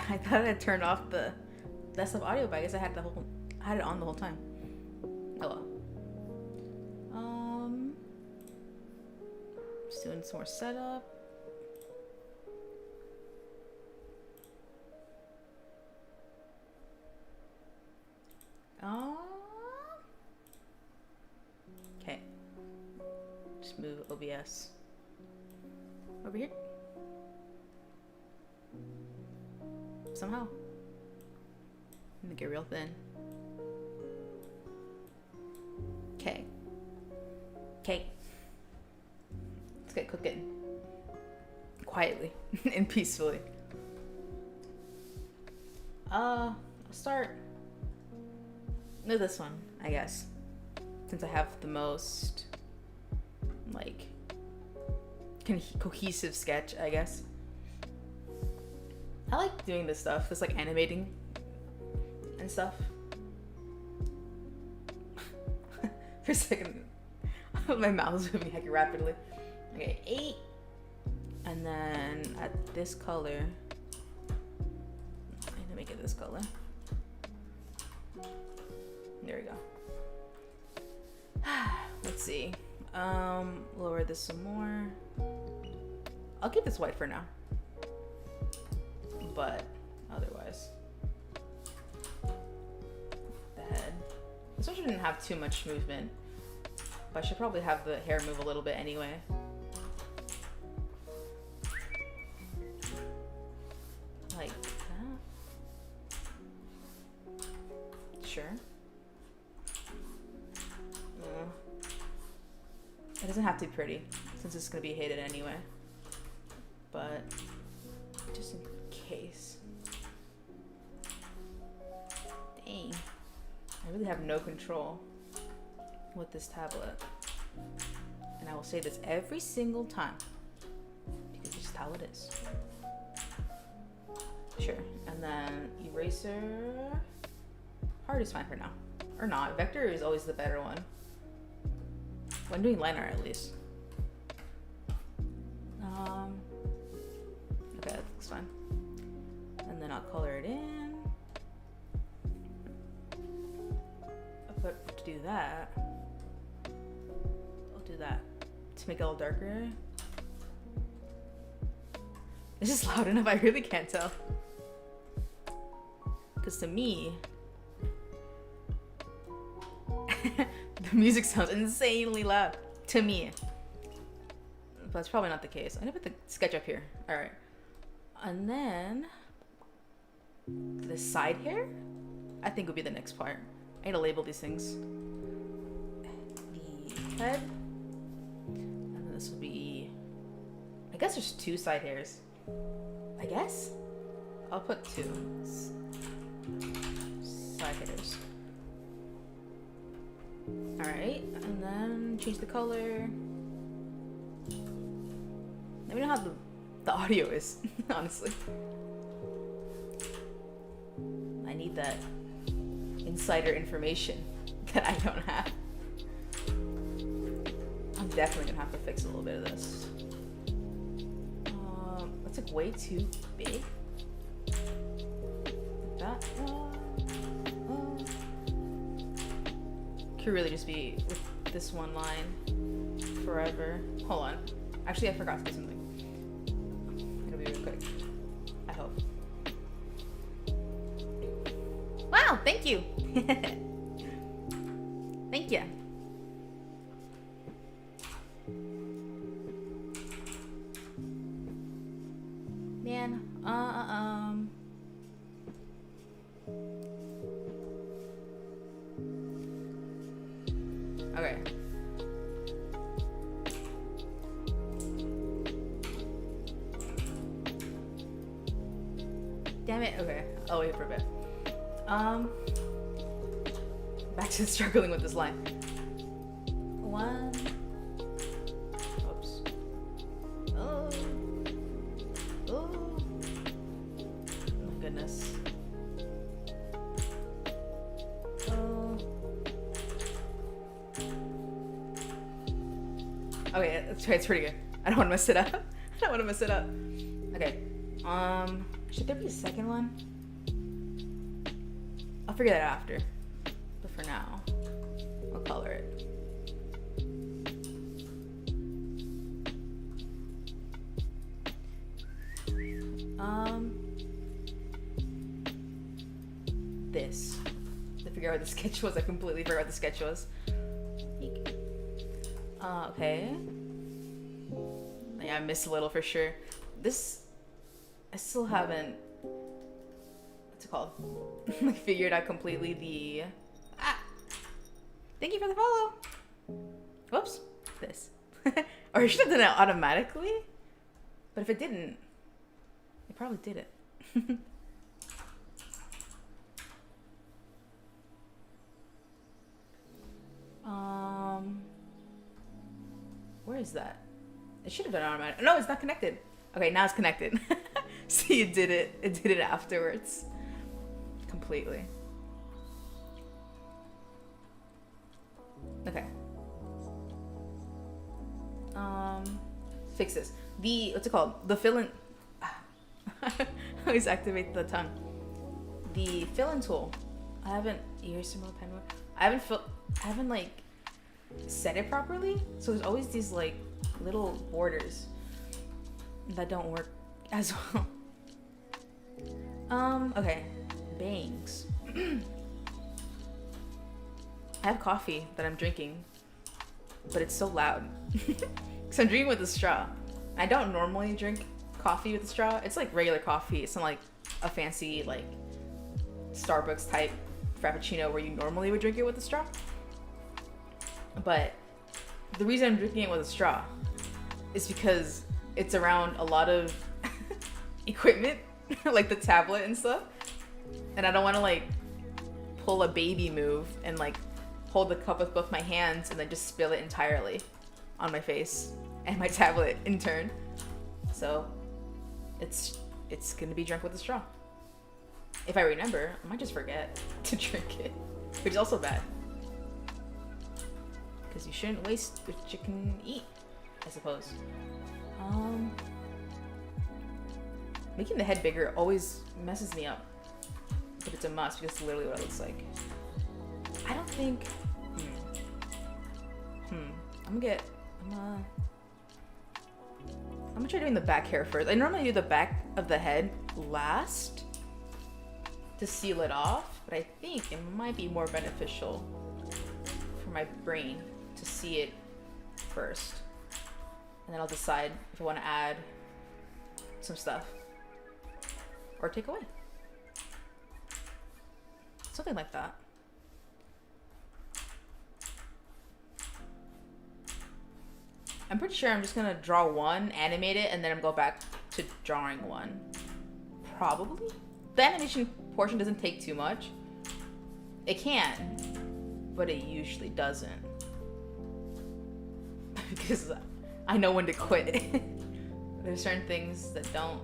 I thought I turned off the desktop audio, but I guess I had it on the whole time. Oh well. Just doing some more setup. Okay. Just move OBS over here. Somehow. Make it real thin. Okay. Okay. Let's get cooking. Quietly and peacefully. I'll start with this one, I guess. Since I have the most, like, cohesive sketch, I guess. I like doing this stuff, this like animating and stuff. For a second, my mouth is moving heckin' rapidly. Okay, 8. And then at this color, I need to make it this color. There we go. Let's see. Lower this some more. I'll keep this white for now. But otherwise, the head. This one shouldn't have too much movement, but I should probably have the hair move a little bit anyway. Like that. Sure. It doesn't have to be pretty, since it's gonna be hated anyway. But just in case. Dang. I really have no control with this tablet. And I will say this every single time, because it's just how it is. Sure. And then eraser. Hard is fine for now. Or not. Vector is always the better one. When doing line art, at least. Okay, that looks fine. And then I'll color it in. But to do that, I'll do that to make it a little darker. Is this loud enough? I really can't tell. Because to me, the music sounds insanely loud to me. But that's probably not the case. I'm gonna put the sketch up here. All right. And then the side hair, I think would be the next part. I need to label these things. The head. And then this will be, I guess there's 2 side hairs. I guess? I'll put 2 side hairs. Alright, and then change the color. Let me know how the audio is, honestly. I need that insider information that I don't have. I'm definitely gonna have to fix a little bit of this. That's like way too big. Like that. Could really just be with this one line forever. Hold on. Actually, I forgot to do something. It'll be real quick. I hope. Wow, thank you. Thank you. Man, okay. Damn it. Okay. I'll wait for a bit. Back to struggling with this line. 1. Oops. Oh. Oh. My goodness. Oh. Okay, it's pretty good. I don't want to mess it up. I don't want to mess it up. Okay. Should there be a second one? I'll figure that out after. But for now, I'll color it. This. I figure out what the sketch was. I completely forgot what the sketch was. Okay. Yeah, I missed a little for sure. This, I still haven't, what's it called? Like figured out completely the, thank you for the follow. Whoops, this. Or I should have done it automatically. But if it didn't, it probably did it. Where is that? It should have been automatic. No, it's not connected. Okay, now it's connected. See, it did it. It did it afterwards. Completely. Okay. Fix this. The, what's it called? The fill-in. I always activate the tongue. The fill-in tool. I haven't, here's some more pen. I haven't like set it properly. So there's always these like little borders that don't work as well. Okay. Bangs. I have coffee that I'm drinking, but it's so loud. Because I'm drinking with a straw. I don't normally drink coffee with a straw. It's like regular coffee. It's not like a fancy like Starbucks type frappuccino where you normally would drink it with a straw. But the reason I'm drinking it with a straw is because it's around a lot of equipment, like the tablet and stuff. And I don't want to like pull a baby move and like hold the cup with both my hands and then just spill it entirely on my face and my tablet in turn. So it's gonna be drunk with a straw. If I remember, I might just forget to drink it, which is also bad. Because you shouldn't waste what you can eat, I suppose. Making the head bigger always messes me up. But it's a must because it's literally what it looks like. I don't think... I'm gonna try doing the back hair first. I normally do the back of the head last to seal it off, but I think it might be more beneficial for my brain to see it first. And then I'll decide if I want to add some stuff or take away. Something like that. I'm pretty sure I'm just gonna draw one, animate it, and then go back to drawing one. Probably. The animation portion doesn't take too much. It can, but it usually doesn't. Because I know when to quit. There's certain things that don't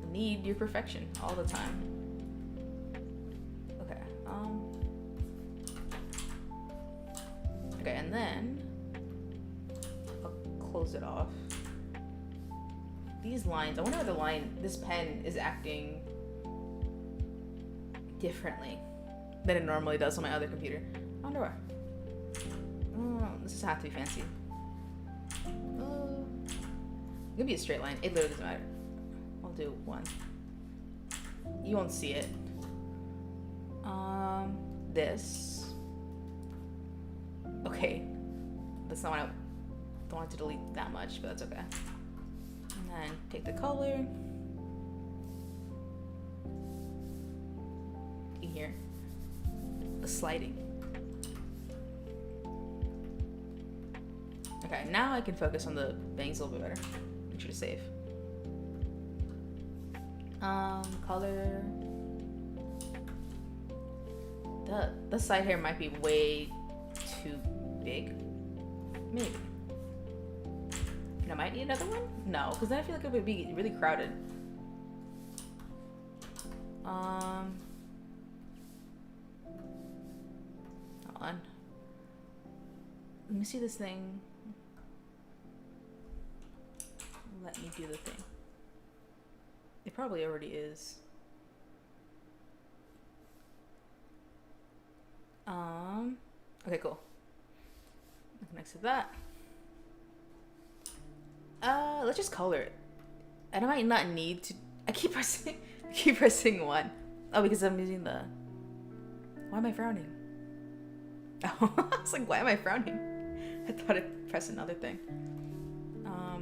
need your perfection all the time. Okay. Okay, and then I'll close it off. These lines, I wonder why this pen is acting differently than it normally does on my other computer. I wonder why. This doesn't have to be fancy. It could be a straight line. It literally doesn't matter. I'll do one. You won't see it. This. Okay. That's not what I don't want to delete that much, but that's okay. And then take the color. In here. The sliding. Okay, now I can focus on the bangs a little bit better. Make sure to save. Color. The side hair might be way too big. Maybe. And I might need another one? No, because then I feel like it would be really crowded. Hold on. Let me see this thing. Let me do the thing. probably already is. Okay, cool. Next to that. Let's just color it. And I might not need to. I keep pressing one. Oh, because I'm using the. Why am I frowning? Oh, I was like, why am I frowning? I thought I pressed another thing.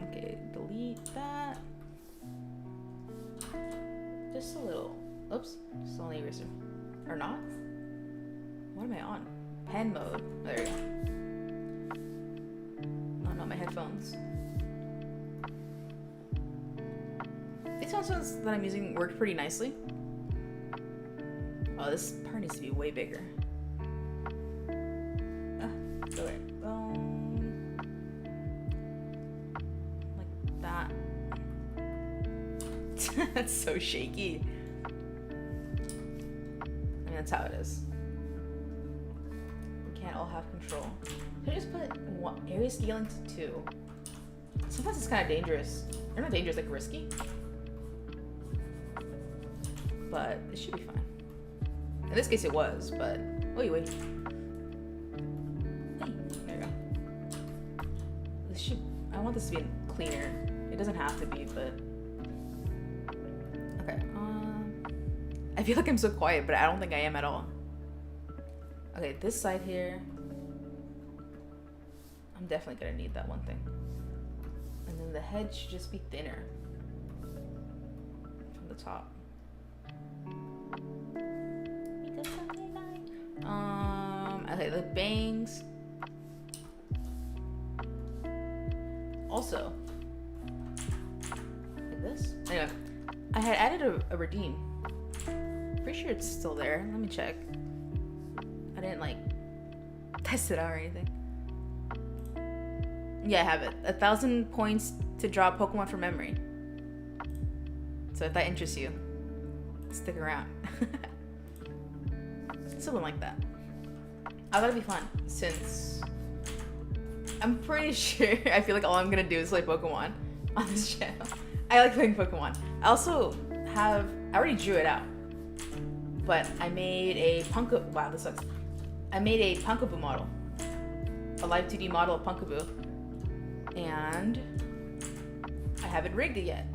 Okay, delete that. Just a little. Oops, just only eraser. Or not? What am I on? Pen mode. There we go. Oh no, my headphones. These headphones that I'm using work pretty nicely. Oh, this part needs to be way bigger. Go there. Like that. That's so shaky. I mean, that's how it is. We can't all have control. Should I just put one, area scaling to 2? Sometimes it's kind of dangerous. Or not dangerous, like risky. But it should be fine. In this case it was, but... Wait. Hey, there you go. This should... I want this to be cleaner. It doesn't have to be, but... Okay, I feel like I'm so quiet, but I don't think I am at all. Okay, this side here... I'm definitely gonna need that one thing. And then the head should just be thinner. From the top. Okay, the bangs. Also, like this. Anyway, I had added a redeem. Pretty sure it's still there. Let me check. I didn't like test it out or anything. Yeah, I have it. 1,000 points to draw Pokemon from memory. So if that interests you, stick around. Something like that. I thought it'd be fun since I'm pretty sure I feel like all I'm gonna do is play Pokemon on this channel. I like playing Pokemon. I also I already drew it out, but I made a wow, this sucks. I made a Pumpkaboo model, a live 2D model of Pumpkaboo, and I haven't rigged it yet.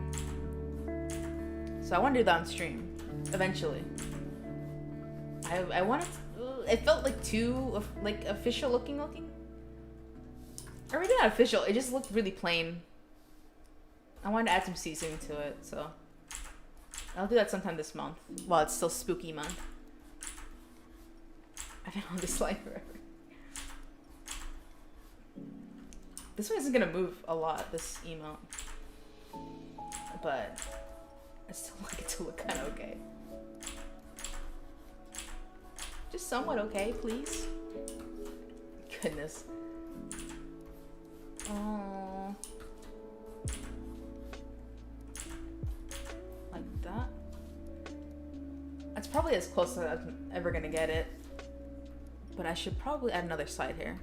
So I want to do that on stream eventually. I wanted to, it felt like too like official looking. Or maybe not official, it just looked really plain. I wanted to add some seasoning to it, so I'll do that sometime this month while it's still spooky month. I've been on this slide forever. This one isn't gonna move a lot, this emote, but I still like it to look kind of okay. Just somewhat okay, please. Goodness. Oh. Like that. That's probably as close as I'm ever gonna get it. But I should probably add another side here.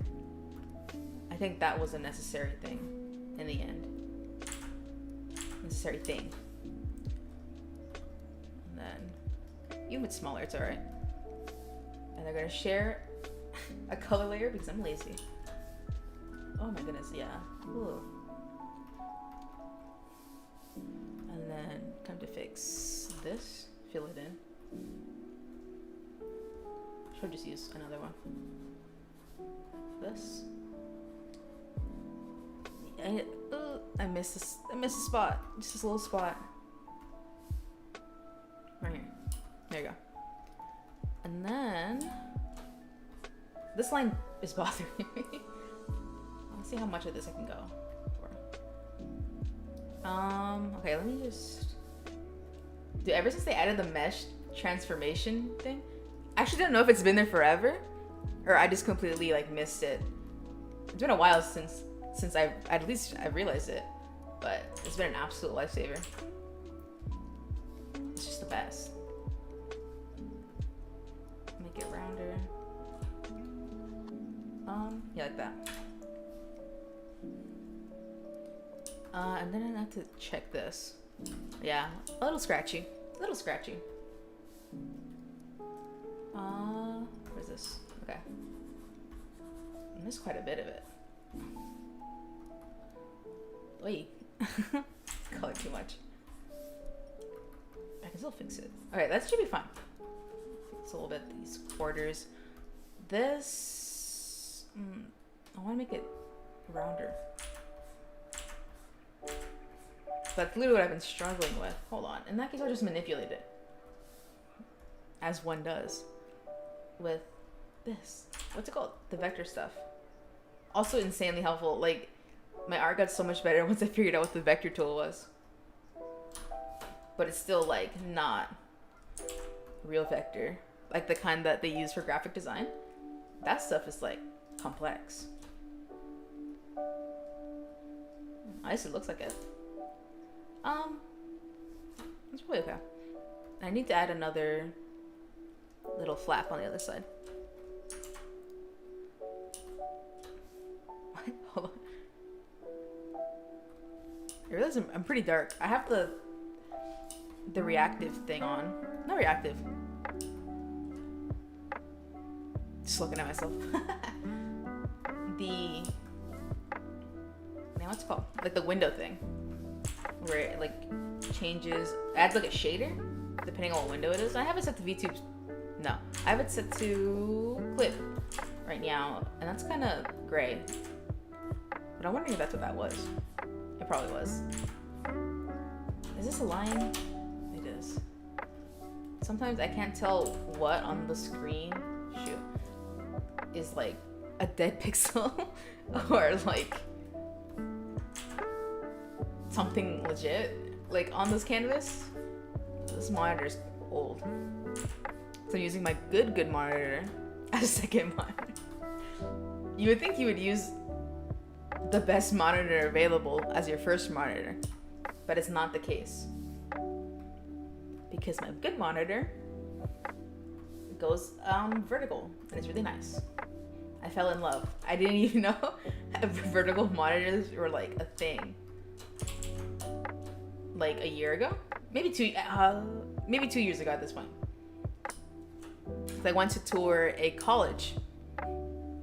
I think that was a necessary thing in the end. Necessary thing. And then, even if it's smaller, it's alright. And they're gonna share a color layer because I'm lazy. Oh my goodness, yeah. Ooh. And then time to fix this, fill it in. Should just use another one. This. I missed this. I missed a spot. Just this little spot. Right here. There you go. And then this line is bothering me. Let's see how much of this I can go for. Okay, let me just dude, ever since they added the mesh transformation thing, I actually don't know if it's been there forever or I just completely like missed it. It's been a while since I've realized it, but it's been an absolute lifesaver. It's just the best. Make it rounder. Yeah, like that. And then I have to check this. Yeah, a little scratchy. A little scratchy. Where's this? Okay. I missed quite a bit of it. Wait. Color too much. I can still fix it. Alright, that should be fine. It's a little bit, these quarters. This... I want to make it rounder. That's literally what I've been struggling with. Hold on. In that case, I'll just manipulate it. As one does. With this. What's it called? The vector stuff. Also insanely helpful. Like, my art got so much better once I figured out what the vector tool was. But it's still, like, not real vector. Like the kind that they use for graphic design. That stuff is, like, complex. At least it looks like it. It's probably okay. I need to add another little flap on the other side. Hold on. I realize I'm pretty dark. I have the reactive thing on. Not reactive. Just looking at myself. Man, what's it called? Like the window thing. Where it like changes, adds like a shader depending on what window it is. I have it set to VTube. No, I have it set to clip right now, and that's kind of gray. But I'm wondering if that's what that was. It probably was. Is this a line? It is. Sometimes I can't tell what on the screen, is like a dead pixel or like something legit. Like on this canvas, this monitor's old. So I'm using my good monitor as a second monitor. You would think you would use the best monitor available as your first monitor, but it's not the case. Because my good monitor goes vertical, and it's really nice. I fell in love. I didn't even know vertical monitors were like a thing. Like a year ago, maybe 2 years ago at this point. I went to tour a college,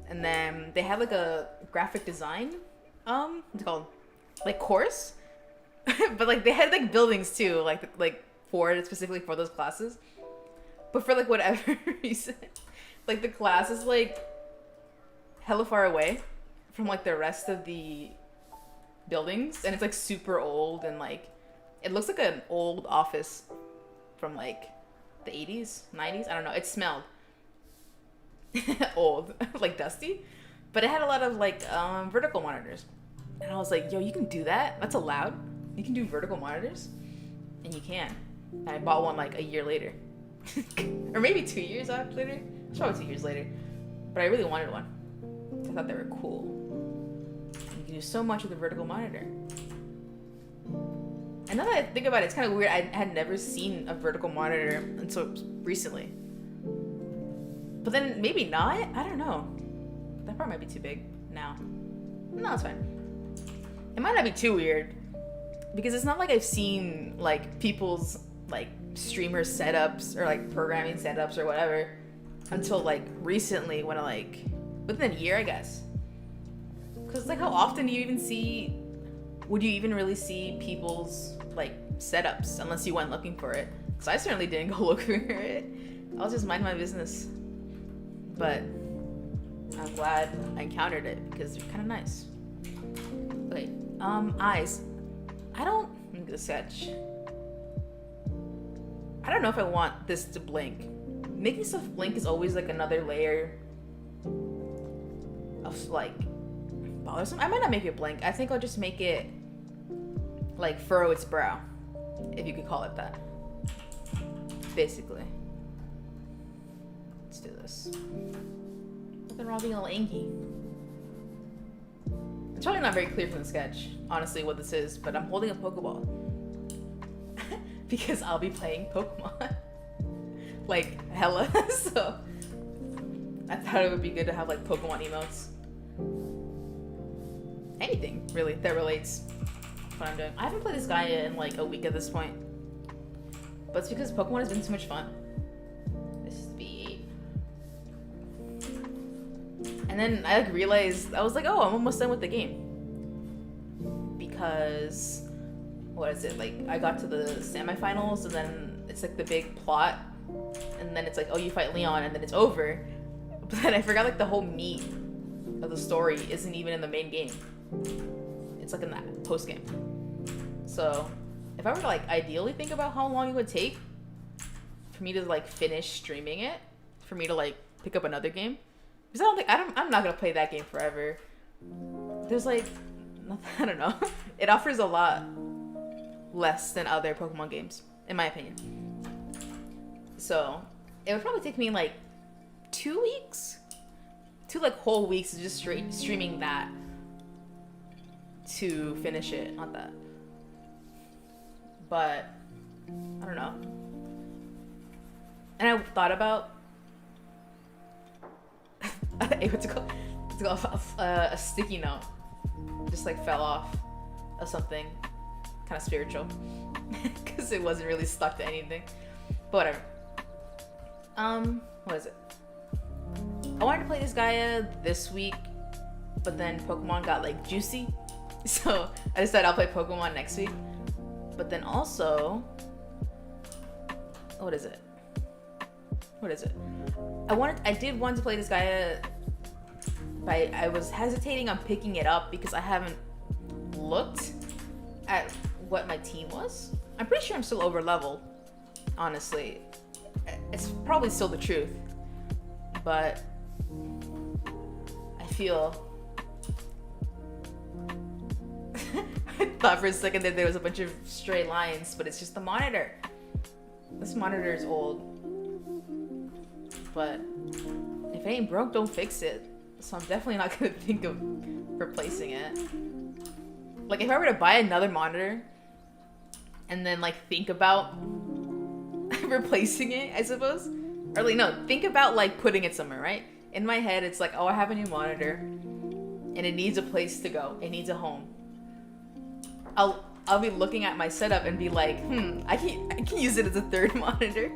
and then they had like a graphic design, what's it called, like course, but like they had like buildings too, like specifically for those classes. But for like whatever reason, like the class is like hella far away from like the rest of the buildings, and it's like super old, and like it looks like an old office from like the 80s, 90s. I don't know. It smelled old, like dusty, but it had a lot of like vertical monitors. And I was like, yo, you can do that? That's allowed? You can do vertical monitors? And you can. And I bought one like a year later. Or maybe 2 years later. It's probably 2 years later. But I really wanted one. I thought they were cool. You can do so much with a vertical monitor. And now that I think about it, it's kind of weird. I had never seen a vertical monitor until recently. But then maybe not? I don't know. That part might be too big now. No, it's fine. It might not be too weird. Because it's not like I've seen like people's like streamer setups or like programming setups or whatever until like recently when I like, within a year, I guess. Because like how often do you even see, would you even really see people's like setups unless you went looking for it? So I certainly didn't go look for it. I was just minding my business. But I'm glad I encountered it because they're kind of nice. Okay, eyes. Let me get a sketch. I don't know if I want this to blink. Making stuff blink is always like another layer of like bothersome. I might not make it blink. I think I'll just make it like furrow its brow, if you could call it that. Basically. Let's do this. Nothing wrong being a little inky. It's probably not very clear from the sketch, honestly, what this is, but I'm holding a Pokeball. Because I'll be playing Pokemon. Like, hella, so I thought it would be good to have like Pokemon emotes. Anything, really, that relates what I'm doing. I haven't played this guy in like a week at this point. But it's because Pokemon has been so much fun. This is the 8. And then I like realized, I was like, oh, I'm almost done with the game. Because, what is it? Like, I got to the semifinals and then it's like the big plot. And then it's like, oh, you fight Leon and then it's over. But then I forgot like the whole meat of the story isn't even in the main game. It's like in that post game. So if I were to like ideally think about how long it would take for me to like finish streaming it, for me to like pick up another game, because I'm not gonna play that game forever. There's like, I don't know. It offers a lot less than other Pokemon games, in my opinion. So it would probably take me like 2 weeks, 2 like whole weeks of just straight streaming that to finish it on that. But I don't know. And I thought about a sticky note just like fell off of something kind of spiritual because it wasn't really stuck to anything. But whatever. What is it? I wanted to play this Gaia this week, but then Pokemon got like juicy, so I decided I'll play Pokemon next week. But then also, what is it? I did want to play this Gaia, but I was hesitating on picking it up because I haven't looked at what my team was. I'm pretty sure I'm still over leveled, honestly. It's probably still the truth, but I feel I thought for a second that there was a bunch of stray lines, but it's just the monitor. This monitor is old, but if it ain't broke, don't fix it. So I'm definitely not gonna think of replacing it. Like if I were to buy another monitor and then like think about replacing it, I suppose. Or like, no, think about like putting it somewhere, right? In my head, it's like, oh, I have a new monitor and it needs a place to go. It needs a home. I'll be looking at my setup and be like, I can use it as a third monitor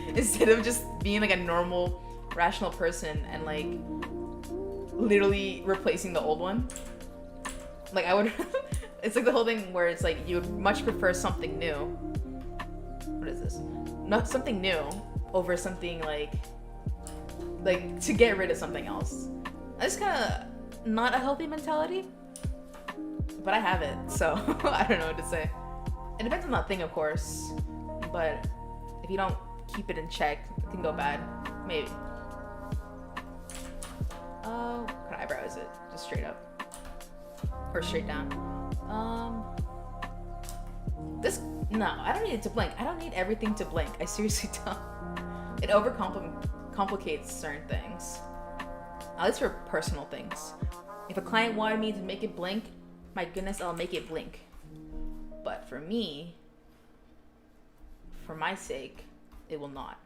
instead of just being like a normal, rational person and like literally replacing the old one. Like I would, it's like the whole thing where it's like you would much prefer something new. What is this? Not something new over something like to get rid of something else. That's kind of not a healthy mentality. But I have it, so I don't know what to say. It depends on that thing, of course. But if you don't keep it in check, it can go bad. Maybe. What kind of eyebrow is it? Just straight up. Or straight down. No, I don't need it to blink. I don't need everything to blink. I seriously don't. It overcomplicates certain things. At least for personal things. If a client wanted me to make it blink, my goodness, I'll make it blink. But for me, for my sake, it will not.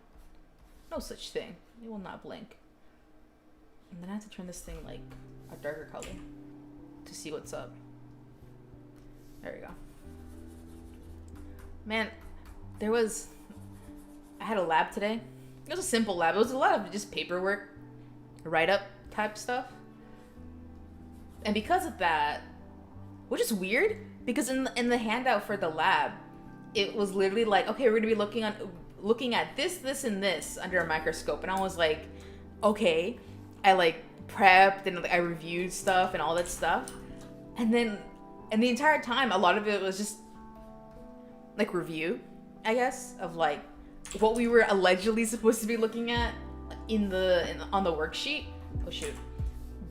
No such thing. It will not blink. And then I have to turn this thing like a darker color to see what's up. There we go. Man, I had a lab today. It was a simple lab. It was a lot of just paperwork, write-up type stuff. And because of that, which is weird, because in the handout for the lab, it was literally like, okay, we're gonna be looking at this, and this under a microscope. And I was like, okay. I like prepped and like, I reviewed stuff and all that stuff. And the entire time, a lot of it was just like review, I guess, of like what we were allegedly supposed to be looking at on the worksheet. Oh shoot.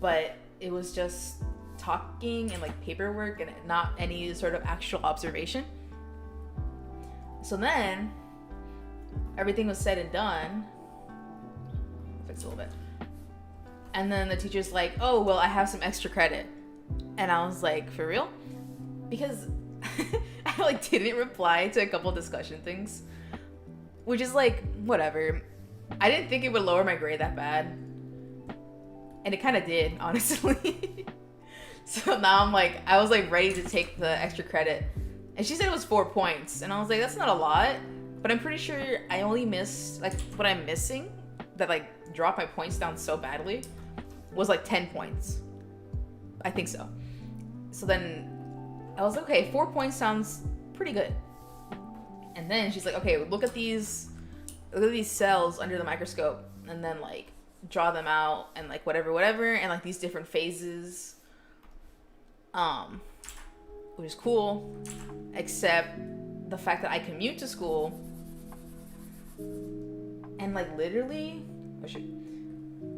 But it was just talking and like paperwork and not any sort of actual observation. So then everything was said and done. I'll fix it a little bit. And then the teacher's like, oh, well, I have some extra credit. And I was like, for real? Because I like didn't reply to a couple discussion things, which is like, whatever. I didn't think it would lower my grade that bad. And it kind of did, honestly. So now I'm like, I was like ready to take the extra credit. And she said it was 4 points. And I was like, that's not a lot. But I'm pretty sure I only missed, like, what I'm missing that, like, dropped my points down so badly was, like, 10 points. I think so. So then I was like, okay, 4 points sounds pretty good. And then she's like, okay, look at these cells under the microscope. And then, like, draw them out and, like, whatever. And, like, these different phases. Which is cool. Except the fact that I commute to school. And like literally,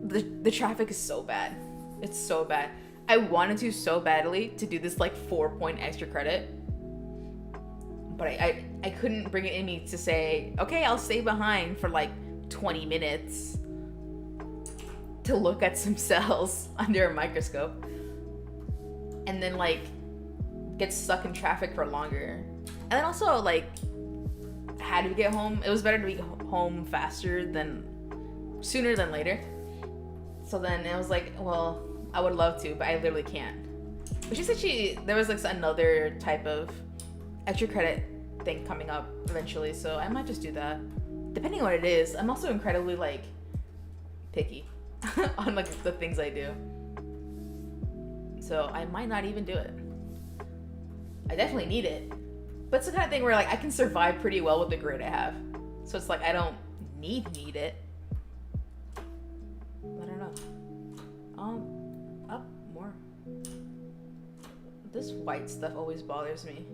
the traffic is so bad. It's so bad. I wanted to so badly to do this like 4 point extra credit, but I couldn't bring it in me to say, okay, I'll stay behind for like 20 minutes to look at some cells under a microscope, and then like get stuck in traffic for longer. And then also like, how do we get home? It was better to be home sooner than later. So then it was like, well, I would love to, but I literally can't. But she said there was like another type of extra credit thing coming up eventually, so I might just do that. Depending on what it is. I'm also incredibly like picky on like the things I do. So I might not even do it. I definitely need it. But it's the kind of thing where like I can survive pretty well with the grade I have. So it's like I don't need it. I don't know. Up more. This white stuff always bothers me,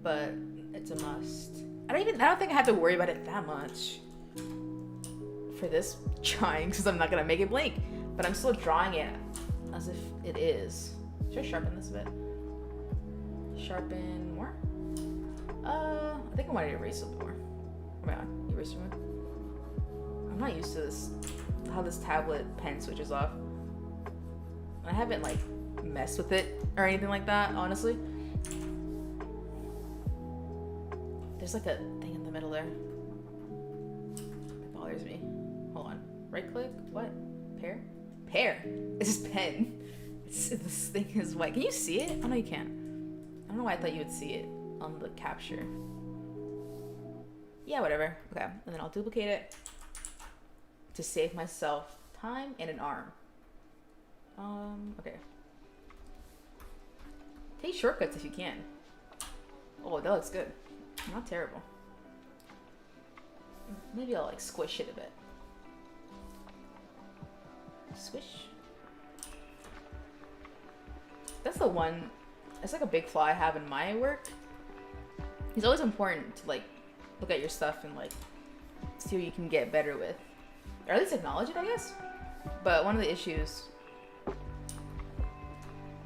but it's a must. I don't think I have to worry about it that much for this drawing because I'm not gonna make it blank. But I'm still drawing it as if it is. Should I sharpen this a bit? Sharpen more? I think I want to erase a bit more. Oh my god, eraser mode. I'm not used to this, how this tablet pen switches off. I haven't like messed with it or anything like that, honestly. There's like a thing in the middle there. It bothers me. Hold on. Right click? What? Pear? Pear! It's just pen. This thing is white. Can you see it? Oh no, you can't. I don't know why I thought you would see it on the capture. Yeah, whatever. Okay, and then I'll duplicate it to save myself time and an arm. Okay. Take shortcuts if you can. Oh, that looks good. Not terrible. Maybe I'll like squish it a bit. Squish. That's the one. It's like a big flaw I have in my work. It's always important to like look at your stuff and like see what you can get better with, or at least acknowledge it, I guess. But one of the issues.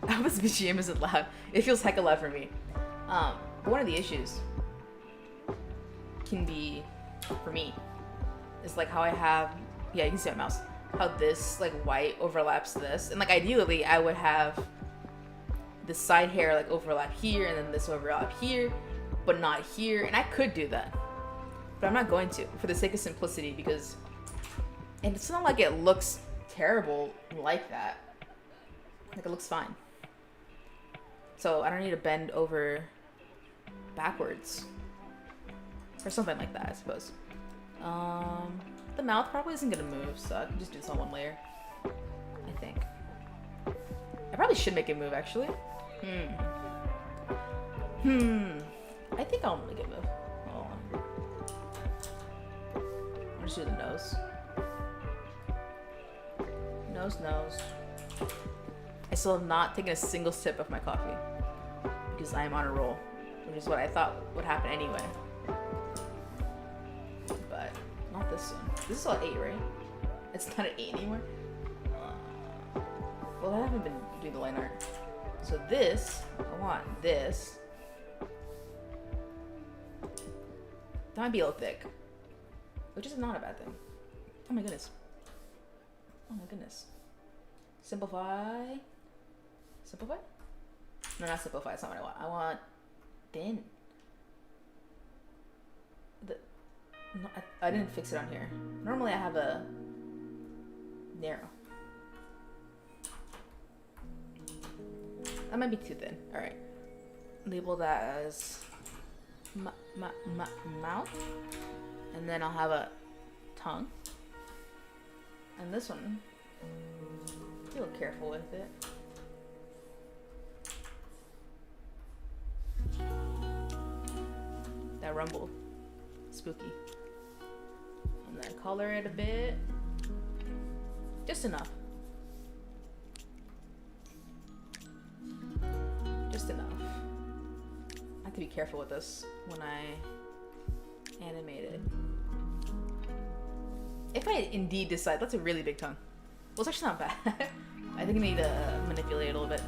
I hope this BGM isn't loud. It feels hecka loud for me. But one of the issues can be, for me, is like how I have, yeah, you can see my mouse, how this like white overlaps this, and like ideally I would have the side hair like overlap here and then this overlap here, but not here. And I could do that, but I'm not going to for the sake of simplicity, because, and it's not like it looks terrible like that. Like it looks fine. So I don't need to bend over backwards or something like that, I suppose. The mouth probably isn't gonna move, so I can just do this on one layer, I think. I probably should make it move, actually. I think I'll make it move. Hold on. I'll just do the nose. Nose. I still have not taken a single sip of my coffee because I am on a roll, which is what I thought would happen anyway. But not this one. This is all 8, right? It's not an 8 anymore. Well, I haven't been doing the line art. So this, I want this. That might be a little thick, which is not a bad thing. Oh my goodness. Oh my goodness. Simplify. Simplify? No, not simplify. That's not what I want. I want thin. No, I didn't fix it on here. Normally I have a narrow. That might be too thin. All right. Label that as mouth, and then I'll have a tongue. And this one, be a little careful with it. That rumble, spooky. And then color it a bit, just enough. Just enough. I have to be careful with this when I animate it. If I indeed decide, that's a really big tongue. Well, it's actually not bad. I think I need to manipulate it a little bit.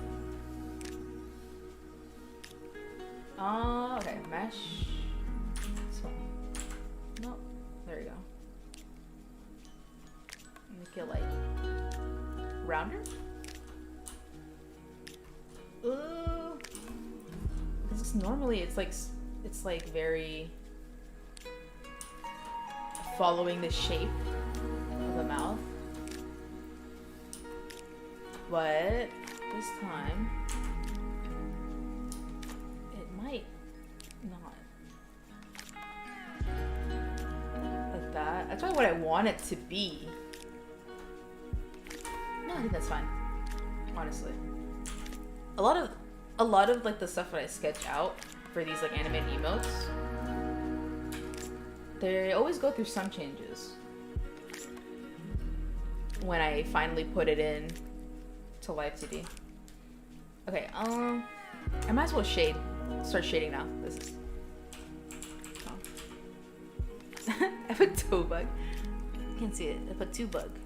Okay, mesh. So, no, there you go. Make it like rounder. Ooh, because normally it's like very following the shape of the mouth, but this time it might not like that. That's probably what I want it to be. No, I think that's fine, honestly. A lot of like the stuff that I sketch out for these like animated emotes, they always go through some changes when I finally put it in to Live 2D. Okay, I might as well start shading now. This is I put toe bug. You can't see it. I put 2 bug.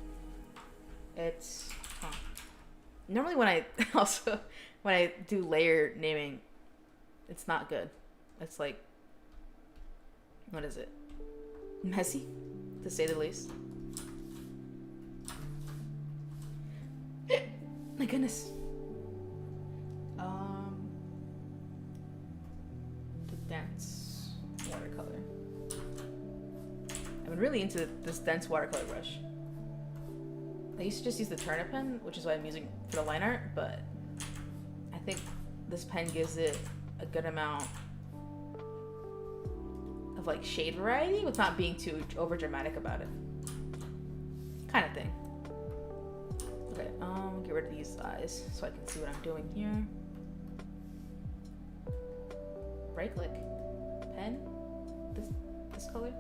It's normally when I do layer naming, it's not good. It's like, what is it? Messy, to say the least. My goodness. The dense watercolor. I've been really into this dense watercolor brush. I used to just use the Turner pen, which is what I'm using for the line art, but I think this pen gives it a good amount of like shade variety with not being too over dramatic about it, kind of thing. Okay, get rid of these eyes so I can see what I'm doing here. Right click, pen, this color.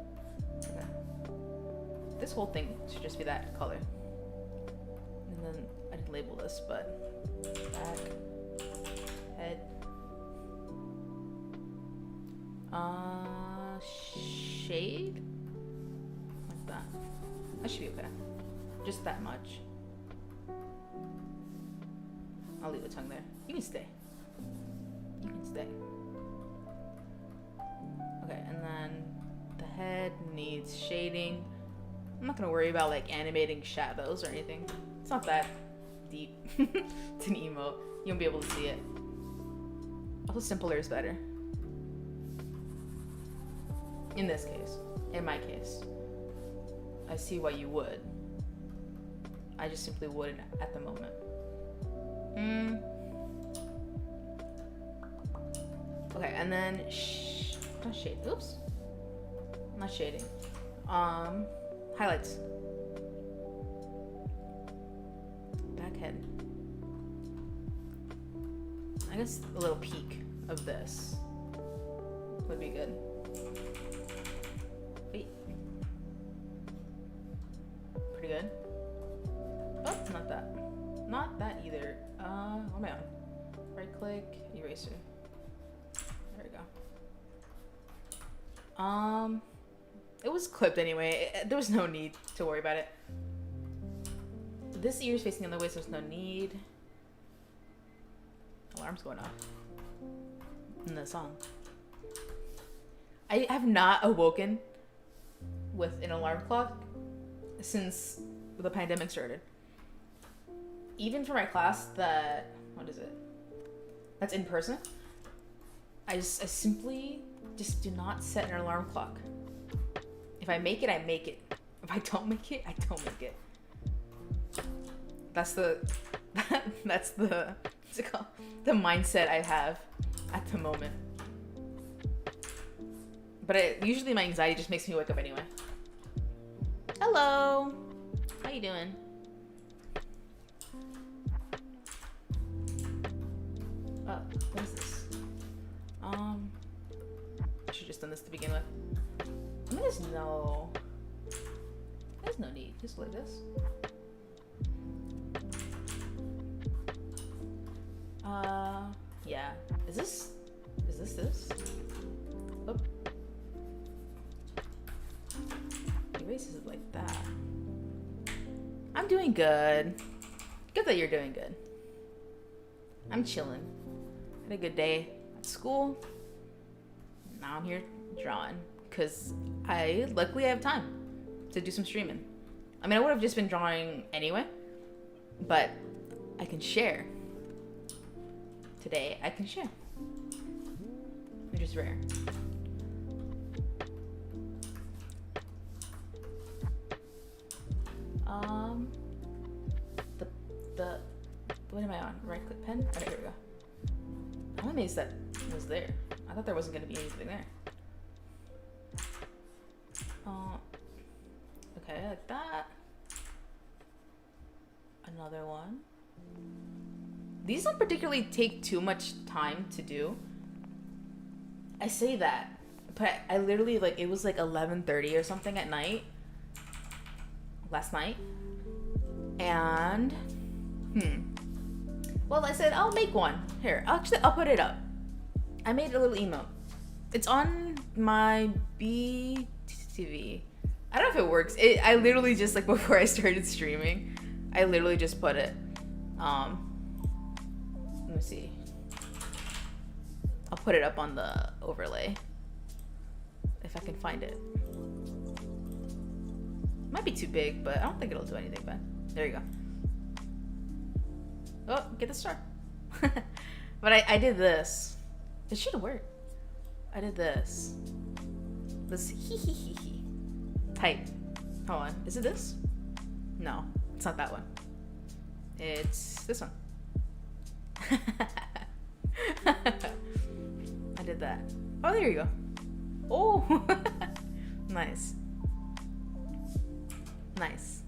Okay, this whole thing should just be that color. And then I didn't label this, but back, head, shade, like that. That should be okay. Just that much. I'll leave the tongue there. You can stay. You can stay. Okay, and then the head needs shading. I'm not gonna worry about like animating shadows or anything. It's not that deep. It's an emote. You won't be able to see it. Also, simpler is better. In this case. In my case. I see why you would. I just simply wouldn't at the moment. Okay, and then not shade. Oops. Not shading. Highlights. Back head. I guess a little peek of this would be good. Wait. Pretty good. Oh, not that. Not that either. What am I on? Right click, eraser. There we go. It was clipped anyway. There was no need to worry about it. This ear is facing the other way, so there's no need. Alarm's going off in the song. I have not awoken with an alarm clock since the pandemic started. Even for my class that, what is it? That's in person. I simply just do not set an alarm clock. If I make it, I make it. If I don't make it, I don't make it. That's the what's it called? The mindset I have at the moment. But usually my anxiety just makes me wake up anyway. Hello. How you doing? What is this? I should have just done this to begin with. I mean, there's no need. Just like this. Yeah. Is this? Oh. Erases it like that. I'm doing good. Good that you're doing good. I'm chilling. Had a good day at school. Now I'm here drawing because I luckily have time to do some streaming. I mean, I would have just been drawing anyway, but I can share. Today I can share, which is rare. The what am I on? Right click pen? Alright, here we go. I'm amazed that it was there. I thought there wasn't gonna be anything there. Okay, like that. Another one. These don't particularly take too much time to do. I say that, but I literally, like, it was like 11:30 or something at night. Last night. And, well, I said, I'll make one. Here, I'll put it up. I made a little emote. It's on my BTV. I don't know if it works. I literally just, like, before I started streaming, I literally just put it. Let me see. I'll put it up on the overlay if I can find it. Might be too big, but I don't think it'll do anything bad. There you go. Oh, get the star. But I did this. It should have worked. I did this. This hee type. Hold on. Is it this? No, it's not that one. It's this one. I did that. Oh, there you go. Oh, nice. Nice.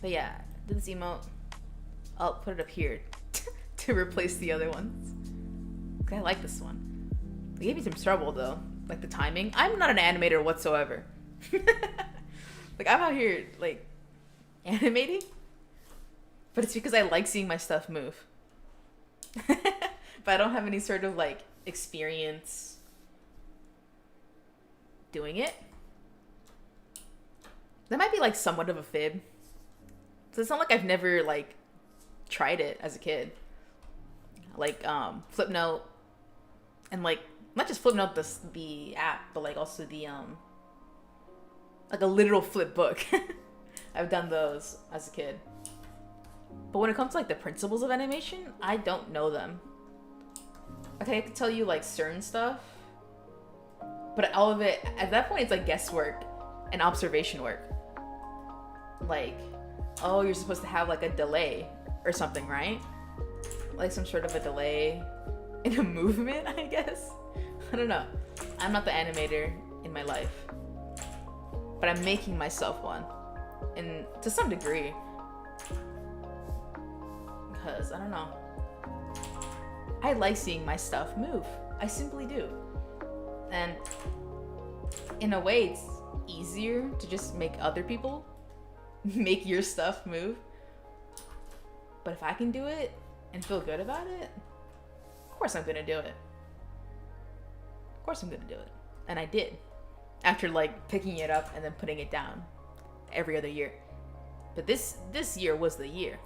But yeah, did this emote. I'll put it up here to replace the other ones. I like this one. It gave me some trouble though, like the timing. I'm not an animator whatsoever. Like I'm out here like animating, but it's because I like seeing my stuff move. But I don't have any sort of like experience doing it. That might be like somewhat of a fib. So it's not like I've never like tried it as a kid. Like Flipnote and like not just Flipnote the app, but like also the like a literal flip book. I've done those as a kid. But when it comes to like the principles of animation, I don't know them. Okay, I can tell you like certain stuff, but all of it at that point it's like guesswork and observation work. Like, oh, you're supposed to have like a delay or something, right? Like some sort of a delay in a movement, I guess. I don't know. I'm not the animator in my life, but I'm making myself one, and to some degree, because I don't know. I like seeing my stuff move. I simply do. And in a way, it's easier to just make other people make your stuff move. But if I can do it and feel good about it, of course I'm gonna do it. Of course I'm gonna do it. And I did. After like picking it up and then putting it down every other year. But this year was the year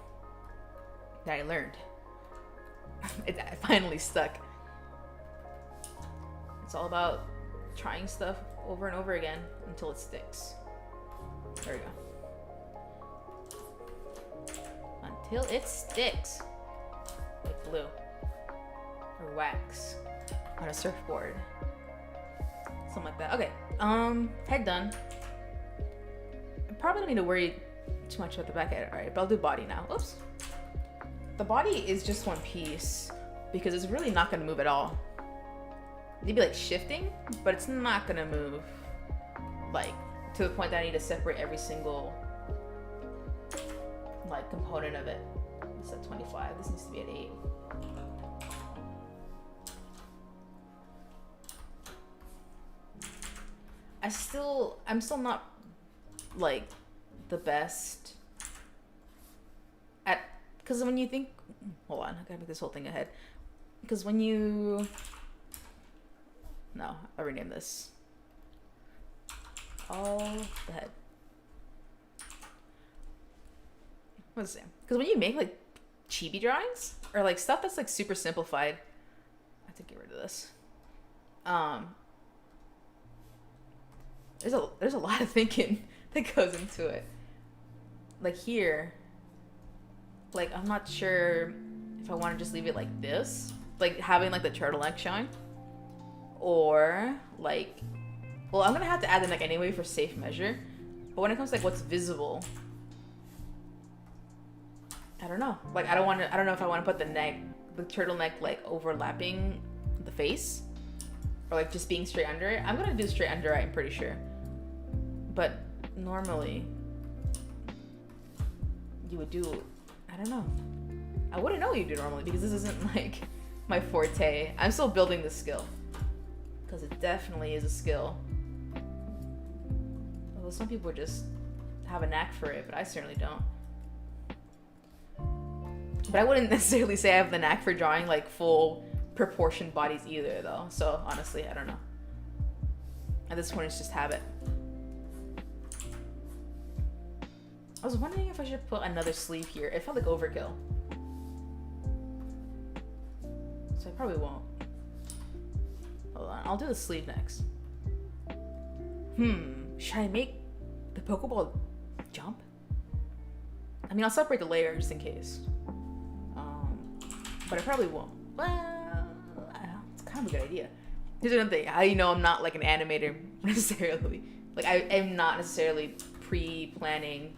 that I learned. It finally stuck. It's all about trying stuff over and over again until it sticks. There we go. Until it sticks. Like glue. Or wax. On a surfboard. Something like that. Okay. Head done. I probably don't need to worry too much about the back end. Alright, but I'll do body now. Oops. the body is just one piece because it's really not gonna move at all. Maybe like shifting, but it's not gonna move like to the point that I need to separate every single like component of it. It's at 25. This needs to be at 8. I'm still not like the best at, because when you think, hold on, I gotta make this whole thing ahead. Because when you, no, I'll rename this. All the head. What's it? Because when you make like chibi drawings or like stuff that's like super simplified, I have to get rid of this. There's a lot of thinking that goes into it. Like here, like I'm not sure if I want to just leave it like this, like having like the turtleneck showing, or like, well, I'm gonna have to add the neck anyway for safe measure. But when it comes to like what's visible, I don't know. Like I don't know if I want to put the turtleneck like overlapping the face, or like just being straight under it. I'm gonna do straight under it, I'm pretty sure. But normally, you would do, I don't know. I wouldn't know what you do normally because this isn't like my forte. I'm still building this skill because it definitely is a skill. Although some people just have a knack for it, but I certainly don't. But I wouldn't necessarily say I have the knack for drawing like full proportioned bodies either though. So honestly, I don't know. At this point, it's just habit. I was wondering if I should put another sleeve here. It felt like overkill. So I probably won't. Hold on, I'll do the sleeve next. Should I make the Pokeball jump? I mean, I'll separate the layer just in case. But I probably won't. Well, I don't know. It's kind of a good idea. Here's another thing. How do you know I'm not like an animator necessarily? Like I am not necessarily pre-planning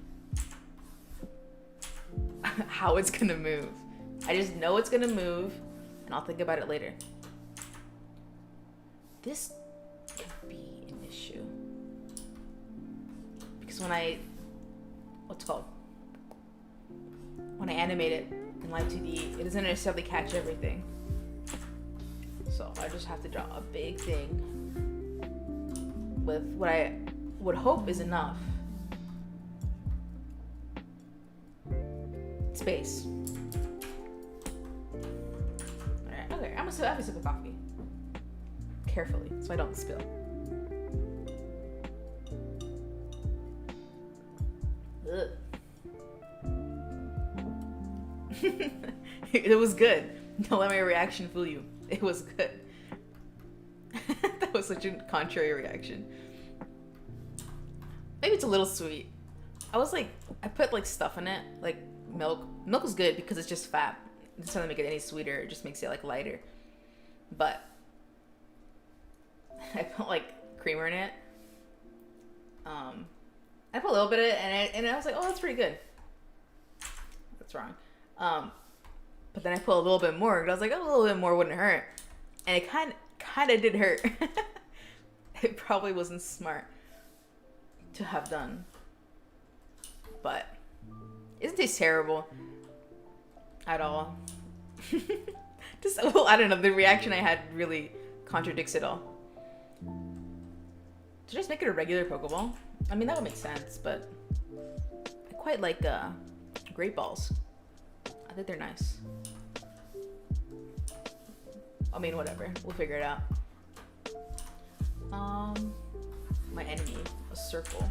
how it's gonna move. I just know it's gonna move and I'll think about it later. This could be an issue. Because when I, when I animate it in Live 2D, it doesn't necessarily catch everything. So I just have to draw a big thing with what I would hope is enough space. Alright, okay, I'm gonna have a sip of coffee. Carefully, so I don't spill. Ugh. It was good. Don't let my reaction fool you. It was good. That was such a contrary reaction. Maybe it's a little sweet. I put like stuff in it, like milk. Milk is good because it's just fat. It doesn't make it any sweeter. It just makes it like lighter. But I put like creamer in it. I put a little bit of it, and I was like, oh, that's pretty good. That's wrong. But then I put a little bit more, and I was like, oh, a little bit more wouldn't hurt. And it kind of did hurt. It probably wasn't smart to have done. But it doesn't taste terrible at all. Just, well, I don't know, the reaction I had really contradicts it all. Should I just make it a regular Pokeball? I mean, that would make sense, but I quite like great balls. I think they're nice. I mean, whatever. We'll figure it out. My enemy, a circle.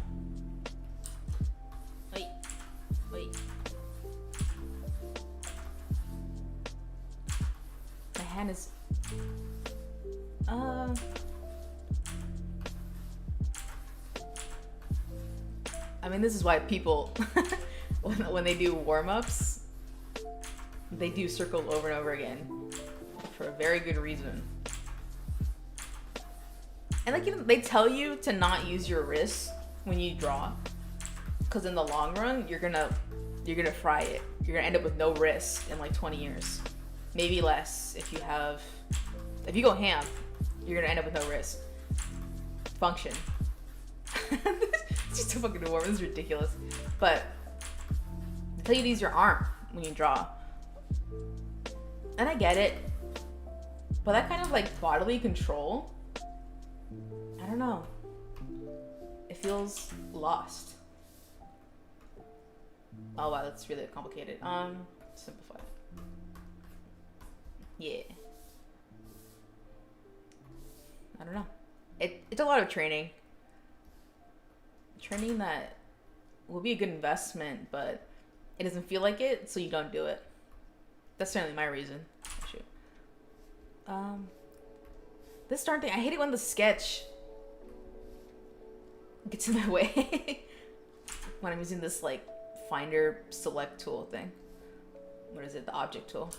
Wait. My hand is... I mean, this is why people, when they do warm-ups, they do circle over and over again for a very good reason. And like, you know, they tell you to not use your wrists when you draw, because in the long run, you're gonna you're gonna fry it. You're gonna end up with no wrist in like 20 years. Maybe less if you go ham, you're gonna end up with no wrist. Function. It's just so fucking warm. This is ridiculous. But until you use your arm when you draw. And I get it. But that kind of like bodily control, I don't know. It feels lost. Oh wow, that's really complicated. Simplify. Yeah. I don't know. It's a lot of training. Training that will be a good investment, but it doesn't feel like it, so you don't do it. That's certainly my reason. Shoot. This darn thing, I hate it when the sketch gets in my way. When I'm using this like finder select tool thing. What is it? The object tool.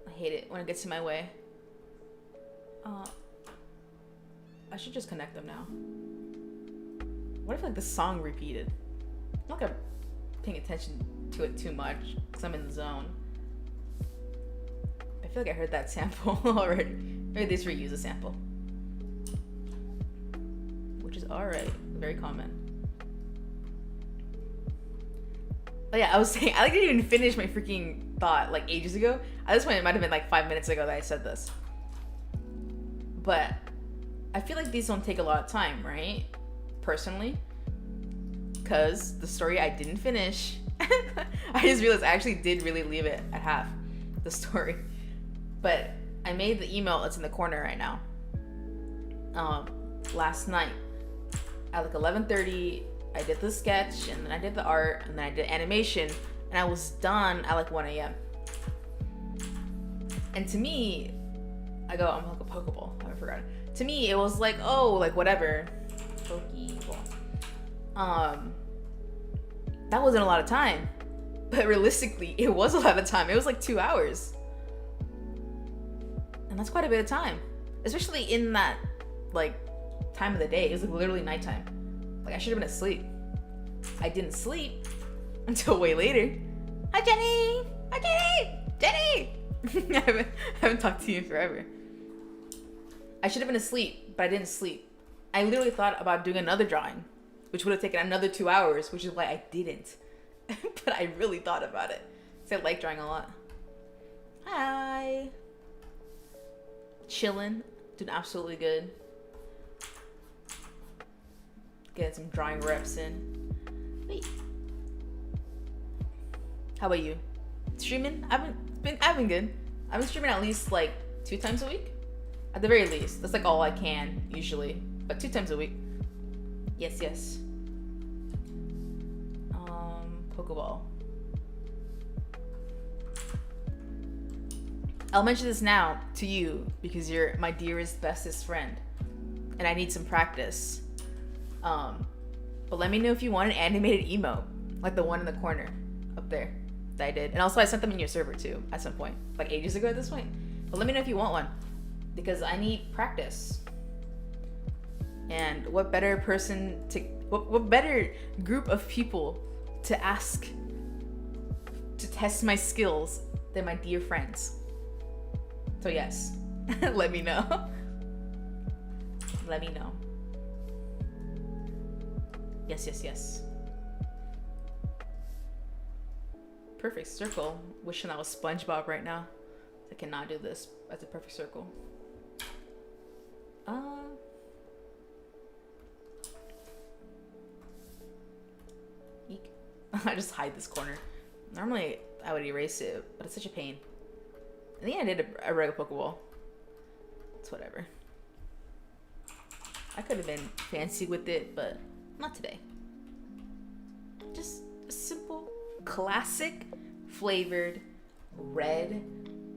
I hate it when it gets in my way. I should just connect them now. What if like the song repeated? I'm not like I'm paying attention to it too much because I'm in the zone. I feel like I heard that sample already. Maybe they just reuse a sample. Which is alright. Very common. Oh yeah, I was saying, I didn't even finish my freaking thought like ages ago. At this point, it might have been like 5 minutes ago that I said this. But I feel like these don't take a lot of time, right? Personally. Because the story I didn't finish, I just realized I actually did really leave it at half, the story. But I made the emote that's in the corner right now. Last night at like 11:30, I did the sketch, and then I did the art, and then I did animation, and I was done at like 1 a.m. And to me, I'm like a Pokeball. I forgot. To me, it was like, oh, like whatever. Pokeball. That wasn't a lot of time. But realistically, it was a lot of time. It was like 2 hours. And that's quite a bit of time. Especially in that, like, time of the day. It was like literally nighttime. Like, I should have been asleep. I didn't sleep until way later. Hi, Jenny! Hi, Jenny! Jenny! I haven't talked to you in forever. I should have been asleep, but I didn't sleep. I literally thought about doing another drawing, which would have taken another 2 hours, which is why I didn't. But I really thought about it. Because I like drawing a lot. Hi! Chillin'. Doing absolutely good. Getting some drawing reps in. Wait. How about you? Streaming? I've been good. I've been streaming at least like 2 times a week. At the very least. That's like all I can usually. But 2 times a week. Yes. Pokeball. I'll mention this now to you because you're my dearest, bestest friend. And I need some practice. But let me know if you want an animated emote. Like the one in the corner up there that I did. And also I sent them in your server too at some point. Like ages ago at this point. But let me know if you want one. Because I need practice. And what better person to... What better group of people to ask to test my skills than my dear friends. So yes, let me know. Let me know. Yes. Perfect circle. Wishing I was SpongeBob right now. I cannot do this as a perfect circle. Eek. I just hide this corner. Normally I would erase it, but it's such a pain. I think I did a regular Pokeball. It's whatever. I could have been fancy with it, but not today. Just a simple, classic, flavored, red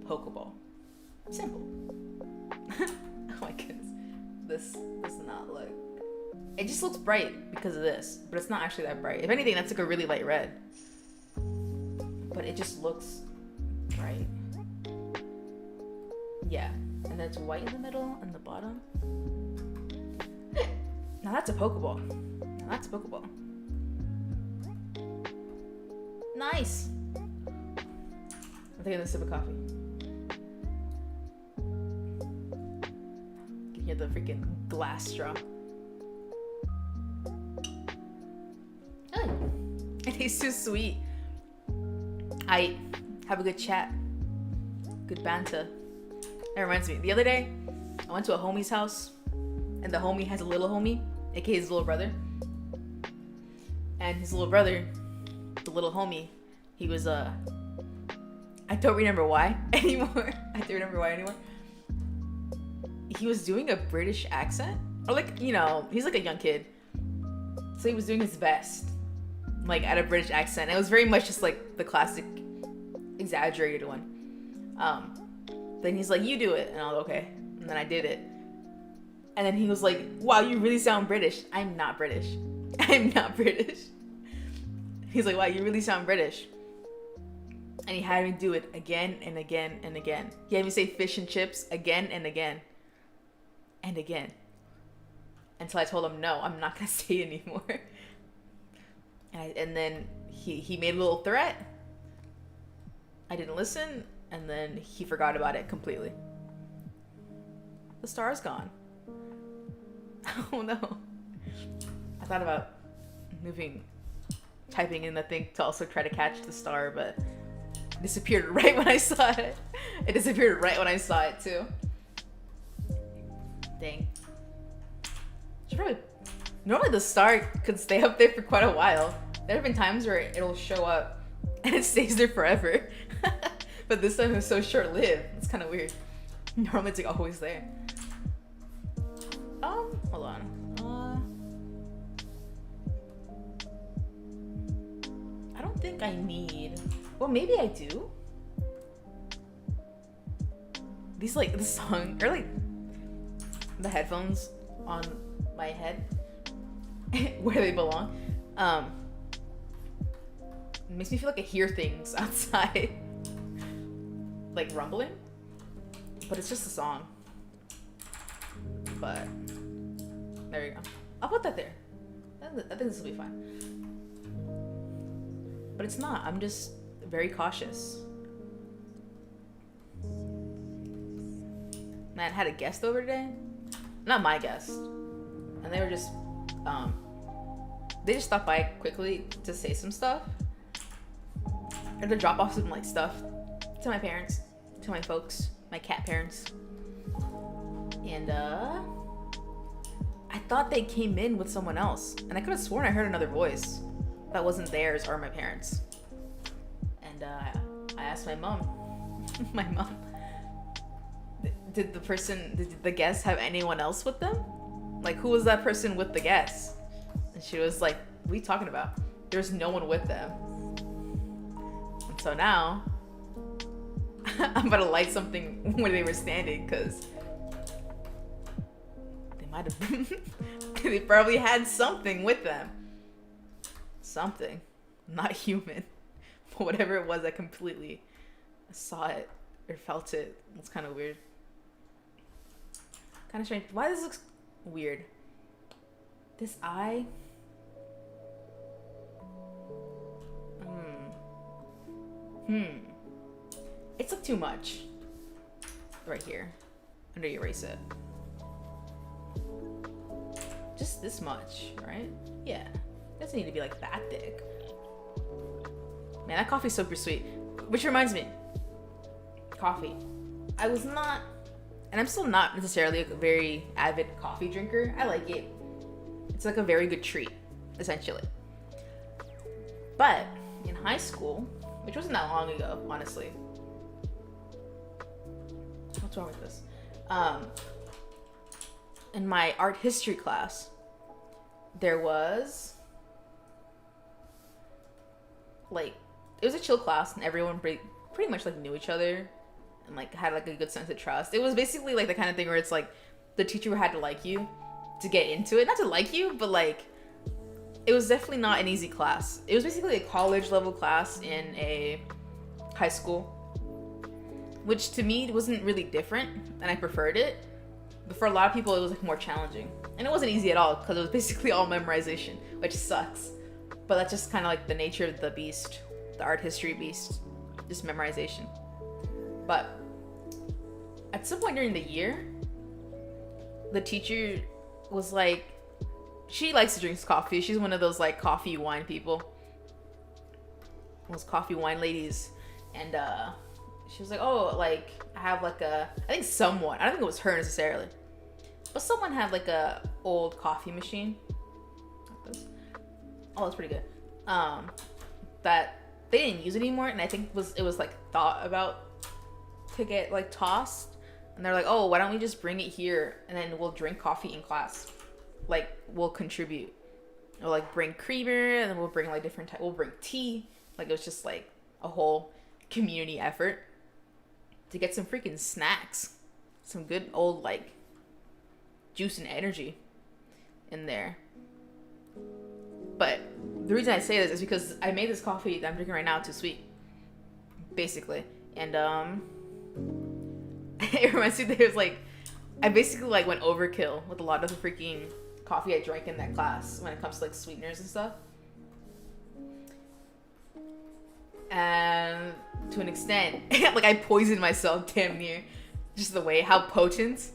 Pokeball. Simple. Oh my goodness. This does not look... It just looks bright because of this, but it's not actually that bright. If anything, that's like a really light red. But it just looks bright. Yeah, and then it's white in the middle and the bottom. Now that's a Pokeball. Nice. I'm taking a sip of coffee. Can hear the freaking glass straw. Oh, it tastes too sweet. I have a good chat. Good banter. That reminds me. The other day, I went to a homie's house, and the homie has a little homie, aka his little brother. And his little brother, the little homie, he was I don't remember why anymore. He was doing a British accent, or like, you know, he's like a young kid, so he was doing his best, like at a British accent. It was very much just like the classic, exaggerated one. Then he's like, "You do it," and I was like, okay. And then I did it, and then he was like, "Wow, you really sound British." I'm not British. I'm not British. He's like, "Wow, you really sound British." And he had me do it again and again and again. He had me say fish and chips again and again. And again. Until I told him, no, I'm not going to say it anymore. And then he made a little threat. I didn't listen. And then he forgot about it completely. The star's gone. Oh no. I thought about typing in the thing to also try to catch the star, but it disappeared right when I saw it. It disappeared right when I saw it too. Dang. Normally the star could stay up there for quite a while. There have been times where it'll show up and it stays there forever. But this time it was so short-lived. It's kind of weird. Normally it's like always there. Hold on. I don't think I need. Well, maybe I do. These like the song or like the headphones on my head where they belong. It makes me feel like I hear things outside, like rumbling. But it's just a song. But there you go. I'll put that there. I think this will be fine. But it's not. I'm just very cautious. Man, I had a guest over today. Not my guest. And they were just, they just stopped by quickly to say some stuff. Or to drop off some like stuff to my parents, to my folks, my cat parents. And I thought they came in with someone else. And I could have sworn I heard another voice that wasn't theirs or my parents. And I asked my mom. My mom. Did the guest have anyone else with them? Like, who was that person with the guest? And she was like, what are you talking about? There's no one with them. And so now, I'm about to light something where they were standing, because they might have, they probably had something with them. Something. Not human. But whatever it was, I completely saw it or felt it. It's kind of weird. Kind of strange. Why this looks weird? This eye. It's like too much. Right here. Under erase it. Just this much, right? Yeah. Doesn't need to be like that thick. Man, that coffee's super sweet. Which reminds me. Coffee. I was not, and I'm still not necessarily a very avid coffee drinker. I like it. It's like a very good treat, essentially. But in high school, which wasn't that long ago, honestly. What's wrong with this? In my art history class, there was like, it was a chill class and everyone pretty much like knew each other and like had like a good sense of trust. It was basically like the kind of thing where it's like the teacher had to like you to get into it. Not to like you, but like it was definitely not an easy class. It was basically a college level class in a high school, which to me wasn't really different and I preferred it. But for a lot of people, it was like more challenging. And it wasn't easy at all because it was basically all memorization, which sucks. But that's just kind of like the nature of the beast the art history beast, just memorization. But at some point during the year, the teacher was like, she likes to drink coffee. She's one of those like coffee wine people. Those coffee wine ladies. And she was like, oh, like I have like I think someone, I don't think it was her necessarily, but someone had like a old coffee machine. Like this. Oh, that's pretty good. That they didn't use anymore, and I think it was like thought about to get like tossed. And they're like, oh, why don't we just bring it here and then we'll drink coffee in class. Like we'll contribute. We'll like bring creamer and then we'll bring like different we'll bring tea. Like it was just like a whole community effort to get some freaking snacks. Some good old like juice and energy in there. But the reason I say this is because I made this coffee that I'm drinking right now too sweet. Basically. And it reminds me that it was like I basically like went overkill with a lot of the freaking coffee I drank in that class when it comes to like sweeteners and stuff. And to an extent, like I poisoned myself damn near. Just the way how potent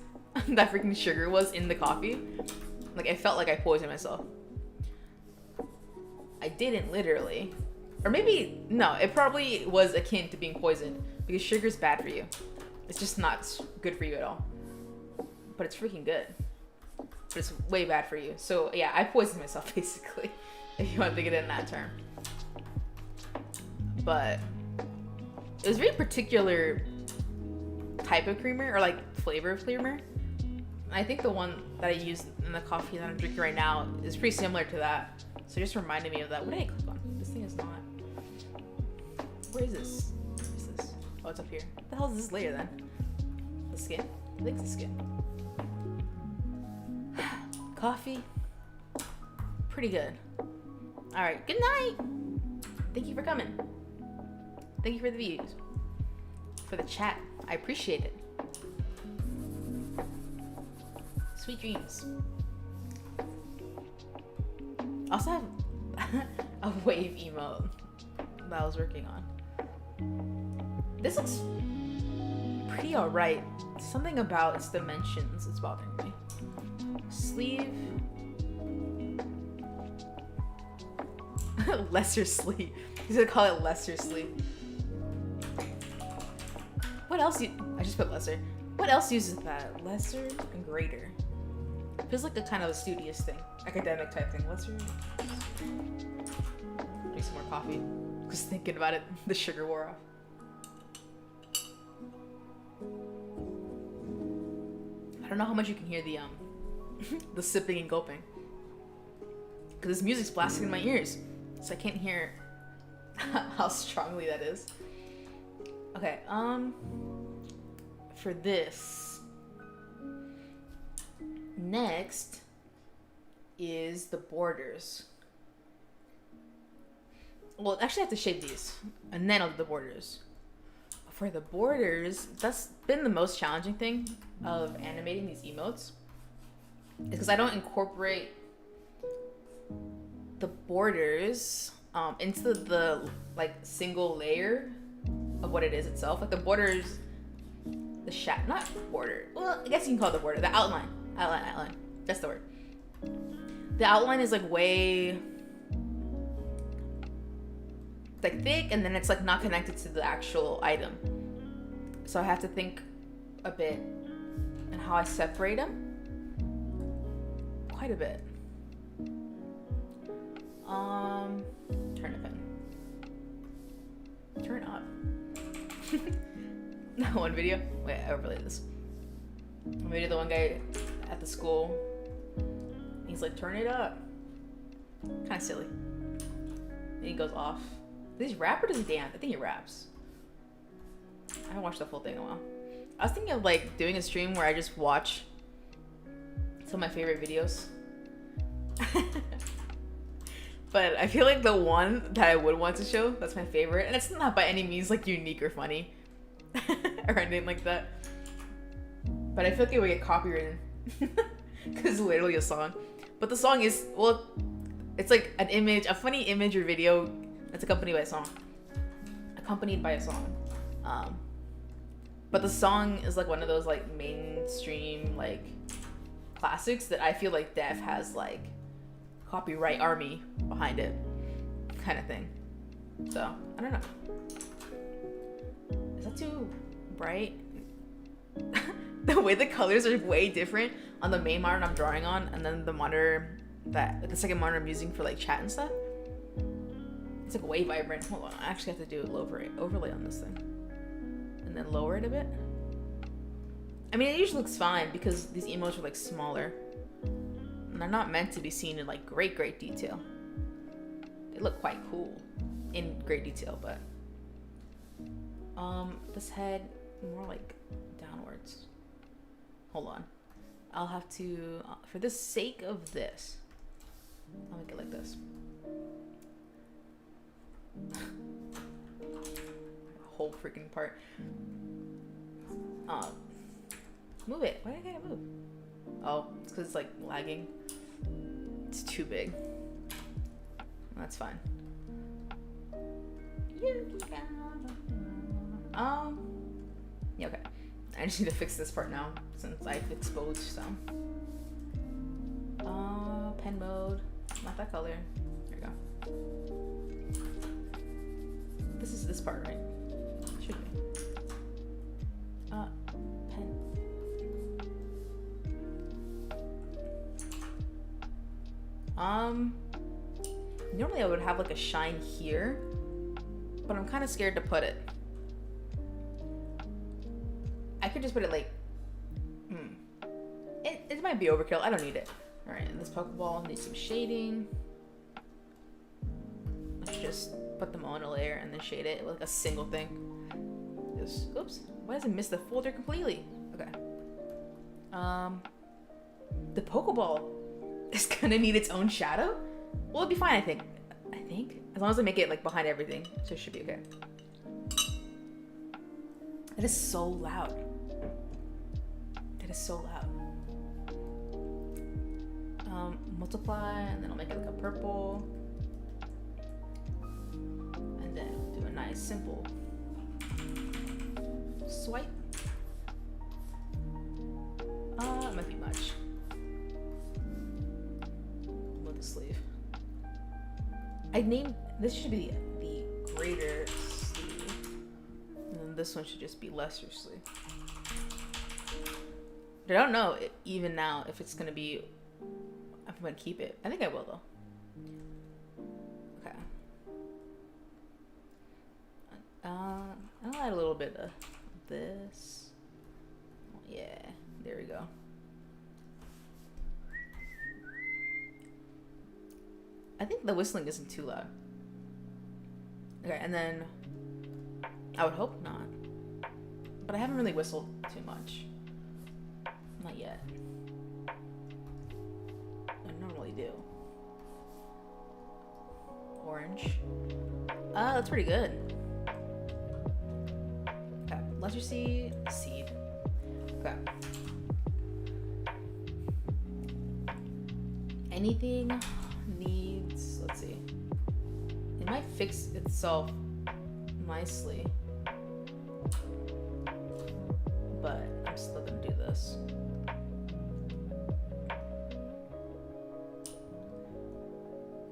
that freaking sugar was in the coffee. Like I felt like I poisoned myself. I didn't literally. Or maybe, no, it probably was akin to being poisoned because sugar's bad for you. It's just not good for you at all. But it's freaking good. But it's way bad for you. So yeah, I poisoned myself basically, if you want to think of it in that term. But it was a very particular type of creamer or like flavor of creamer. I think the one that I used in the coffee that I'm drinking right now is pretty similar to that. So it just reminded me of that. What did I click on? This thing is not. Where is this? What is this? Oh, it's up here. What the hell is this layer then? The skin? I think it's the skin. Coffee. Pretty good. Alright, good night! Thank you for coming. Thank you for the views. For the chat. I appreciate it. Sweet dreams. I also have a wave emote that I was working on. This looks pretty alright. Something about its dimensions is bothering me. Sleeve. Lesser sleeve. He's gonna call it lesser sleeve. What else? I just put lesser. What else uses that? Lesser and greater. Feels like a kind of a studious thing, academic type thing. Lesser. Drink some more coffee. Just thinking about it, the sugar wore off. I don't know how much you can hear the the sipping and gulping, because this music's blasting in my ears, so I can't hear how strongly that is. Okay, for this, next is the borders. Well, actually I have to shape these, and then I'll do the borders. For the borders, that's been the most challenging thing of animating these emotes, is because I don't incorporate the borders into the like single layer of what it is itself. Like the borders, the not border. Well, I guess you can call it the border. The outline. That's the word. The outline is like way like thick, and then it's like not connected to the actual item. So I have to think a bit and how I separate them. Quite a bit. Turn it in. Turn up. That one video. Wait, I overlaid this. Maybe the one guy at the school. He's like, turn it up. Kind of silly. Then he goes off. Does he rap or does he dance? I think he raps. I haven't watched the full thing in a while. I was thinking of like doing a stream where I just watch some of my favorite videos. But I feel like the one that I would want to show, that's my favorite, and it's not by any means like unique or funny or anything like that. But I feel like it would get copyrighted because it's literally a song. But the song is, well, it's like an image, a funny image or video that's accompanied by a song. accompanied by a song. But the song is like one of those like mainstream like classics that I feel like Dev has like copyright army behind it kind of thing. So I don't know. Is that too bright? The way the colors are way different on the main monitor I'm drawing on, and then the monitor the second monitor I'm using for like chat and stuff. It's like way vibrant. Hold on, I actually have to do an overlay on this thing. And then lower it a bit. I mean, it usually looks fine because these emotes are like smaller. And they're not meant to be seen in like great detail. They look quite cool in great detail, but this head more like downwards. Hold on. I'll have to, for the sake of this, I'll make it like this. Whole freaking part. Move it. Why did I get move? Oh, it's because it's like lagging. It's too big. That's fine. Yeah, okay. I just need to fix this part now since I've exposed some. Pen mode. Not that color. There we go. This is this part, right? Should be. Pen. Normally I would have like a shine here, but I'm kind of scared to put it. I could just put it like, it might be overkill. I don't need it. All right, and this Pokeball needs some shading. Let's just put them all in a layer and then shade it with like a single thing. Just, oops, why does it miss the folder completely? Okay. The Pokeball is gonna need its own shadow? Well, it'll be fine, I think. As long as I make it like behind everything, so it should be okay. It is so loud. It is so loud. Multiply, and then I'll make it like a purple. And then do a nice simple swipe. It might be much. Move the sleeve. I named this should be the greater sleeve, and then this one should just be lesser sleeve. I don't know even now if it's gonna be. If I'm gonna keep it. I think I will though. Okay. I'll add a little bit of this. Yeah, there we go. I think the whistling isn't too loud. Okay, and then I would hope not. But I haven't really whistled too much. Not yet. I normally do. Orange. That's pretty good. Okay, lesser seed. Okay. Anything needs, let's see. It might fix itself nicely. But I'm still gonna do this.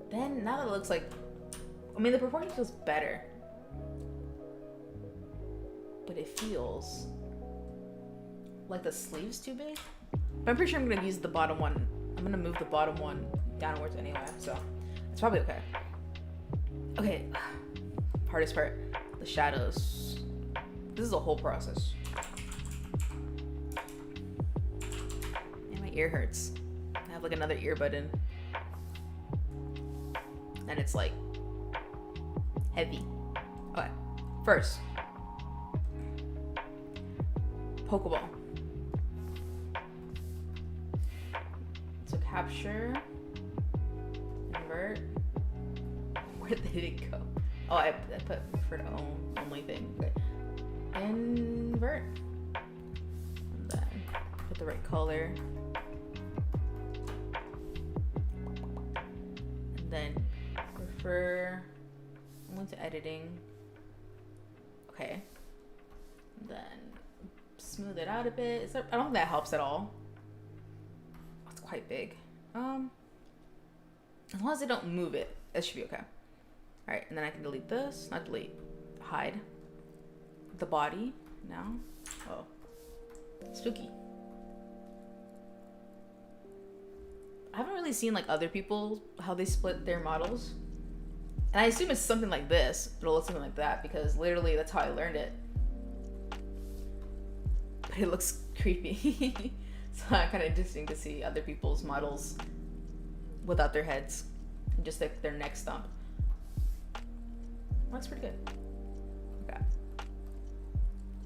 Then, now that it looks like, I mean, the proportion feels better. But it feels like the sleeve's too big. But I'm pretty sure I'm gonna use the bottom one. I'm gonna move the bottom one downwards anyway, so it's probably okay. Okay, hardest part, the shadows. This is a whole process. And my ear hurts. I have like another earbud in. And it's like heavy. Okay, first, Pokeball. So capture, invert. Where did it go? Oh, I put for the only thing. Okay. Invert. And then put the right color. And then refer only to editing. Okay. Then smooth it out a bit. I don't think that helps at all. It's quite big. As long as I don't move it, it should be okay. All right, and then I can delete this. Not delete, hide the body now. Oh, spooky. I haven't really seen like other people how they split their models, and I assume it's something like this. It'll look something like that because literally that's how I learned it. But it looks creepy. So kind of interesting to see other people's models without their heads, and just like their neck stump. That's pretty good. Okay.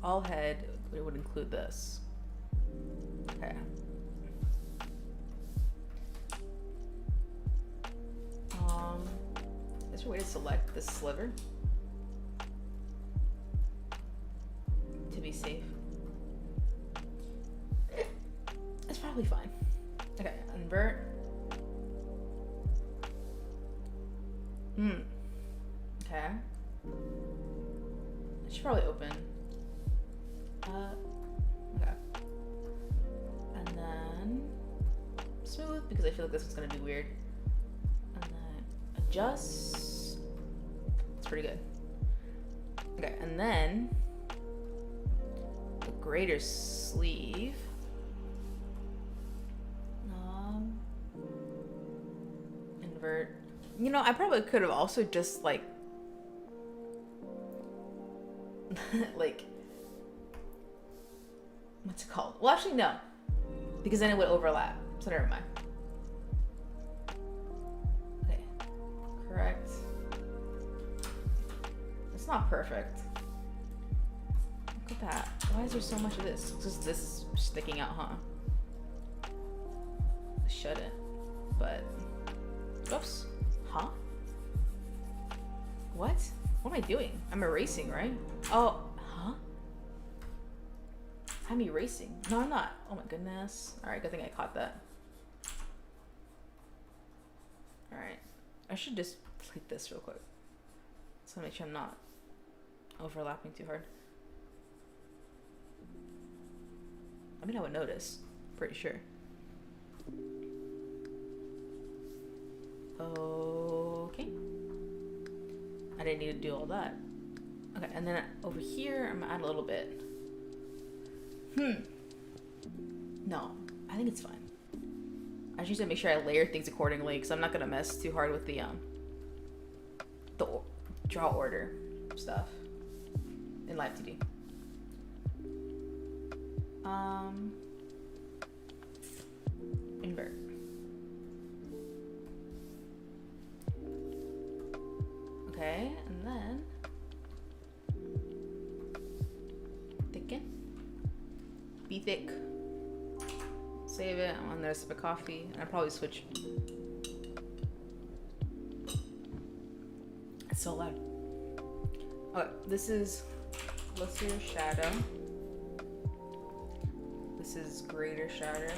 All head, it would include this. Okay. Is there a way to select this sliver to be safe? It's probably fine. Okay, invert. Okay. It should probably open. Okay. And then smooth because I feel like this one's gonna be weird. And then adjust. It's pretty good. Okay, and then the greater sleeve. Invert. You know, I probably could have also just like like what's it called? Well, actually no, because then it would overlap. So never mind. Okay, correct. It's not perfect. Look at that. Why is there so much of this? It's just this sticking out, huh? It shouldn't, but oops. Huh? What? What am I doing? I'm erasing, right? Oh, huh? I'm erasing. No, I'm not. Oh my goodness. Alright, good thing I caught that. Alright. I should just delete this real quick. So make sure I'm not overlapping too hard. I mean, I would notice. Pretty sure. Okay. I didn't need to do all that. Okay, and then over here, I'm gonna add a little bit. No, I think it's fine. I just need to make sure I layer things accordingly because I'm not gonna mess too hard with the draw order stuff in Live 2D. Invert. Okay, and then thicken. Be thick. Save it. I'm on there, sip of coffee, and I'll probably switch. It's so loud. Okay, this is lesser shadow. This is greater shadow.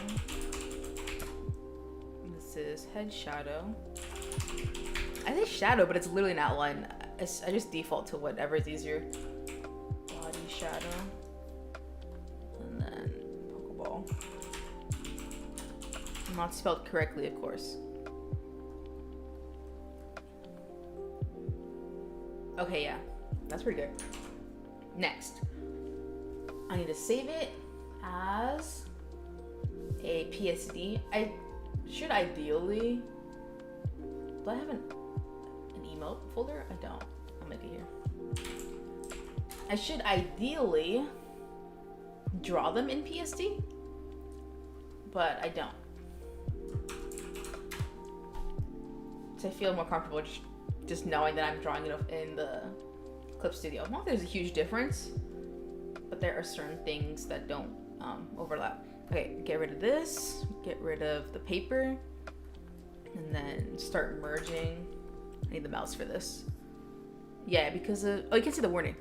This is head shadow. I say shadow, but it's literally an outline. I just default to whatever is easier. Body shadow. And then Pokeball. Not spelled correctly, of course. Okay, yeah. That's pretty good. Next. I need to save it as a PSD. I should ideally... Do I have an emote folder? I don't. I'll make it here. I should ideally draw them in PSD, but I don't. So I feel more comfortable just knowing that I'm drawing it in the Clip Studio. Not that there's a huge difference, but there are certain things that don't overlap. Okay, get rid of this, get rid of the paper, and then start merging. I need the mouse for this. Yeah, because of, oh, you can see the warning.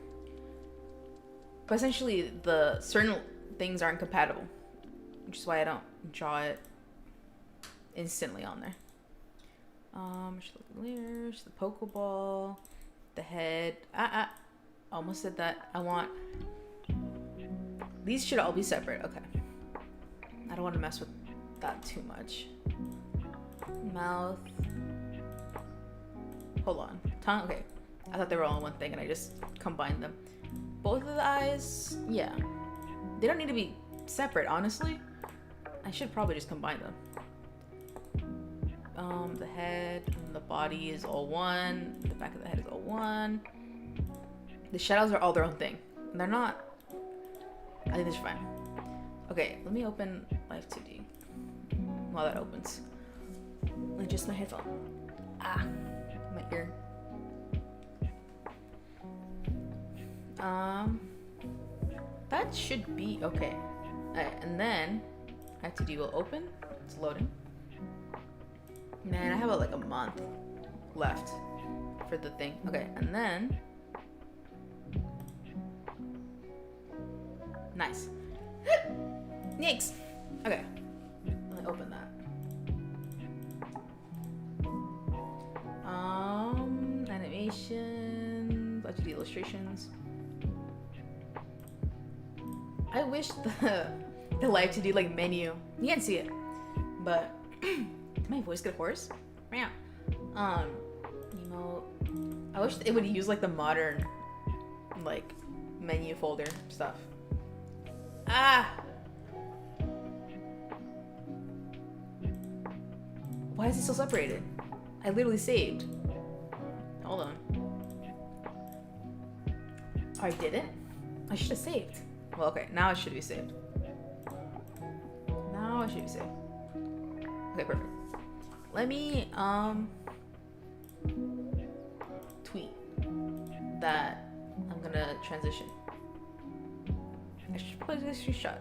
But essentially, the certain things aren't compatible, which is why I don't draw it instantly on there. Just look at the layers, the Pokeball, the head. almost did that. I want... These should all be separate. Okay. I don't want to mess with that too much. Mouth. Hold on. Tongue. Okay. I thought they were all in one thing and I just combined them. Both of the eyes, yeah. They don't need to be separate, honestly. I should probably just combine them. The head and the body is all one. The back of the head is all one. The shadows are all their own thing. They're not... I think this is fine. Okay, let me open Live 2D while that opens. Just my headphone. Ah, my ear. That should be okay. Alright, and then Live 2D will open. It's loading. Man, I have like a month left for the thing. Okay, and then nice. Yikes. Okay. Let me open that. Animation, budget illustrations. I wish the Live 2D like menu. You can't see it, but did my voice get hoarse? Yeah. Emote. I wish it would use like the modern like menu folder stuff. Ah! Why is it still separated? I literally saved. Hold on. Oh, I didn't? I should have saved. Well, okay, now it should be saved. Now it should be saved. Okay, perfect. Let me, tweet that I'm gonna transition. I should put a screenshot.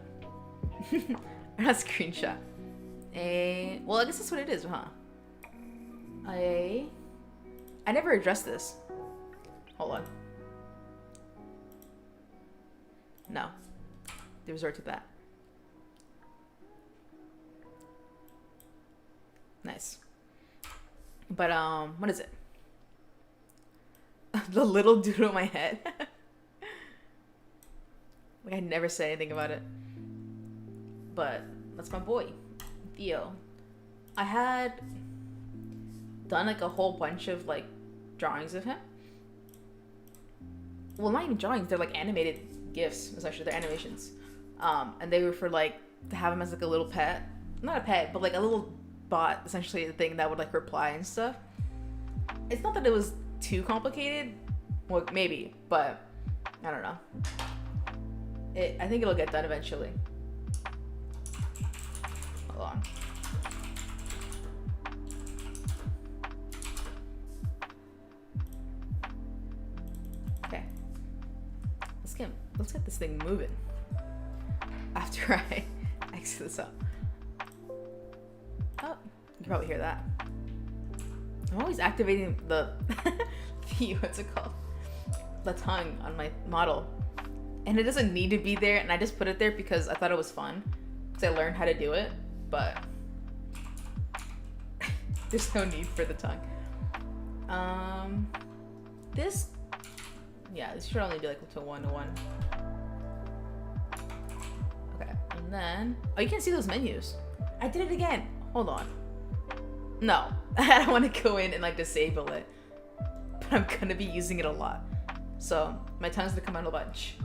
Or not screenshot. Well, I guess that's what it is, huh? I never addressed this. Hold on. No. They resort to that. Nice. But, what is it? The little dude on my head. Like, I never say anything about it. But, that's my boy. Theo. I had done, like, a whole bunch of, like, drawings of him. Well, not even drawings. They're, like, animated GIFs, essentially. They're animations. And they were for, like, to have him as, like, a little pet. Not a pet, but, like, a little bot, essentially, the thing that would, like, reply and stuff. It's not that it was too complicated. Well, maybe, but I don't know. I think it'll get done eventually. Hold on. Okay. Let's get this thing moving. After I exit this up. Oh, you can probably hear that. I'm always activating the what's it called? The tongue on my model. And it doesn't need to be there, and I just put it there because I thought it was fun. Because I learned how to do it, but there's no need for the tongue. This should only be like to 1-to-1. Okay, and then, oh, you can't see those menus. I did it again. Hold on. No, I don't want to go in and like disable it, but I'm gonna be using it a lot. So my tongue's gonna come out a bunch.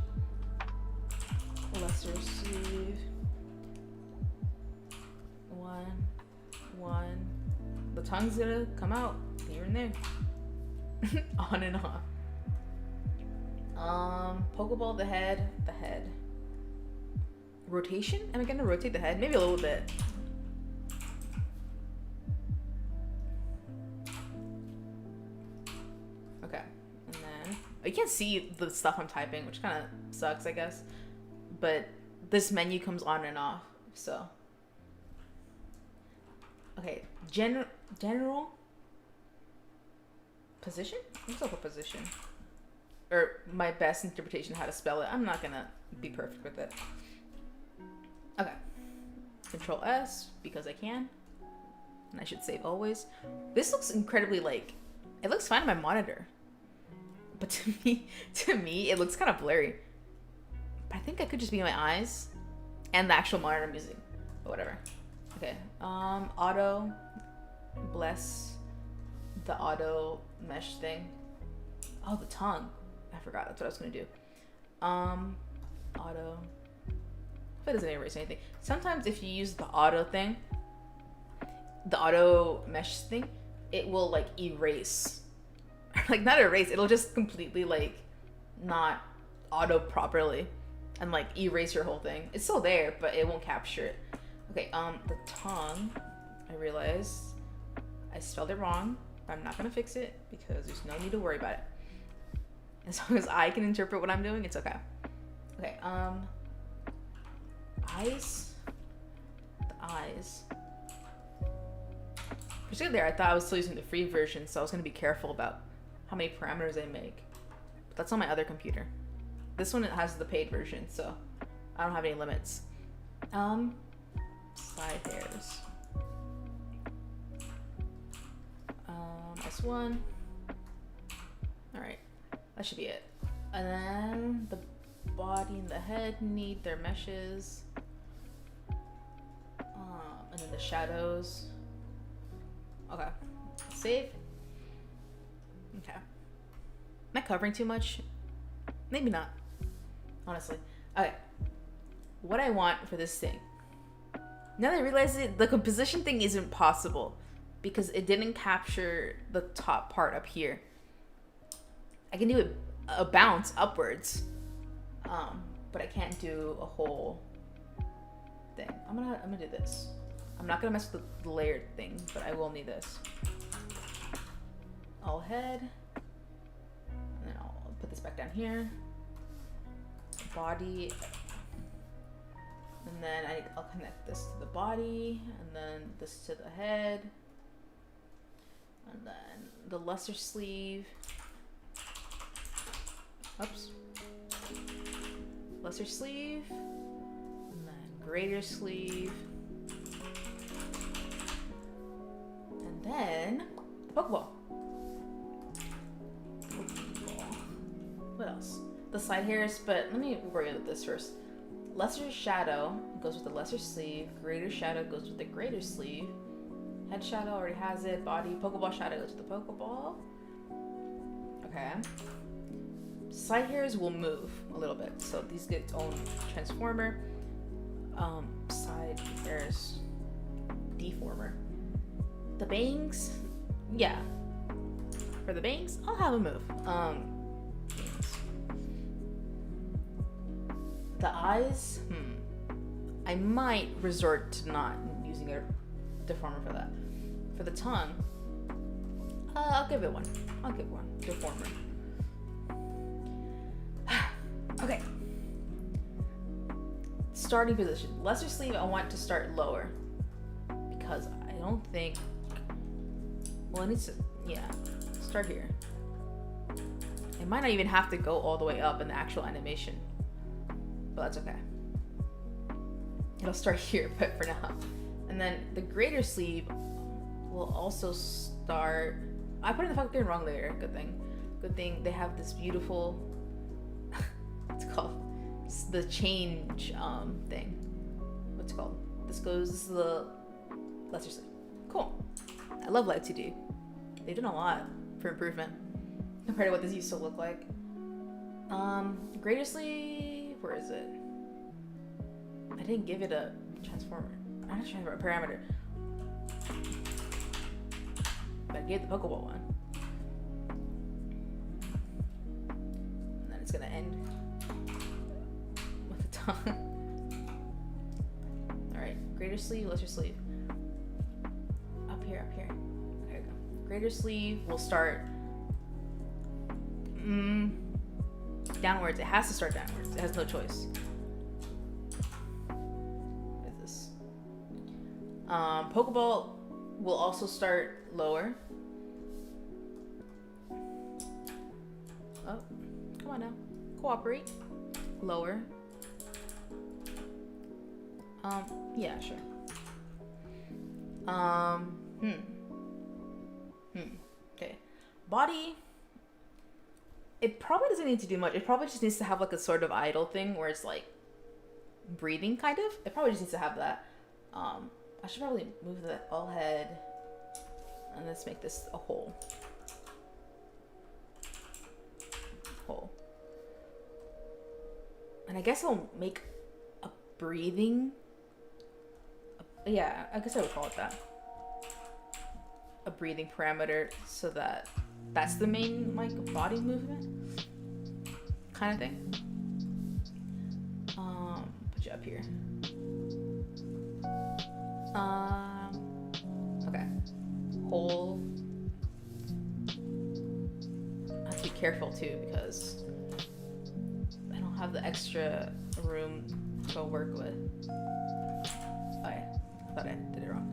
Let's receive 1. The tongue's gonna come out here and there. On and off. Pokeball, the head. Rotation? Am I gonna rotate the head? Maybe a little bit. Okay, and then you can't see the stuff I'm typing, which kind of sucks, I guess. But this menu comes on and off, so. Okay, general position? Let's go for position. Or my best interpretation of how to spell it. I'm not gonna be perfect with it. Okay. Control S, because I can. And I should save always. This looks incredibly, like, it looks fine on my monitor. But to me, it looks kind of blurry. But I think it could just be my eyes and the actual monitor I'm using. But whatever. Okay. Auto. Bless the auto mesh thing. Oh, the tongue. I forgot. That's what I was gonna do. Auto. If it doesn't erase anything. Sometimes if you use the auto thing, the auto mesh thing, it will like erase. Like not erase, it'll just completely like not auto properly and like erase your whole thing. It's still there, but it won't capture it. Okay, the tongue, I realized I spelled it wrong. I'm not gonna fix it because there's no need to worry about it. As long as I can interpret what I'm doing, it's okay. Okay, eyes. The eyes. Particularly there, I thought I was still using the free version, so I was gonna be careful about how many parameters I make. But that's on my other computer. This one, it has the paid version, so I don't have any limits. Side hairs. S1. Alright, that should be it. And then the body and the head need their meshes. And then the shadows. Okay, save. Okay. Am I covering too much? Maybe not, honestly. Okay, what I want for this thing. Now that I realize it, the composition thing isn't possible because it didn't capture the top part up here. I can do a bounce upwards, but I can't do a whole thing. I'm gonna do this. I'm not gonna mess with the layered thing, but I will need this. All head, and then I'll put this back down here. Body, and then I'll connect this to the body, and then this to the head, and then the lesser sleeve. Oops. Lesser sleeve, and then greater sleeve, and then the Pokeball. What else? The side hairs, but let me worry about this first. Lesser shadow goes with the lesser sleeve. Greater shadow goes with the greater sleeve. Head shadow already has it. Body, Pokeball shadow goes with the Pokeball. Okay. Side hairs will move a little bit, so these get its own transformer. Side hairs deformer. The bangs, yeah. For the bangs, I'll have a move. Bangs. The eyes, I might resort to not using a deformer for that. For the tongue, I'll give it one. I'll give one deformer. Okay. Starting position. Lesser sleeve, I want to start lower because I don't think. Well, it needs to. Yeah. Start here. It might not even have to go all the way up in the actual animation, but that's okay. It'll start here, but for now. And then the greater sleeve will also start. I put in the fucking wrong layer. Good thing. Good thing they have this beautiful. What's it called? It's the change thing. What's it called? This is the lesser sleeve. Cool. I love Light 2D. They've done a lot for improvement compared to what this used to look like. Greater sleeve, where is it? I didn't give it a transformer. Not a transformer, a parameter. But I gave the Pokeball one. And then it's gonna end with the tongue. Alright, greater sleeve, lesser sleeve. Up here. Okay, go. Greater sleeve will start downwards. It has to start downwards. It has no choice. What is this? Pokeball will also start lower. Oh, come on now. Cooperate. Lower. Yeah, sure. Okay. Body. I'm It probably doesn't need to do much. It probably just needs to have like a sort of idle thing where it's like breathing, kind of. It probably just needs to have that. I should probably move the all head, and let's make this a hole. Hole. And I guess I'll make a breathing. Yeah, I guess I would call it that. A breathing parameter, so that that's the main like body movement kind of thing. Put you up here. Okay. Hole. I have to be careful too because I don't have the extra room to work with. Oh yeah, I thought I did it wrong.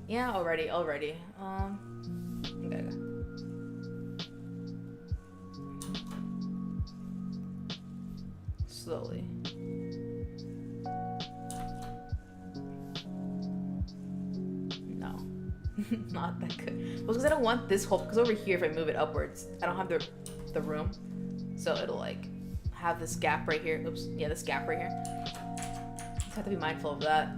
Yeah, already. Okay. Slowly. No. Not that good. Well, because I don't want this hole, because over here, if I move it upwards, I don't have the room. So it'll like have this gap right here. Oops. Yeah, this gap right here. Just have to be mindful of that.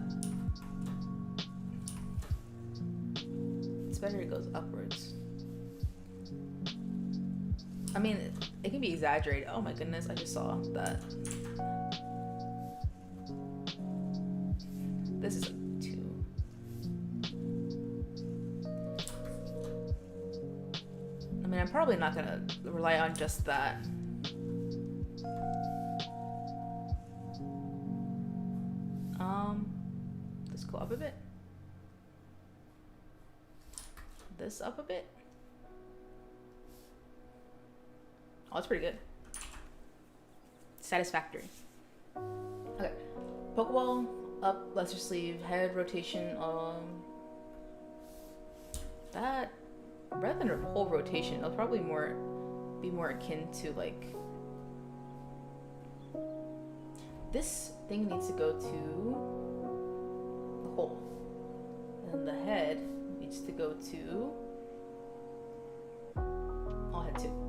It's better it goes upwards. I mean, it can be exaggerated. Oh my goodness, I just saw that. This is a 2. I mean, I'm probably not gonna rely on just that. Let's go up a bit. This up a bit. Oh, that's pretty good. Satisfactory. Okay. Pokeball up, lesser sleeve, head rotation. That rather than a whole rotation, it'll probably be more akin to like this thing needs to go to the hole, and the head needs to go to all head 2.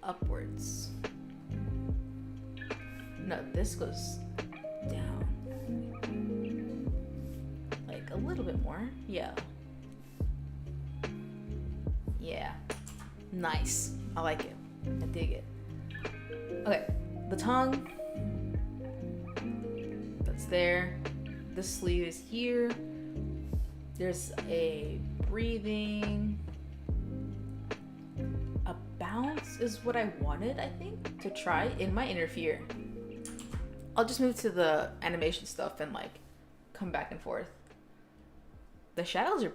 upwards. No, this goes down. Like a little bit more. Yeah. Yeah. Nice. I like it. I dig it. Okay. The tongue. That's there. The sleeve is here. There's a breathing. A bounce is what I wanted, I think, to try. It might interfere. I'll just move to the animation stuff and like come back and forth. The shadows are,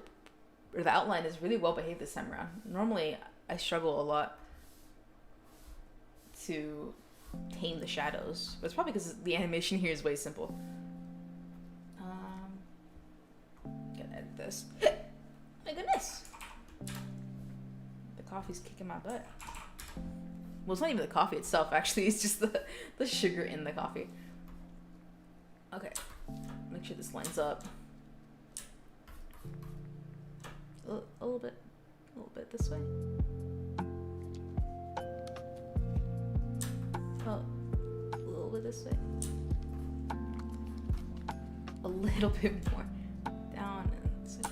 or the outline is really well behaved this time around. Normally I struggle a lot to tame the shadows, but it's probably because the animation here is way simple. Gonna edit this. My goodness, the coffee's kicking my butt. Well, it's not even the coffee itself, actually. It's just the sugar in the coffee. Okay, make sure this lines up. A little bit this way. Oh, a little bit this way. A little bit more down and this way.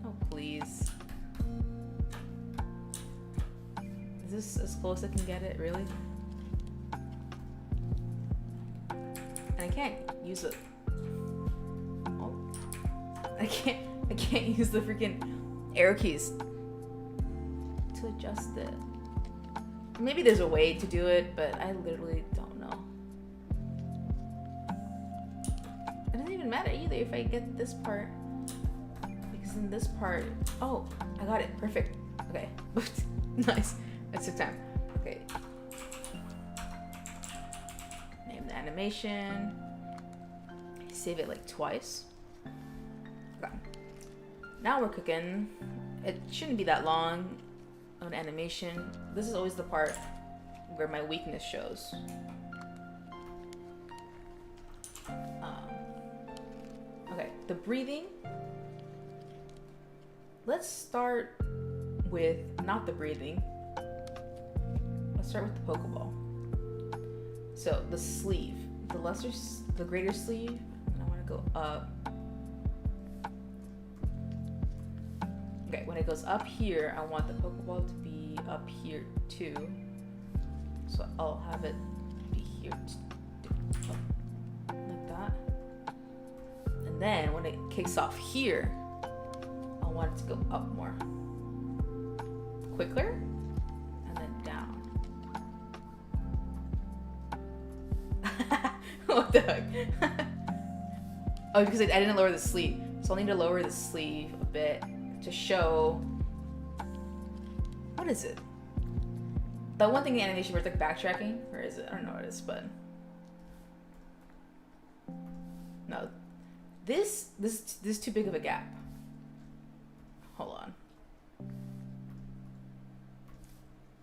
Oh, please. Is this as close as I can get it, really? And I can't use it. Oh, I can't use the freaking arrow keys to adjust it. Maybe there's a way to do it, but I literally don't know. It doesn't even matter either if I get this part, because in this part, oh, I got it, perfect. Okay, nice. It took time. Okay. Name the animation. Save it like twice. Okay. Now we're cooking. It shouldn't be that long of an animation. This is always the part where my weakness shows. Okay, the breathing. Let's start with not the breathing. Let's start with the Pokeball. So the sleeve, the greater sleeve. I want to go up. Okay, when it goes up here, I want the Pokeball to be up here too. So I'll have it be here like that. And then when it kicks off here, I want it to go up more. Quicker, and then down. What the heck? Oh, because I didn't lower the sleeve. So I'll need to lower the sleeve a bit to show, what is it? The one thing in animation where it's like backtracking, where is it? I don't know what it is, but no, this is too big of a gap. Hold on.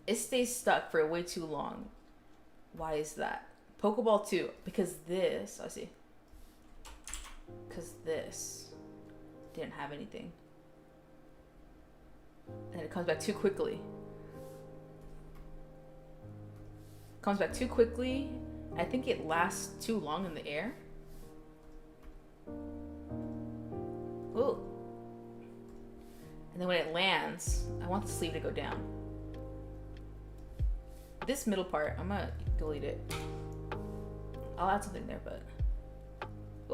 It stays stuck for way too long. Why is that? Pokeball 2, because this, I see. Because this didn't have anything. And it comes back too quickly. Comes back too quickly. I think it lasts too long in the air. Ooh. And then when it lands, I want the sleeve to go down. This middle part, I'm gonna delete it. I'll add something there, but...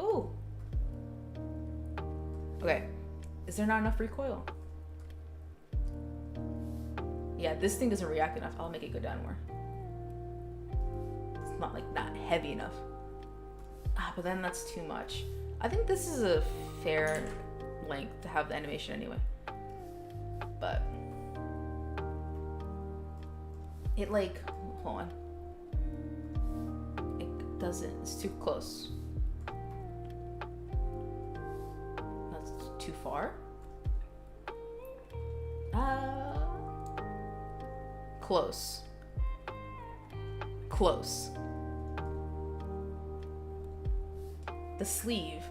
Ooh. Okay. Is there not enough recoil? Yeah, this thing doesn't react enough. I'll make it go down more. It's not like not heavy enough. But then that's too much. I think this is a fair length to have the animation anyway. But it like, hold on. It doesn't, it's too close. That's too far. Close. Close. The sleeve,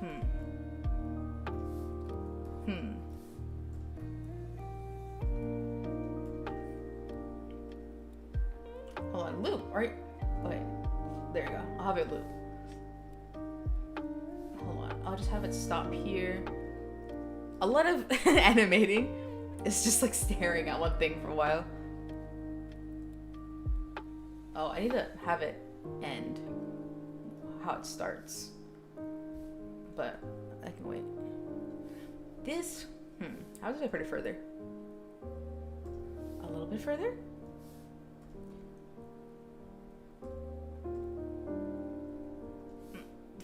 Hold on, loop, right? Okay, there you go. I'll have it loop. Hold on, I'll just have it stop here. A lot of animating is just like staring at one thing for a while. Oh, I need to have it end how it starts. But I can wait. This, how did I put it further? A little bit further?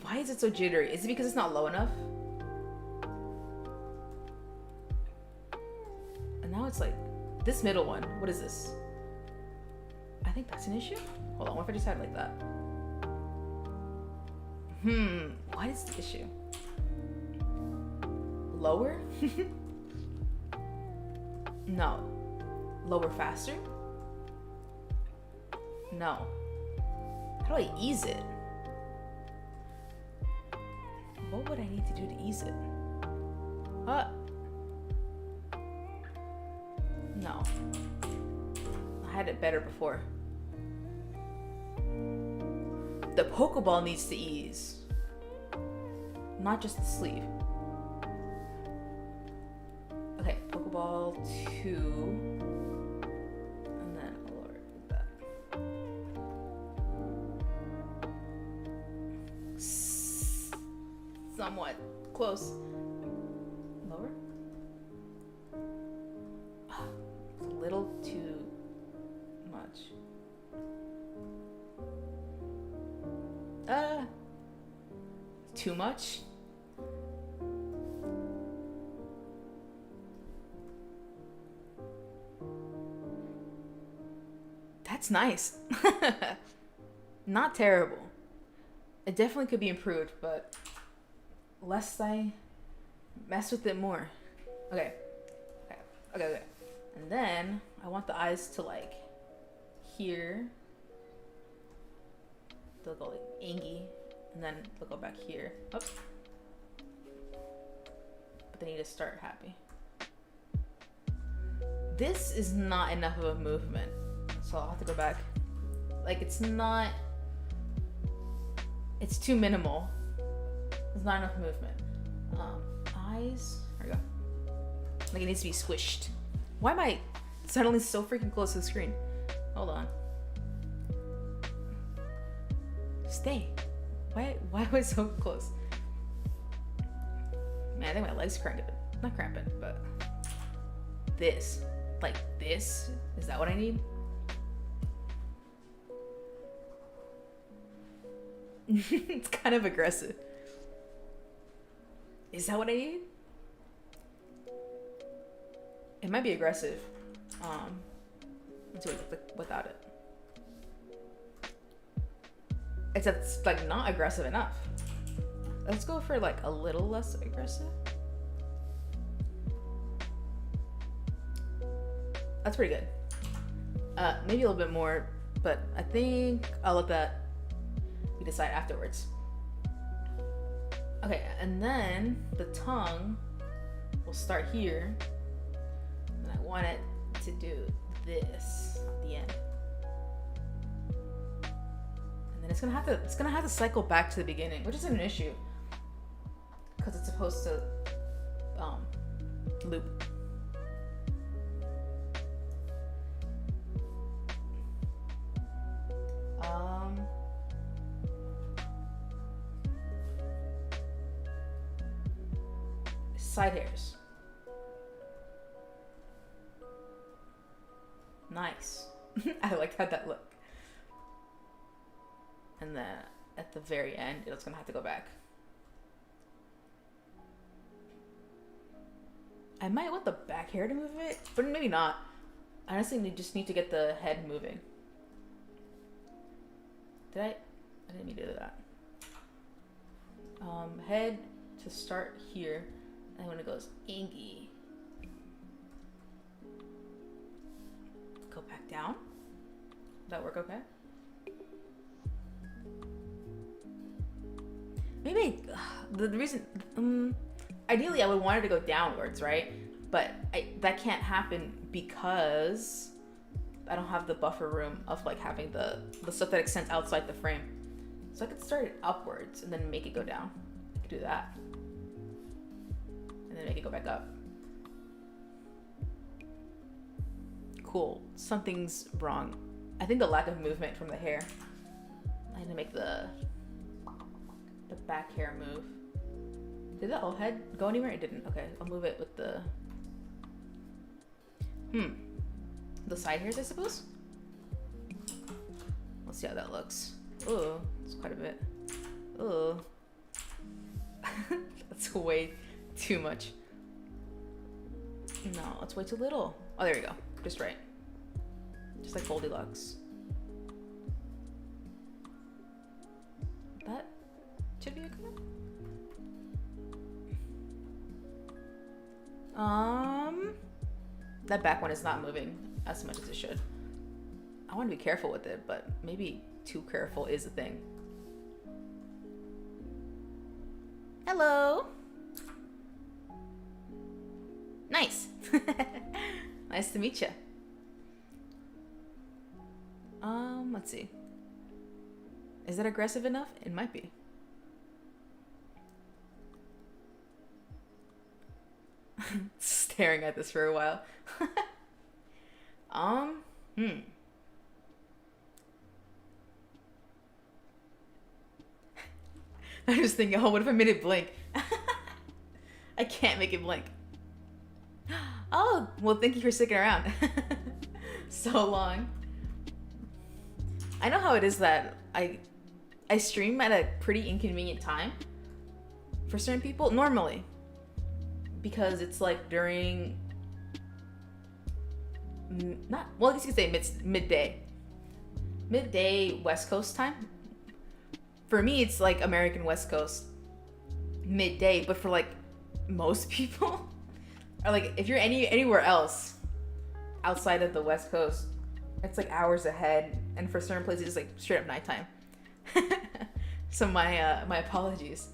Why is it so jittery? Is it because it's not low enough? And now it's like, this middle one, what is this? I think that's an issue? Hold on, what if I just had it like that? What is the issue? Lower? No. Lower faster? No. How do I ease it? What would I need to do to ease it? No. I had it better before. The Pokeball needs to ease. Not just the sleeve. Okay, Pokeball 2. And then I'll lower it like that. Somewhat close. Lower? It's a little too much. Too much? That's nice. Not terrible. It definitely could be improved, but lest I mess with it more. Okay. And then I want the eyes to like here. They'll go like angy, and then they'll go back here. Up. But they need to start happy. This is not enough of a movement, so I'll have to go back. Like it's not. It's too minimal. There's not enough movement. Eyes. There we go. Like it needs to be squished. Why am I suddenly so freaking close to the screen? Hold on. Stay. Why am I so close? Man, I think my legs cramping. Not cramping, but this. Like this? Is that what I need? It's kind of aggressive. Is that what I need? It might be aggressive. Let's do it without it. It's like not aggressive enough. Let's go for like a little less aggressive. That's pretty good. Maybe a little bit more, but I think I'll let that we decide afterwards. Okay, and then the tongue will start here. And I want it to do this at the end. And then it's gonna have to cycle back to the beginning, which isn't an issue. Because it's supposed to loop. Side hairs. Nice. I like how that look. And then at the very end, it's gonna have to go back. I might want the back hair to move it, but maybe not. Honestly, we just need to get the head moving. I didn't mean to do that. Head to start here. And when it goes inky, go back down. Does that work okay? Maybe the reason, ideally I would want it to go downwards, right? But that can't happen because I don't have the buffer room of like having the stuff that extends outside the frame. So I could start it upwards and then make it go down. I could do that. And then make it go back up. Cool. Something's wrong. I think the lack of movement from the hair. I need to make the back hair move. Did the whole head go anywhere? It didn't. Okay, I'll move it with the the side hairs, I suppose. Let's see how that looks. Ooh, it's quite a bit. Ooh. That's way too much. No, that's way too little. Oh, there we go. Just right. Just like Goldilocks. That should be okay. That back one is not moving as much as it should. I want to be careful with it, but maybe too careful is the thing. Hello. Nice. Nice to meet you. Let's see. Is that aggressive enough? It might be. Staring at this for a while. I'm just thinking, oh, what if I made it blink? I can't make it blink. Oh, well, thank you for sticking around. So long. I know how it is that I stream at a pretty inconvenient time for certain people, normally. Because it's like during, I guess you could say midday. Midday West Coast time. For me, it's like American West Coast midday, but for like most people, or like if you're anywhere else outside of the West Coast, it's like hours ahead, and for certain places, it's like straight up nighttime. So my apologies.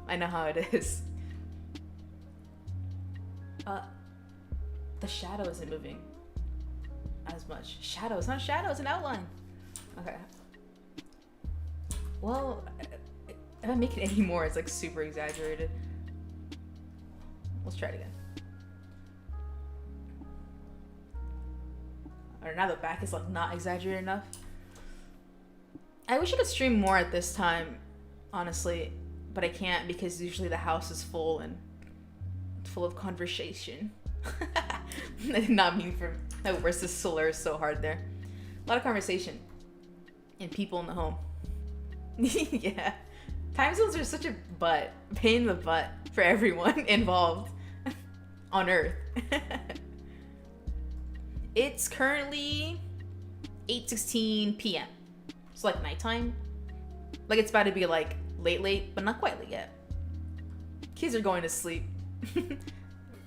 I know how it is. The shadow isn't moving as much. Shadow, it's not a shadow, it's an outline. Okay. Well, if I make it any more, it's like super exaggerated. Let's try it again. Alright, now the back is like not exaggerated enough. I wish I could stream more at this time, honestly, but I can't because usually the house is full and full of conversation. I did not mean for that word to slur so hard there. A lot of conversation and people in the home. Yeah. Time zones are such a pain in the butt for everyone involved on Earth. It's currently 8:16 p.m. It's like nighttime. Like it's about to be like late, but not quite late yet. Kids are going to sleep.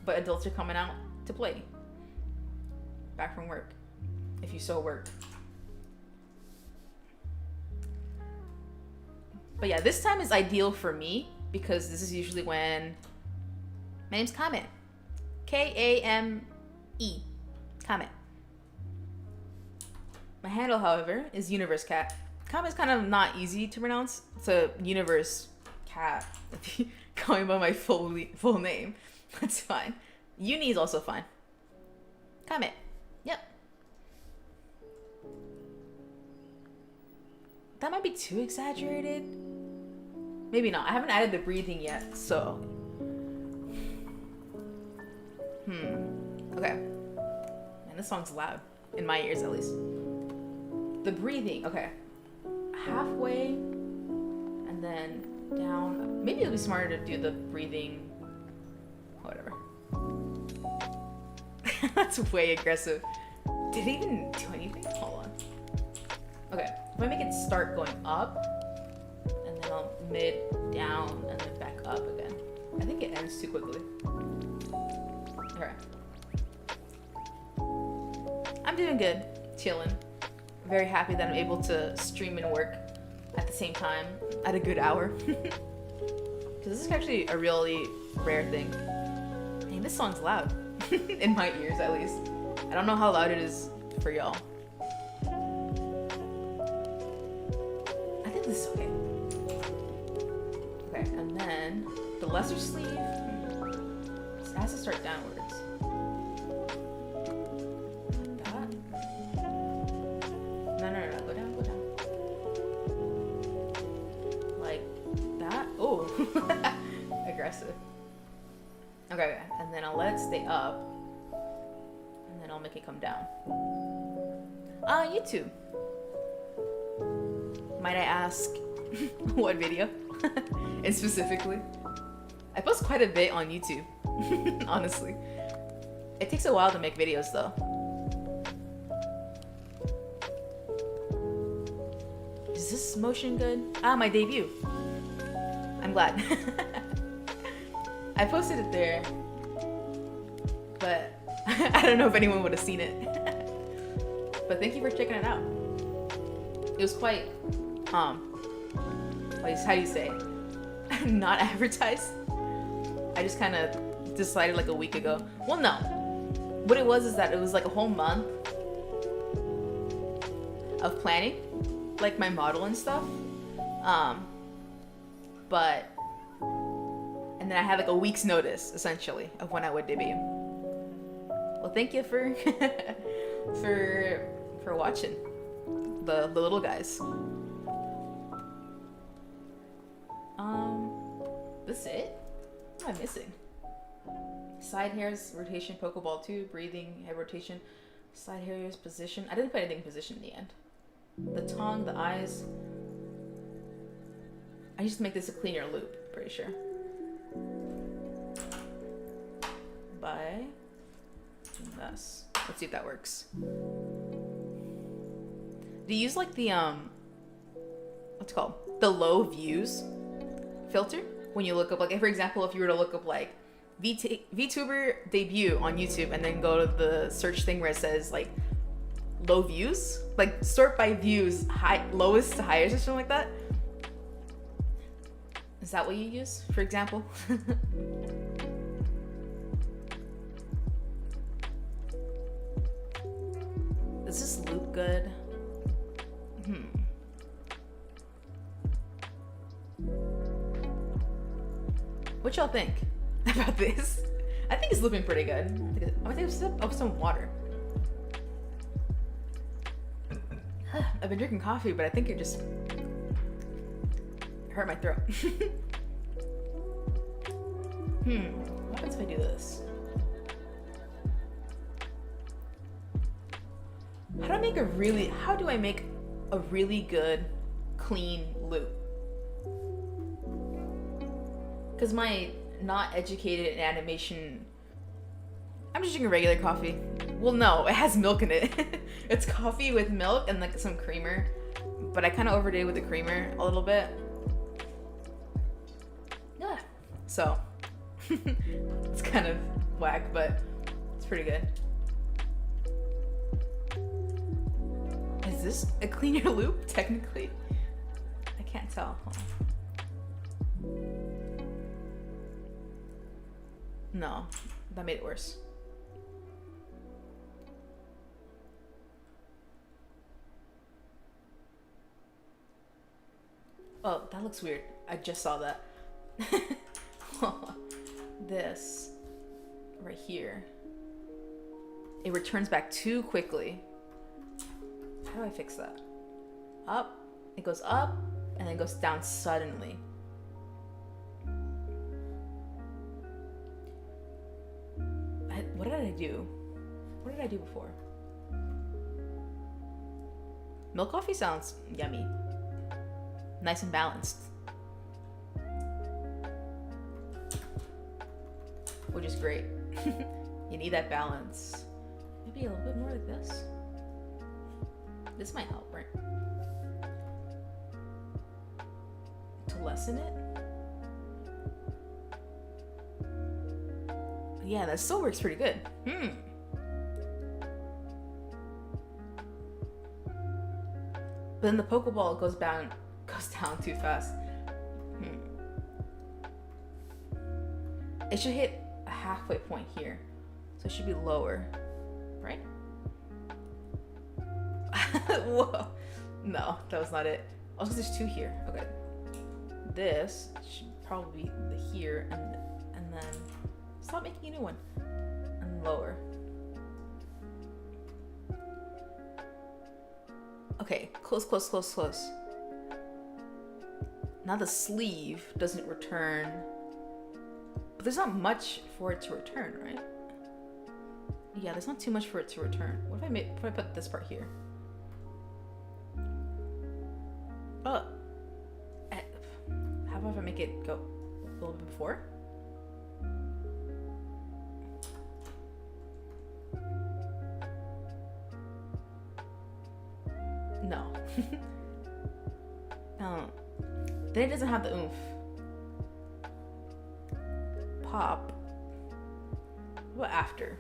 But adults are coming out to play. Back from work. If you so work. But yeah, this time is ideal for me because this is usually when my name's Kame. K-A-M-E. Kame. My handle, however, is universecat. Kame is kind of not easy to pronounce. It's a universecat. If you call me by my full name, that's fine. Uni is also fine. Kame. Yep. That might be too exaggerated. Maybe not. I haven't added the breathing yet, so. Okay. Man, this song's loud. In my ears, at least. The breathing. Okay. Halfway. And then down. Maybe it'll be smarter to do the breathing. Whatever. That's way aggressive. Did it even do anything? Hold on. Okay. If I make it start going up, and then I'll mid, down, and then back up again. I think it ends too quickly. Alright. I'm doing good. Chilling. Very happy that I'm able to stream and work at the same time at a good hour. Because this is actually a really rare thing. Dang, this song's loud. In my ears, at least. I don't know how loud it is for y'all. I think this is okay. Okay, and then the lesser sleeve, it has to start downwards. Like that. No, go down, go down. Like that. Oh, aggressive. Okay, and then I'll let it stay up, and then I'll make it come down. YouTube. Might I ask what video? And specifically, I post quite a bit on YouTube. Honestly, it takes a while to make videos though. Is this motion good? Ah, my debut. I'm glad. I posted it there, but I don't know if anyone would have seen it. But thank you for checking it out. It was quite, how do you say, not advertised. I just kind of decided like a week ago. Well, no. What it was is that it was like a whole month of planning, like my model and stuff. But, and then I had like a week's notice, essentially, of when I would debut. Well, thank you for, for watching the little guys. This it? What am I missing? Side hairs, rotation, Pokeball 2, breathing, head rotation, side hairs, position. I didn't put anything in position in the end. The tongue, the eyes. I used to make this a cleaner loop, pretty sure. By this. Let's see if that works. Do you use like the what's it called? The low views filter when you look up, like, for example, if you were to look up like Vtuber debut on YouTube and then go to the search thing where it says like low views, like sort by views, lowest to highest or something like that. Is that what you use, for example? Does this loop good? What y'all think about this? I think it's looping pretty good. I'm gonna take a sip of some water. I've been drinking coffee, but I think it just hurt my throat. What happens if I do this? How do I make a really good, clean loop? Because my not educated in animation, I'm just drinking regular coffee. Well, no, it has milk in it. It's coffee with milk and like some creamer, but I kind of overdid it with the creamer a little bit. Yeah, so it's kind of whack, but it's pretty good. Is this a cleaner loop, technically? I can't tell. No, that made it worse. Oh, that looks weird. I just saw that. This right here, it returns back too quickly. How do I fix that? Up, it goes up, and then goes down suddenly. What did I do? What did I do before? Milk coffee sounds yummy. Nice and balanced. Which is great. You need that balance. Maybe a little bit more like this. This might help, right? To lessen it? Yeah, that still works pretty good. But then the Pokeball goes down too fast. It should hit a halfway point here. So it should be lower, right? Whoa. No, that was not it. Oh, there's 2 here. Okay. This should probably be the here, and then stop making a new one. And lower. Okay, close. Now the sleeve doesn't return, but there's not much for it to return, right? Yeah, there's not too much for it to return. What if I put this part here? Oh, how about if I make it go a little bit before? No. No. Then it doesn't have the oomph. Pop. What about after?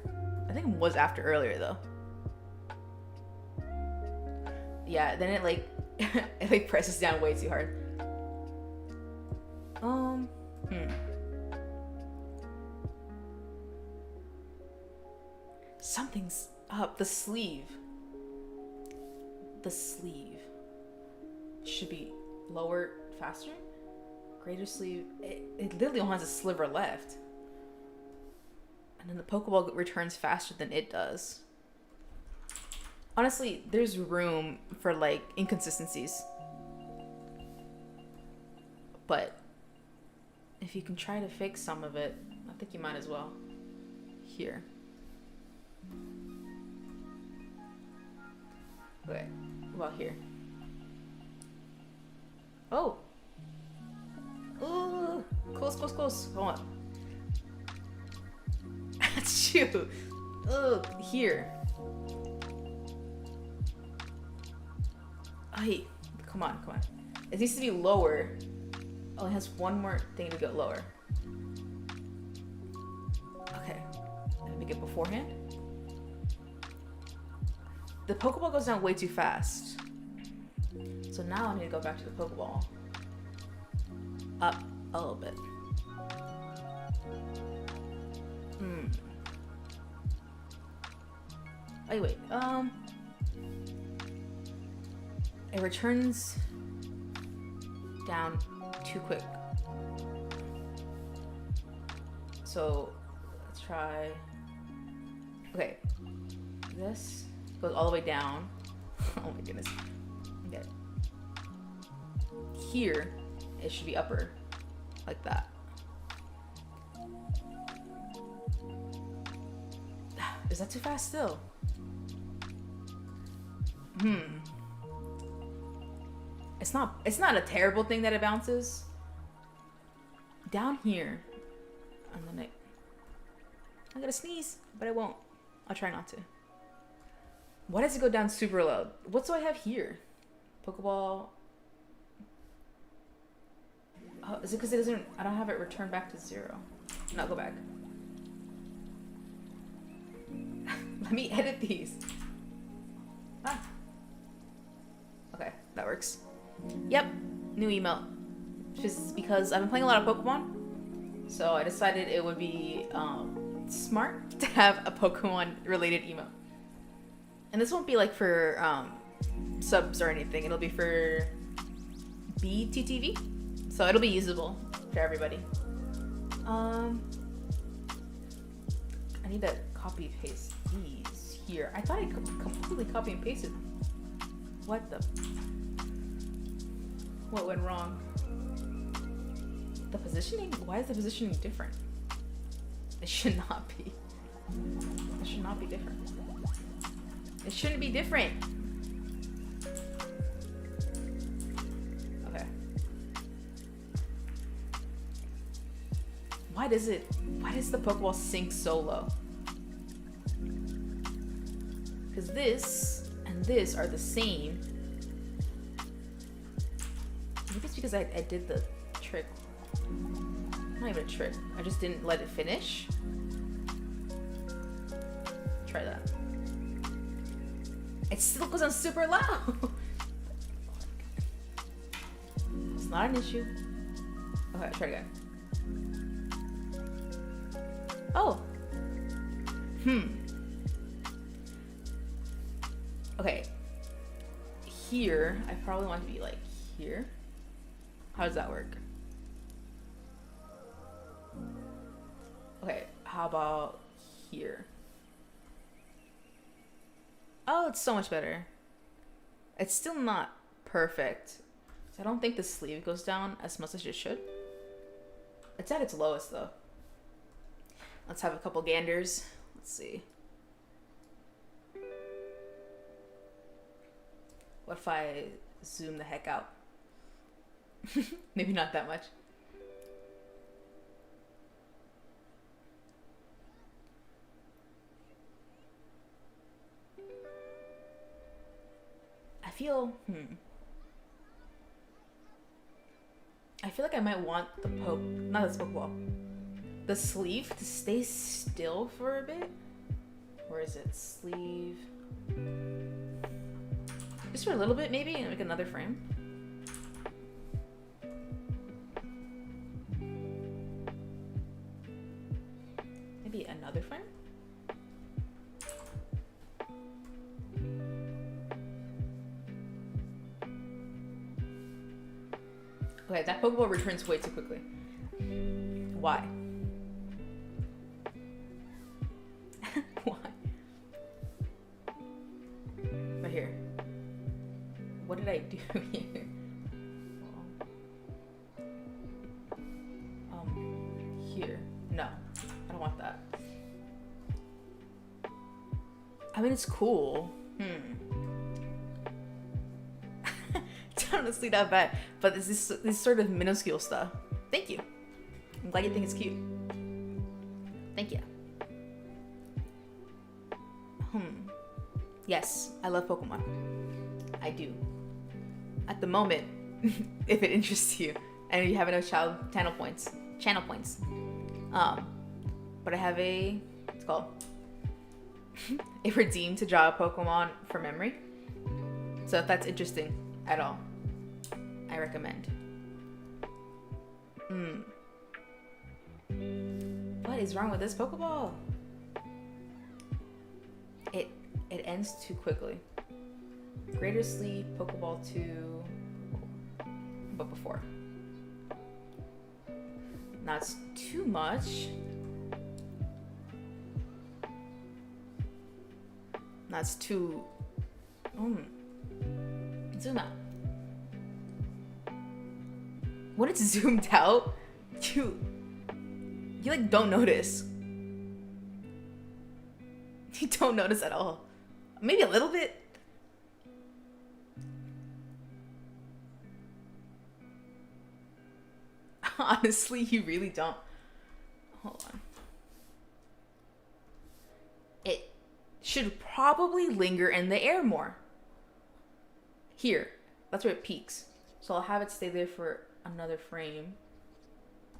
I think it was after earlier though. Yeah, then it like it like presses down way too hard. Something's up. The sleeve should be lower faster. Greater sleeve. It literally only has a sliver left. And then the Pokeball returns faster than it does. Honestly, there's room for like inconsistencies. But if you can try to fix some of it, I think you might as well. Here. Okay, what about here? Oh! Ooh! Close. Hold on. Shoot! Ugh, here. Hey, come on. It needs to be lower. Oh, it has one more thing to go lower. Okay. Let me make it beforehand. The Pokeball goes down way too fast. So now I need to go back to the Pokeball. Up a little bit. Oh, wait. It returns down too quick. So let's try. Okay. This goes all the way down. Oh my goodness. Okay. Here, it should be upper. Like that. Is that too fast still? It's not a terrible thing that it bounces. Down here. And then I'm gonna sneeze, but I won't. I'll try not to. Why does it go down super low? What do I have here? Pokeball. Oh, is it because I don't have it return back to 0? No, go back. Let me edit these. Okay, that works. Yep, new emote. Just because I've been playing a lot of Pokemon, so I decided it would be smart to have a Pokemon related emote. And this won't be like for subs or anything. It'll be for BTTV, so it'll be usable for everybody. I need to copy paste these here. I thought I completely copy and pasted. What went wrong? The positioning? Why is the positioning different? It should not be. It should not be different. It shouldn't be different. Okay. Why does the Pokeball sink so low? Because this and this are the same. Maybe it's because I did the trick. Not even a trick. I just didn't let it finish. Try that. It still goes on super low. It's not an issue. Okay, try again. Oh. Okay. here, I probably want to be like here. How does that work? Okay, how about here? Oh, it's so much better. It's still not perfect. I don't think the sleeve goes down as much as it should. It's at its lowest though. Let's have a couple ganders. Let's see. What if I zoom the heck out? Maybe not that much. I feel like I might want the the sleeve to stay still for a bit. Where is it? Sleeve. Just for a little bit, maybe, and make another frame. Maybe another frame? Okay, that Pokeball returns way too quickly. Why? Why? Right here. What did I do here? Here. No, I don't want that. I mean, it's cool. It's honestly not bad, but it's this sort of minuscule stuff. Thank you. I'm glad you think it's cute. Thank you. Yes, I love Pokemon. I do. At the moment, if it interests you, and you have enough channel points. But I have it's called a redeem to draw a Pokemon from memory. So if that's interesting at all, I recommend. What is wrong with this Pokeball? It ends too quickly. Greater Sleep, Pokeball 2, but before. Now it's too much. That's too. Zoom out. When it's zoomed out, you like don't notice. You don't notice at all. Maybe a little bit. Honestly, you really don't. Hold on. It should probably linger in the air more. Here. That's where it peaks. So I'll have it stay there for another frame.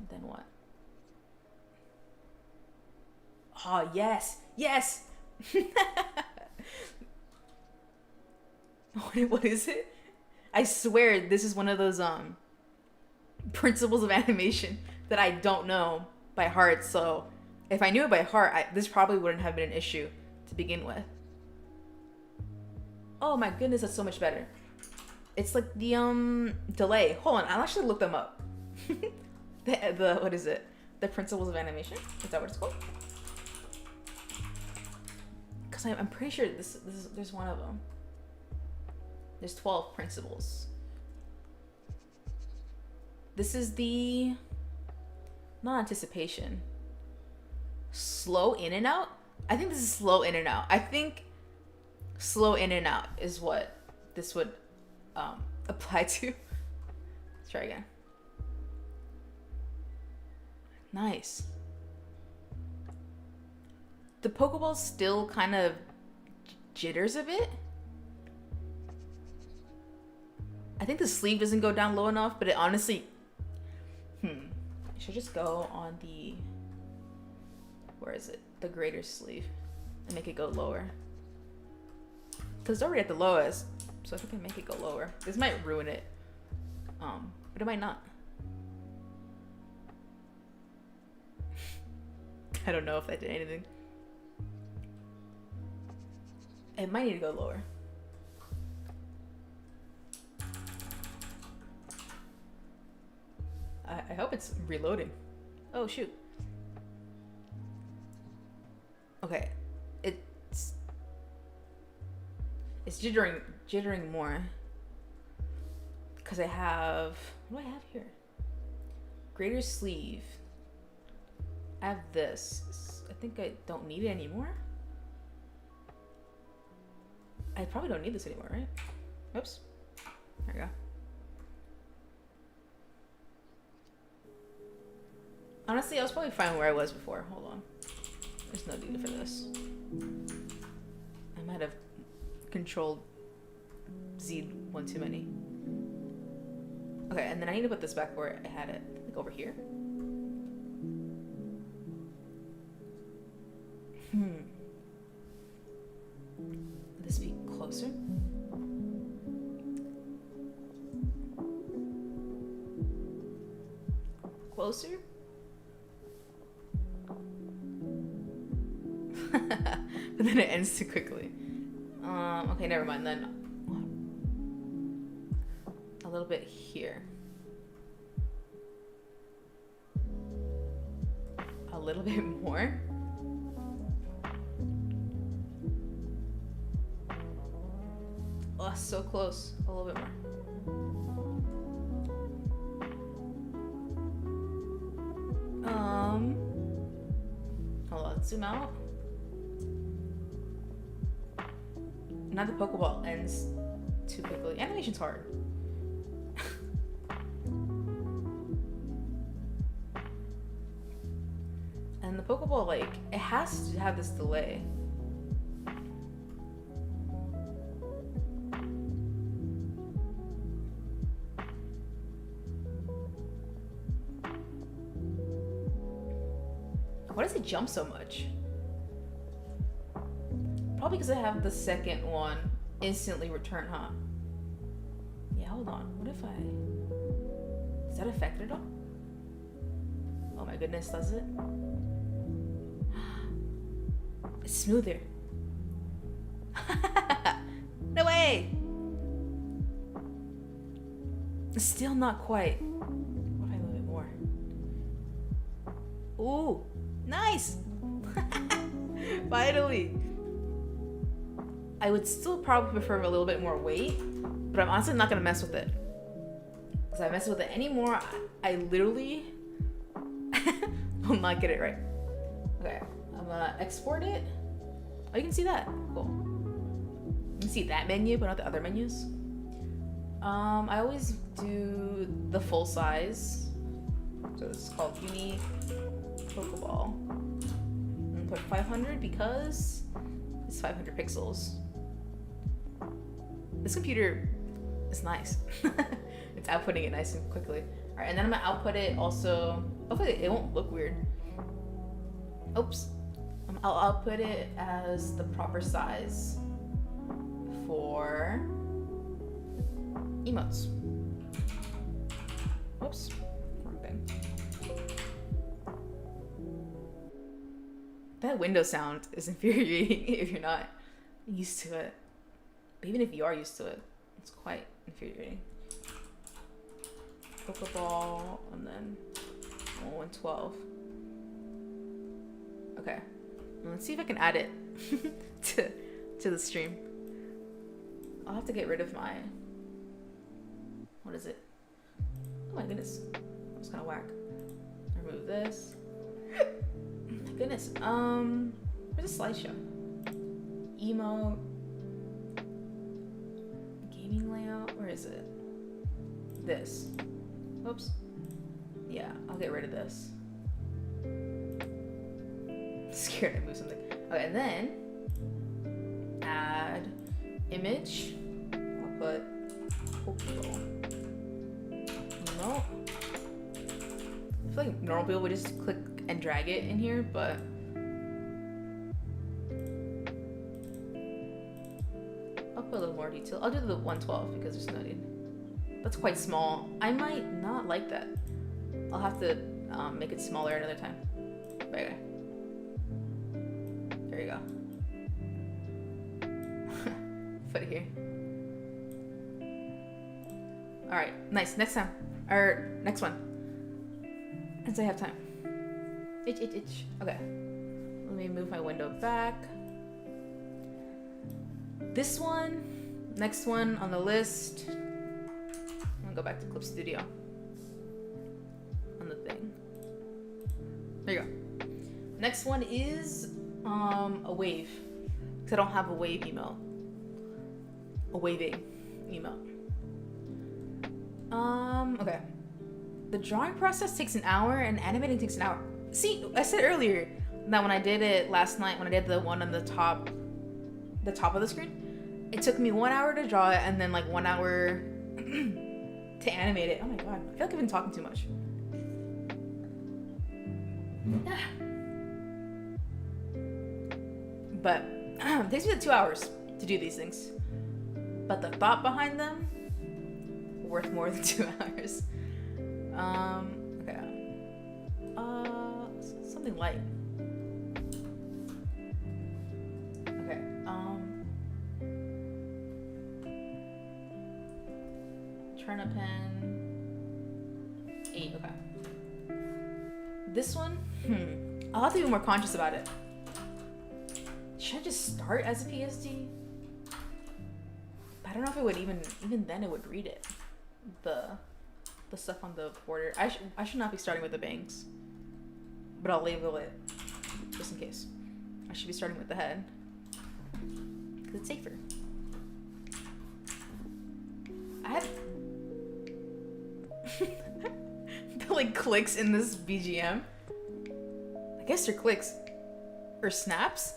Then what? Oh, yes. Yes. What is it? I swear this is one of those principles of animation that I don't know by heart. So if I knew it by heart, this probably wouldn't have been an issue to begin with. Oh my goodness, that's so much better. It's like the delay. Hold on, I'll actually look them up. the what is it? The principles of animation? Is that what it's called? Because I'm pretty sure there's one of them. There's 12 principles. This is the not anticipation. Slow in and out? I think this is slow in and out. I think slow in and out is what this would apply to. Let's try again. Nice. The Pokeball still kind of jitters a bit. I think the sleeve doesn't go down low enough, but it honestly... I should just go on the... Where is it? The greater sleeve. And make it go lower. Because it's already at the lowest. So if I can make it go lower. This might ruin it. But it might not. I don't know if that did anything. It might need to go lower. I hope it's reloading. Oh shoot. Okay, it's jittering more because I have, what do I have here? Greater sleeve. I have this. I think I don't need it anymore. I probably don't need this anymore, right? Oops. There we go. Honestly, I was probably fine where I was before. Hold on. There's no need for this. I might have controlled Z one too many. Okay, and then I need to put this back where I had it. Like over here. Would this be closer? Closer? But then it ends too quickly. Okay, never mind then. A little bit here. A little bit more. Oh, so close. A little bit more. Hold on, zoom out. Now the Pokeball ends too quickly. Animation's hard. And the Pokeball, like, it has to have this delay. Why does it jump so much? Probably because I have the second one instantly return, huh? Yeah, hold on. What if I... Does that affect it at all? Oh my goodness, does it? It's smoother. No way! It's still not quite. What if I move it more? Ooh, nice! Finally! I would still probably prefer a little bit more weight, but I'm honestly not gonna mess with it. Because if I mess with it anymore, I literally will not get it right. Okay, I'm gonna export it. Oh, you can see that. Cool. You can see that menu, but not the other menus. I always do the full size. So this is called Uni Pokeball. I'm gonna put 500 because it's 500 pixels. This computer is nice. It's outputting it nice and quickly. All right, and then I'm gonna output it also. Hopefully it won't look weird. Oops. I'll output it as the proper size for emotes. Oops, wrong thing. That window sound is infuriating if you're not used to it. But even if you are used to it, it's quite infuriating. Pokeball, and then 112. Okay, let's see if I can add it to the stream. I'll have to get rid of my, what is it? Oh my goodness, that was kind of whack. Remove this. My goodness, where's the slideshow? Emo, gaming layout, where is it? This. Oops. Yeah, I'll get rid of this. Scared to move something. Okay, and then add image. I'll put Pokeball. No. I feel like normal people would just click and drag it in here, but I'll put a little more detail. I'll do the 112 because there's no need. That's quite small. I might not like that. I'll have to make it smaller another time. But okay. There you go. Put it here. All right, nice. Next time, or next one. Since I have time. Itch. Okay. Let me move my window back. This one, next one on the list. I'm gonna go back to Clip Studio. On the thing. There you go. Next one is a wave. Because I don't have a wave email. A waving email. Okay. The drawing process takes an hour and animating takes an hour. See, I said earlier that when I did it last night, when I did the one on the top of the screen, it took me 1 hour to draw it and then like 1 hour to animate it. Oh my god, I feel like I've been talking too much. But it takes me 2 hours to do these things. But the thought behind them, worth more than 2 hours. Okay. Something light. Okay. Turnip pen. 8. Okay. This one, I'll have to be more conscious about it. Should I just start as a PSD? But I don't know if it would even then it would read it. The stuff on the border. I should not be starting with the bangs, but I'll label it just in case. I should be starting with the head because it's safer. I had the like clicks in this BGM. I guess they're clicks or snaps.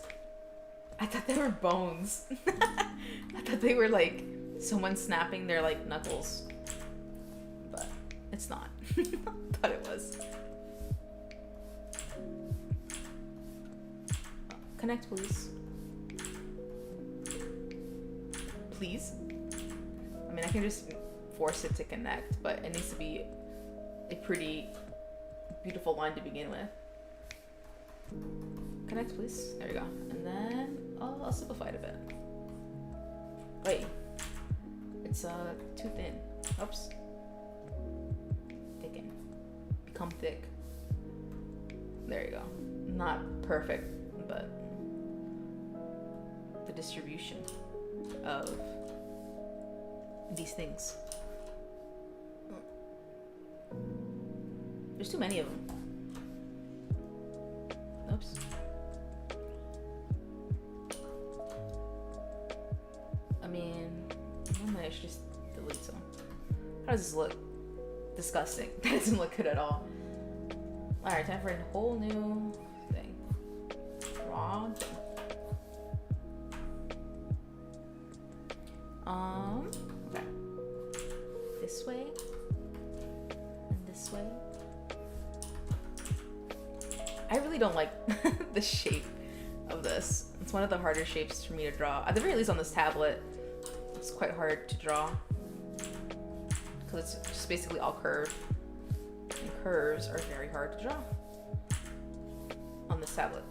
I thought they were bones. I thought they were like someone snapping their like knuckles. But it's not. I thought it was. Connect, please. Please? I mean, I can just force it to connect, but it needs to be a pretty beautiful line to begin with. Connect, please. There you go. And then I'll simplify it a bit. Wait. It's too thin. Oops. Thicken. Become thick. There you go. Not perfect, but the distribution of these things. There's too many of them. Oops. I mean, I should just delete some. How does this look? Disgusting. That doesn't look good at all. Alright, time for a whole new thing. Raw thing. Okay. This way. And this way. I really don't like the shape of this. It's one of the harder shapes for me to draw. At the very least on this tablet, it's quite hard to draw. Because it's just basically all curved. And curves are very hard to draw on this tablet,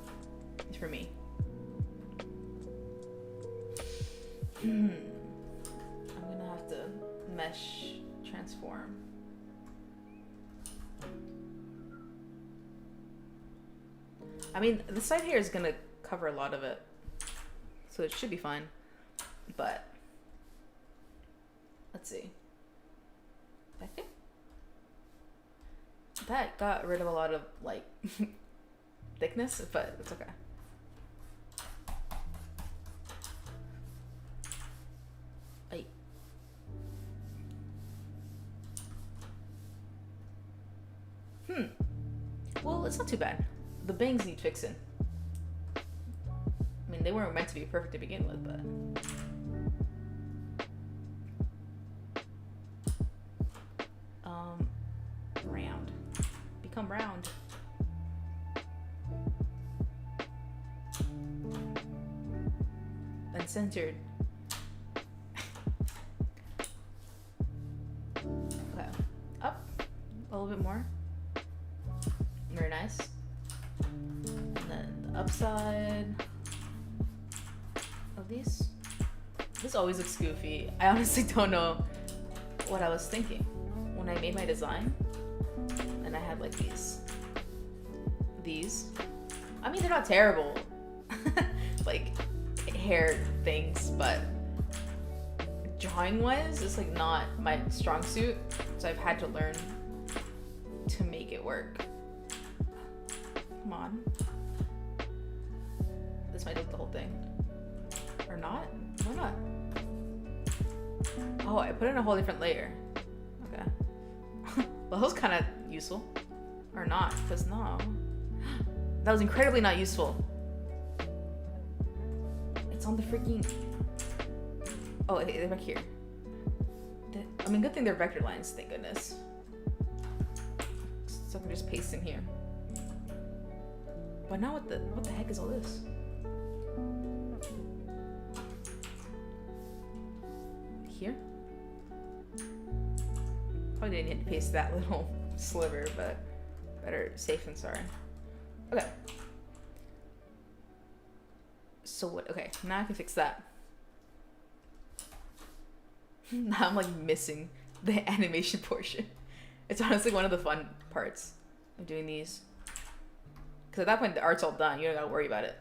for me. I'm gonna have to mesh transform. I mean, the side here is gonna cover a lot of it, so it should be fine, but let's see. I think that got rid of a lot of like thickness, but it's okay. Well, it's not too bad. The bangs need fixing. I mean, they weren't meant to be perfect to begin with, but round. Become round. Uncentered. Okay. Up a little bit more. Very nice. And then the upside of these. This always looks goofy. I honestly don't know what I was thinking when I made my design. And I had like these these. I mean, they're not terrible, like hair things, but drawing wise, it's like not my strong suit, so I've had to learn to make it work. Come on. This might look the whole thing. Or not? Why not? Oh, I put in a whole different layer. Okay. Well, that was kind of useful. Or not, because no. That was incredibly not useful. It's on the freaking... Oh, they're back here. I mean, good thing they're vector lines, thank goodness. So I can just paste in here. But now what the heck is all this? Here? Probably didn't need to paste that little sliver, but better safe than sorry. Okay. So what? Okay, now I can fix that. Now I'm like missing the animation portion. It's honestly one of the fun parts of doing these. Because at that point the art's all done, you don't gotta worry about it.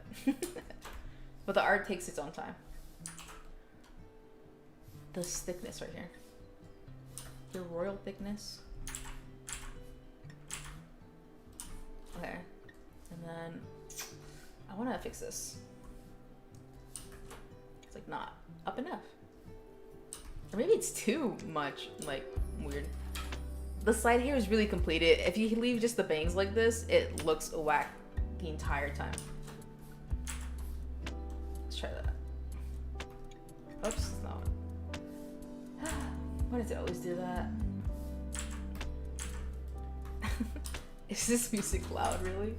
But the art takes its own time. This thickness right here. The royal thickness. Okay. And then I wanna fix this. It's like not up enough. Or maybe it's too much, like, weird. The side here is really completed. If you leave just the bangs like this, it looks whack the entire time. Let's try that. Oops, that's not one. Why does it always do that? Is this music loud, really?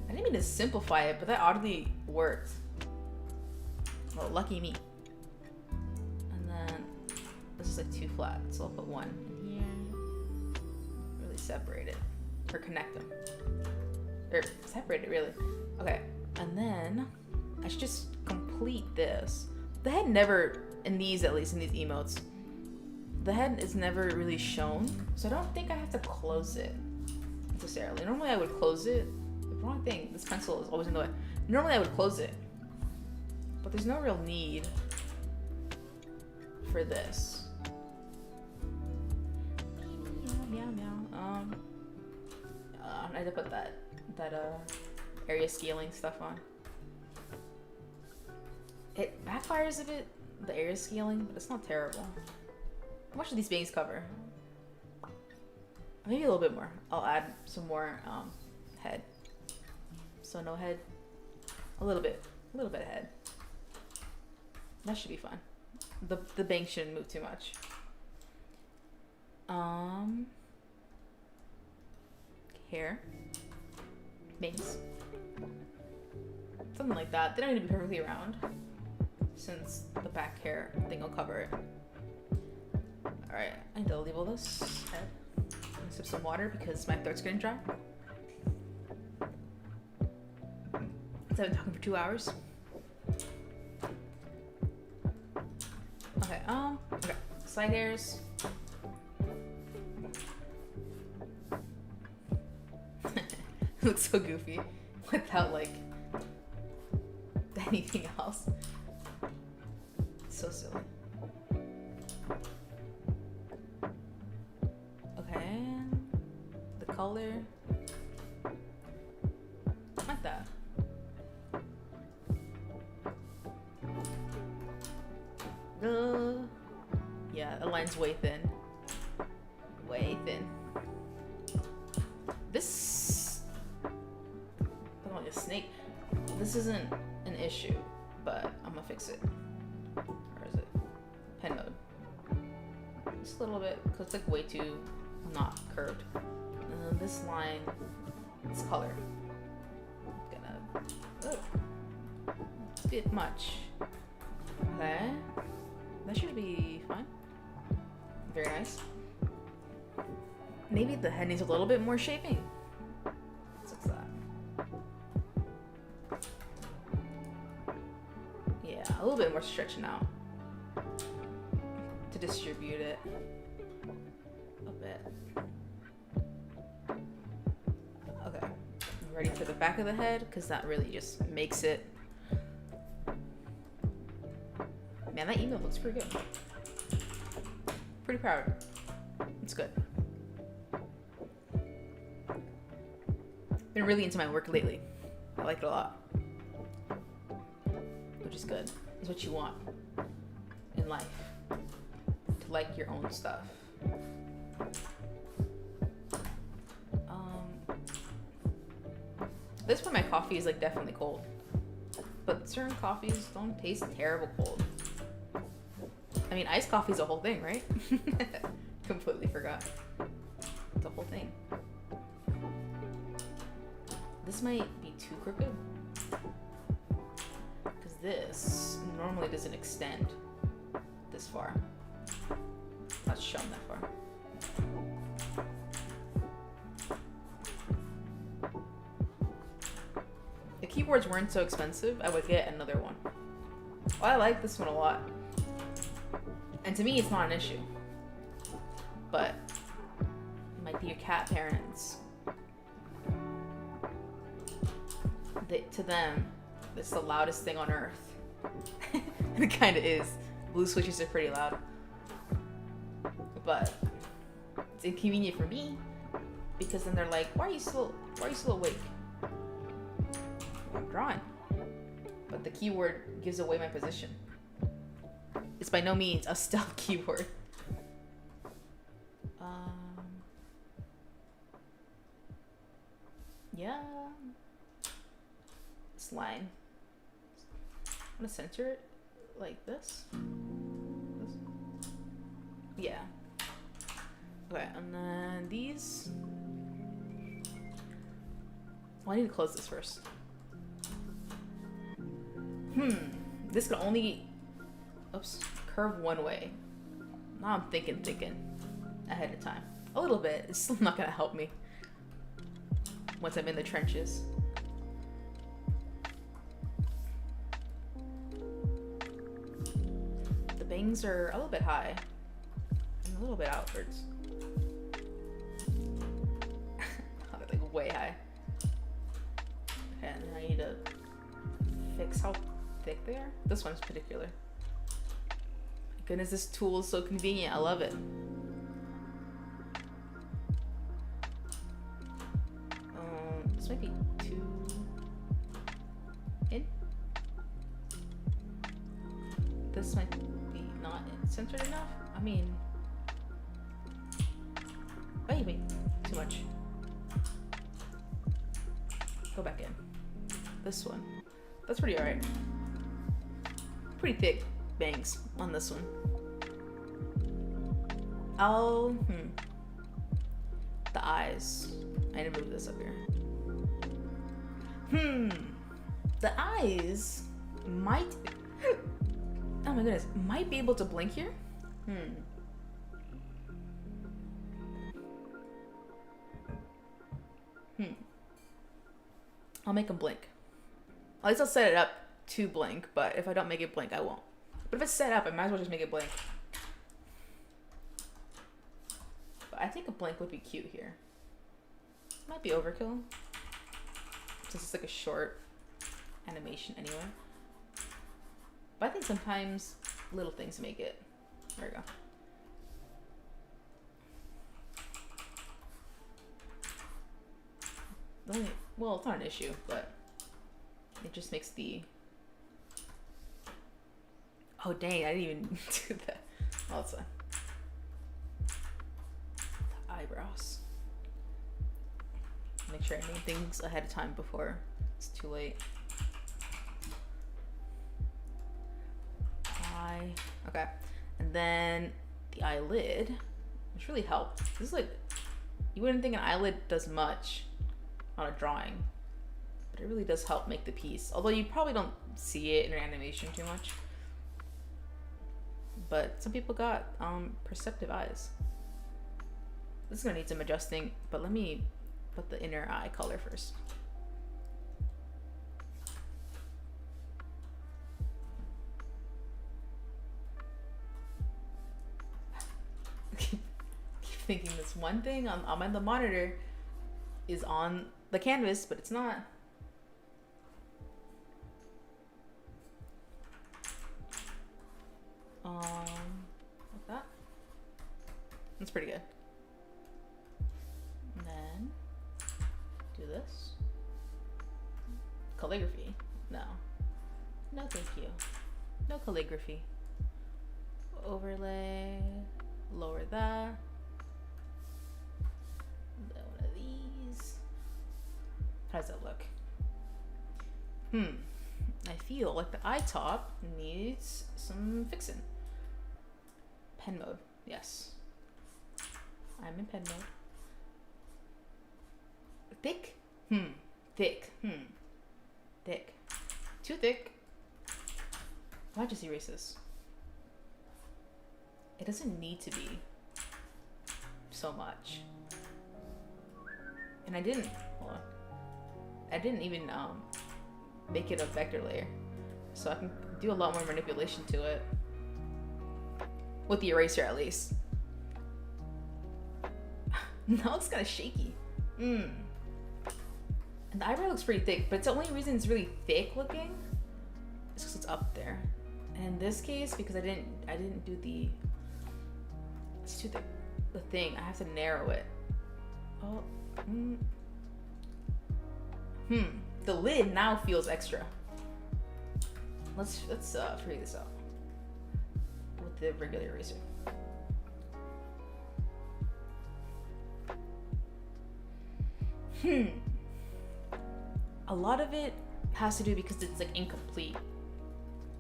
I didn't mean to simplify it, but that oddly worked. Well, lucky me. This is like too flat, so I'll put one in here. Really separate it. Or connect them. Or separate it, really. Okay, and then I should just complete this. The head never, in these at least, in these emotes, the head is never really shown, so I don't think I have to close it necessarily. Normally I would close it. The wrong thing, this pencil is always in the way. Normally I would close it, but there's no real need for this. I had to put that area scaling stuff on. It backfires a bit, the area scaling, but it's not terrible. How much do these bangs cover? Maybe a little bit more. I'll add some more head. So no head. A little bit of head. That should be fun. The bangs shouldn't move too much. Hair. Bangs. Something like that. They don't need to be perfectly round, since the back hair thing will cover it. Alright, I need to label this head. I'm gonna sip some water because my throat's getting dry. I've been talking for 2 hours. Okay, okay. Side hairs. It looks so goofy without like anything else. So silly. Okay, the color, like that. Yeah, the line's way thin. Way thin. This, I'm like a snake. This isn't an issue, but I'm gonna fix it. Where is it? Pen mode. Just a little bit, because it's like way too not curved. And then this line, this color, gonna, it's a bit much. Okay, that should be fine. Very nice. Maybe the head needs a little bit more shaping. What's that? Yeah, a little bit more stretching out to distribute it a bit. Okay, ready for the back of the head, because that really just makes it. Man, that email looks pretty good. Pretty proud. It's good. Been really into my work lately. I like it a lot. Which is good. It's what you want in life. To like your own stuff. This point my coffee is like definitely cold. But certain coffees don't taste terrible cold. I mean, iced coffee is a whole thing, right? Completely forgot. It's a whole thing. This might be too crooked. Because this normally doesn't extend this far. Not shown that far. If keyboards weren't so expensive, I would get another one. Well, I like this one a lot. And to me, it's not an issue. But my dear cat parents, to them, it's the loudest thing on earth. And it kind of is. Blue switches are pretty loud. But it's inconvenient for me because then they're like, why are you still awake? I'm drawing. But the keyword gives away my position. It's by no means a stealth keyword. Yeah. This line. I'm gonna center it like this. Yeah. Okay, and then these. Well, I need to close this first. This can only, curve one way. Now I'm thinking ahead of time. A little bit. It's still not gonna help me once I'm in the trenches. The bangs are a little bit high and a little bit outwards. Like way high. Okay, and then I need to fix how thick they are. This one's particular. My goodness, this tool is so convenient. I love it. This might be too in. This might be not centered enough. I mean, wait, too much. Go back in. This one. That's pretty alright. Pretty thick bangs on this one. The eyes. I need to move this up here. The eyes might. Oh my goodness. Might be able to blink here. I'll make them blink. At least I'll set it up to blink, but if I don't make it blink, I won't. But if it's set up, I might as well just make it blink. But I think a blink would be cute here. Might be overkill, since it's like a short animation anyway. But I think sometimes little things make it. There we go. Well, it's not an issue, but it just makes the. Oh dang! I didn't even do that. Oh, it's fine. The eyebrows. Make sure I name things ahead of time before it's too late. Eye. Okay, and then the eyelid, which really helped. This is like, you wouldn't think an eyelid does much on a drawing, but it really does help make the piece. Although you probably don't see it in your animation too much. But some people got perceptive eyes. This is gonna need some adjusting, but let me put the inner eye color first. Keep thinking this one thing on the monitor is on the canvas, but it's not. Like that. That's pretty good. And then do this. Calligraphy. No. No, thank you. No calligraphy. Overlay. Lower that. Then one of these. How does that look? I feel like the eye top needs some fixing. Pen mode. Yes. I'm in pen mode. Thick? Thick. Thick. Too thick. Why'd you just erase this? It doesn't need to be so much. And I didn't, hold on. I didn't even make it a vector layer. So I can do a lot more manipulation to it. With the eraser at least. Now it's kind of shaky. And the eyebrow looks pretty thick, but it's the only reason it's really thick looking is because it's up there. And in this case, because I didn't do the, it's too thick. The thing, I have to narrow it. Oh, the lid now feels extra. Let's figure this out with the regular eraser. A lot of it has to do because it's like incomplete.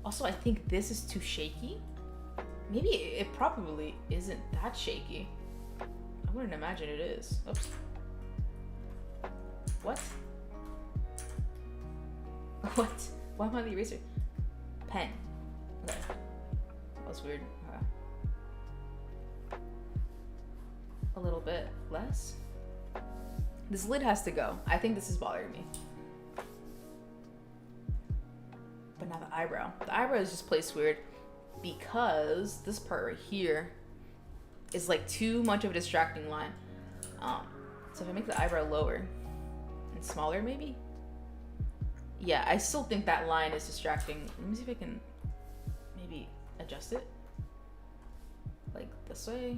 Also, I think this is too shaky. Maybe it probably isn't that shaky. I wouldn't imagine it is. Oops. What? What? Why am I on the eraser? Pen. Okay. That was weird. A little bit less. This lid has to go. I think this is bothering me. But now the eyebrow. The eyebrow is just placed weird because this part right here is like too much of a distracting line. So if I make the eyebrow lower and smaller maybe? Yeah, I still think that line is distracting. Let me see if I can maybe adjust it. Like this way?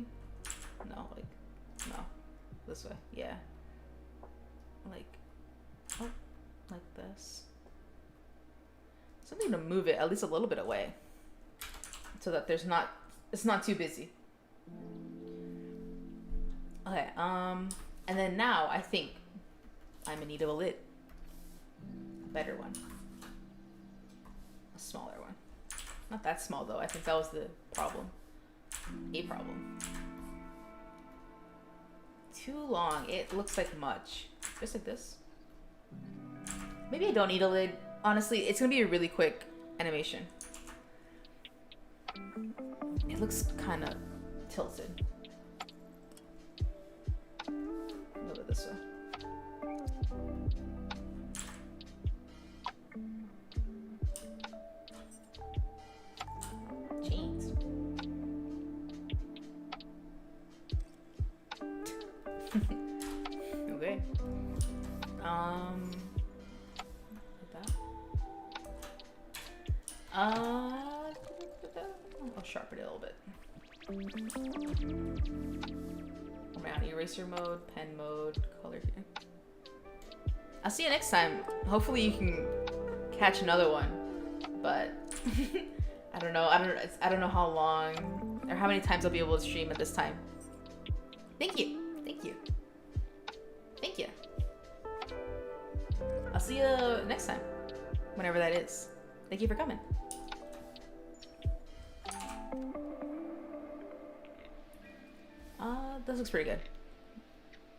No, like, no. This way, yeah. Like, oh, like this. Something to move it at least a little bit away so that it's not too busy. Okay, and then now I think I'm in need of a lid. A better one. A smaller one. Not that small though, I think that was the problem. A problem. Too long, it looks like much. Just like this. Maybe I don't need a lid. Honestly, it's gonna be a really quick animation. It looks kind of tilted. Move it this way. Jeez. Okay. Like that. I'll sharpen it a little bit. Around eraser mode, pen mode, color here. I'll see you next time. Hopefully you can catch another one, but I don't know. I don't know how long or how many times I'll be able to stream at this time. Thank you. Thank you. Thank you. I'll see you next time, whenever that is. Thank you for coming. This looks pretty good.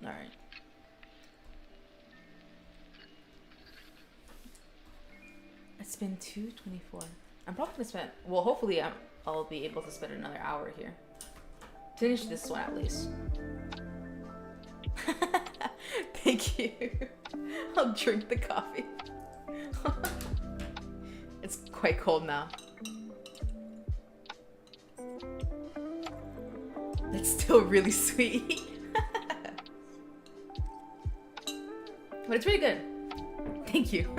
All right. It's been 2:24. I'm probably gonna spend, well, hopefully I'll be able to spend another hour here. Finish this one at least. Thank you. I'll drink the coffee. It's quite cold now. It's still really sweet. Wait, but it's really good. Thank you.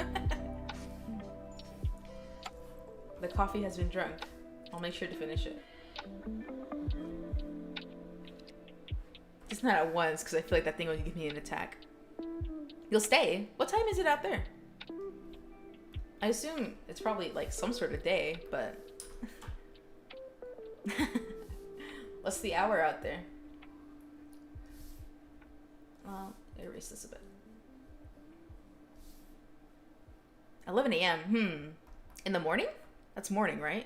The coffee has been drunk. I'll make sure to finish it. Just not at once, because I feel like that thing will give me an attack. You'll stay? What time is it out there? I assume it's probably like some sort of day, but... What's the hour out there? Well, erase this a bit. 11 a.m. In the morning? That's morning, right?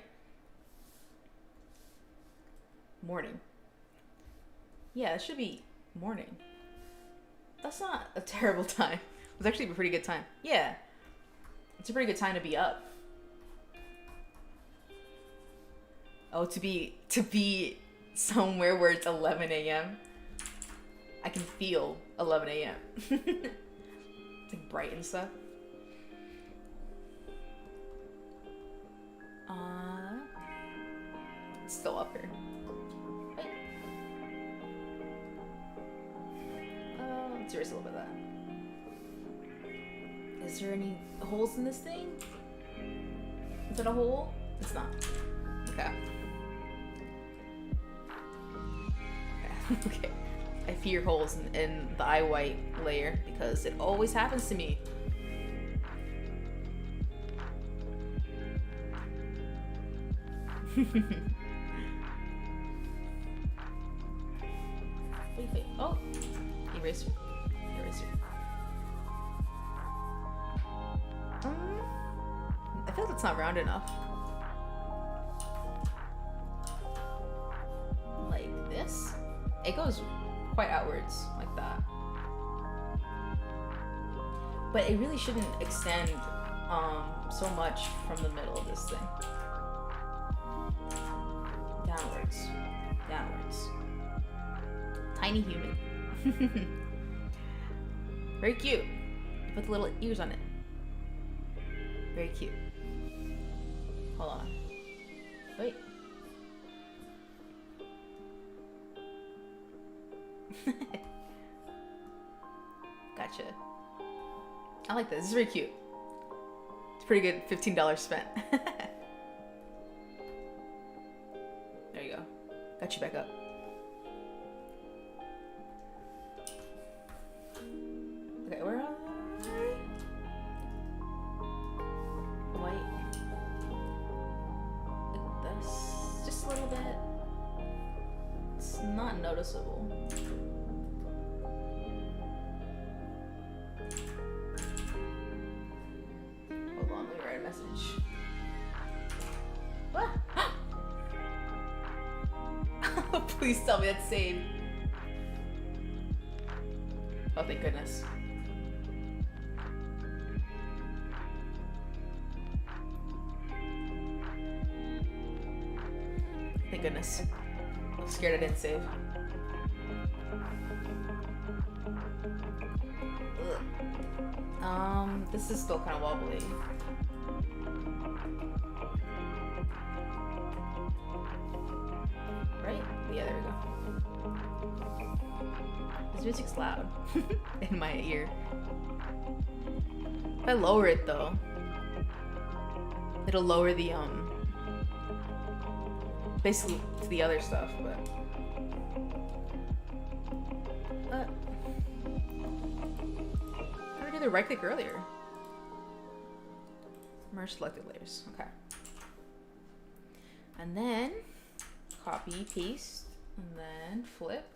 Morning. Yeah, it should be morning. That's not a terrible time. It was actually a pretty good time. Yeah. It's a pretty good time to be up. Oh, to be somewhere where it's 11 a.m. I can feel 11 a.m. It's like bright and stuff. It's still up here. Wait. Let's erase a little bit of that. Is there any holes in this thing? Is it a hole? It's not. Okay. Okay. I fear holes in the eye white layer because it always happens to me. Wait. Oh! Eraser. I feel like it's not round enough. Like this? It goes quite outwards, like that. But it really shouldn't extend so much from the middle of this thing. Downwards. Tiny human. Very cute. Put the little ears on it. Very cute. Hold on. Wait. Gotcha. I like this. This is very cute. It's pretty good. $15 spent. There you go. Got you back up. Okay, where are we? White. Like this. Just a little bit. It's not noticeable. Hold on, let me write a message. What? Please tell me that's saved. Oh, thank goodness. Thank goodness. I'm scared I didn't save. Ugh. This is still kind of wobbly. Right? Yeah, there we go. This music's loud in my ear. If I lower it though, it'll lower the basically to the other stuff, but I did the right click earlier. Merge selected layers. Okay. And then copy, paste, and then flip.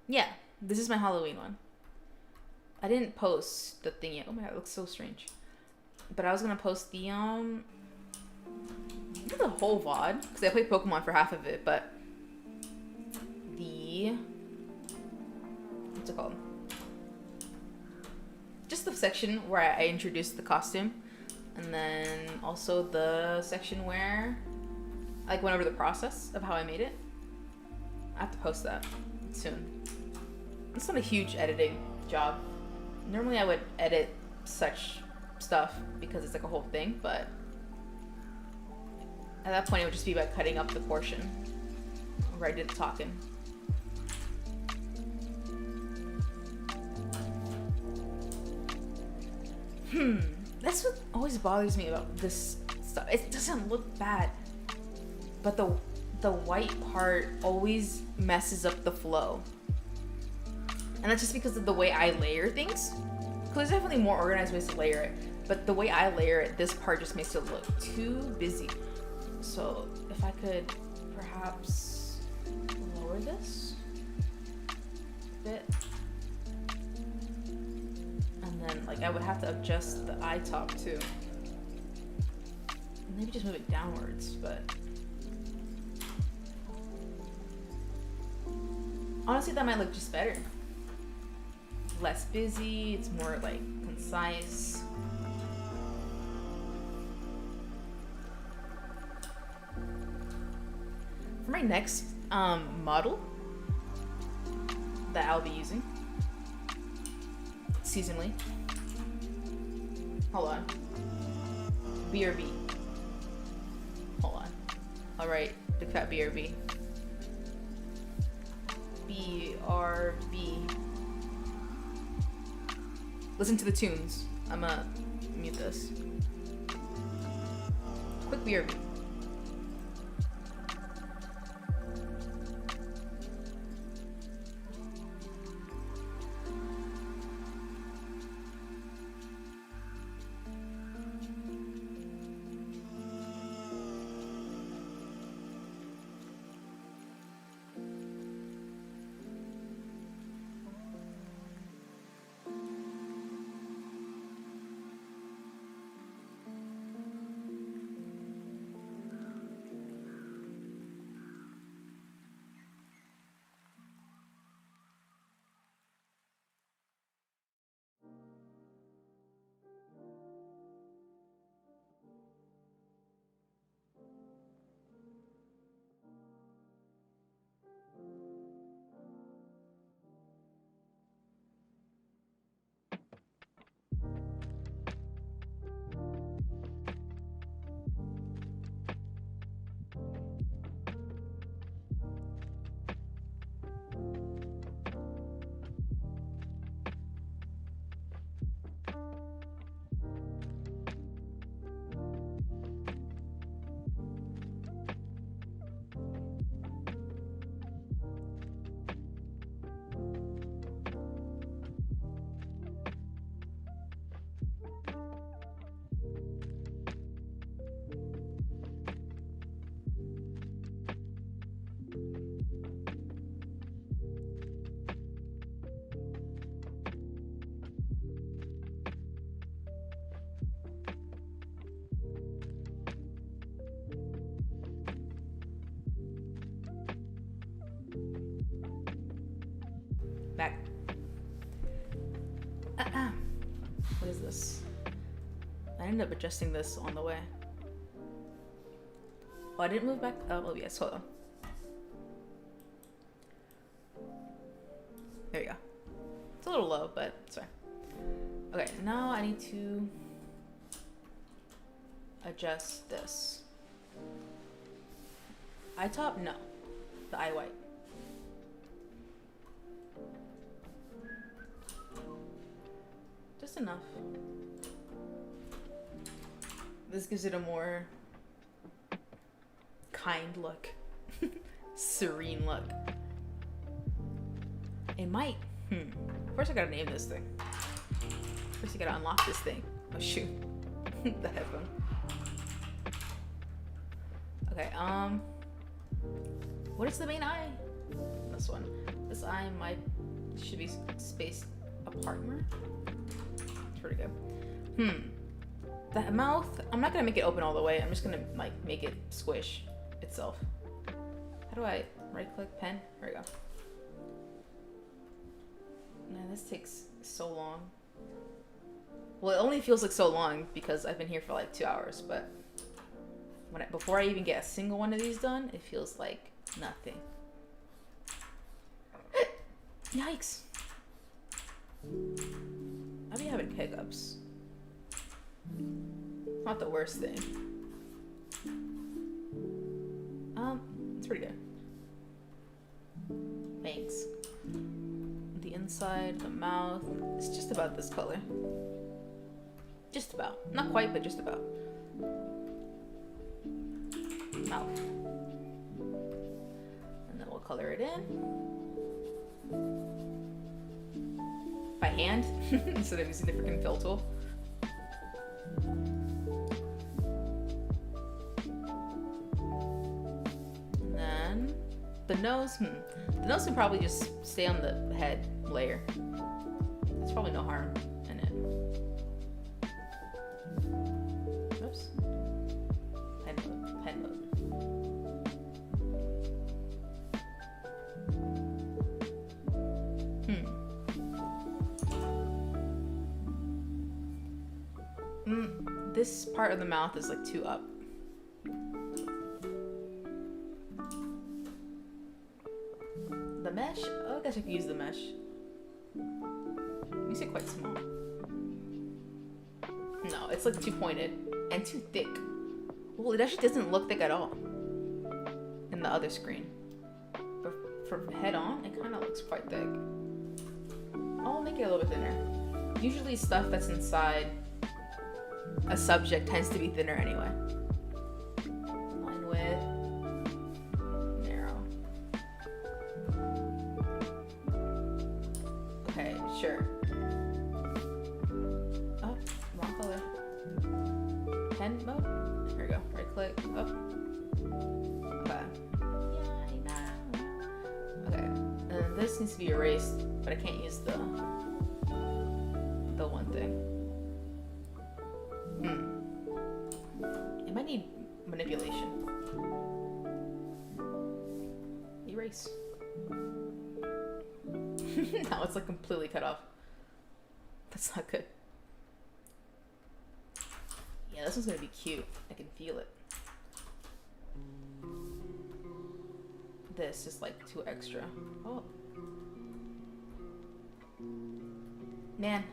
Yeah, this is my Halloween one. I didn't post the thing yet. Oh my god, it looks so strange. But I was gonna post the not the whole VOD, because I played Pokemon for half of it, but the what's it called? Just the section where I introduced the costume, and then also the section where I went over the process of how I made it. I have to post that soon. It's not a huge editing job. Normally I would edit such stuff because it's like a whole thing, but at that point it would just be by cutting up the portion where I did the talking. That's what always bothers me about this stuff. It doesn't look bad, but the white part always messes up the flow. And that's just because of the way I layer things. Because there's definitely more organized ways to layer it, but the way I layer it, this part just makes it look too busy. So if I could perhaps lower this a bit. And then like I would have to adjust the eye top too. And maybe just move it downwards, but honestly that might look just better. Less busy, it's more like concise. For my next model that I'll be using seasonally. Hold on. BRB. Hold on. Alright, Big Fat BRB. BRB. Listen to the tunes. I'ma mute this. Quick BRB. Back. What is this? I ended up adjusting this on the way. Oh, I didn't move back. Oh, yes, hold on. There you go. It's a little low, but it's fine. Okay, now I need to adjust this. Eye top? No. The eye white. Just enough. This gives it a more kind look. Serene look. It might. First I gotta name this thing. First you gotta unlock this thing. Oh shoot. The headphone. Okay, what is the main eye? This one. This eye should be spaced apart more. It's pretty good. The mouth, I'm not gonna make it open all the way. I'm just gonna like make it squish itself. How do I right click pen? There we go. Man, this takes so long. Well, it only feels like so long because I've been here for like 2 hours, but before I even get a single one of these done, it feels like nothing. Yikes. I'll be having hiccups. Not the worst thing. It's pretty good. Thanks. The inside, the mouth, it's just about this color. Just about. Not quite, but just about. Mouth. And then we'll color it in. By hand, instead of using the freaking fill tool. And then the nose, the nose can probably just stay on the head layer. There's probably no harm in it. Oops. Pen mode, pen mode. This part of the mouth is like too up. The mesh? Oh, I guess I could use the mesh. Makes it quite small. No, it's like too pointed and too thick. Well, it actually doesn't look thick at all in the other screen. But for head on, it kind of looks quite thick. I'll make it a little bit thinner. Usually stuff that's inside a subject tends to be thinner anyway. Line width, narrow. Okay, sure. Oh, wrong color. Pen mode? Here we go. Right click. Oh. Okay. Okay. And this needs to be erased, but I can't use the one thing. It might need manipulation. Erase. Now it's like completely cut off. That's not good. Yeah, this one's gonna be cute. I can feel it. This is like too extra. Oh. Man.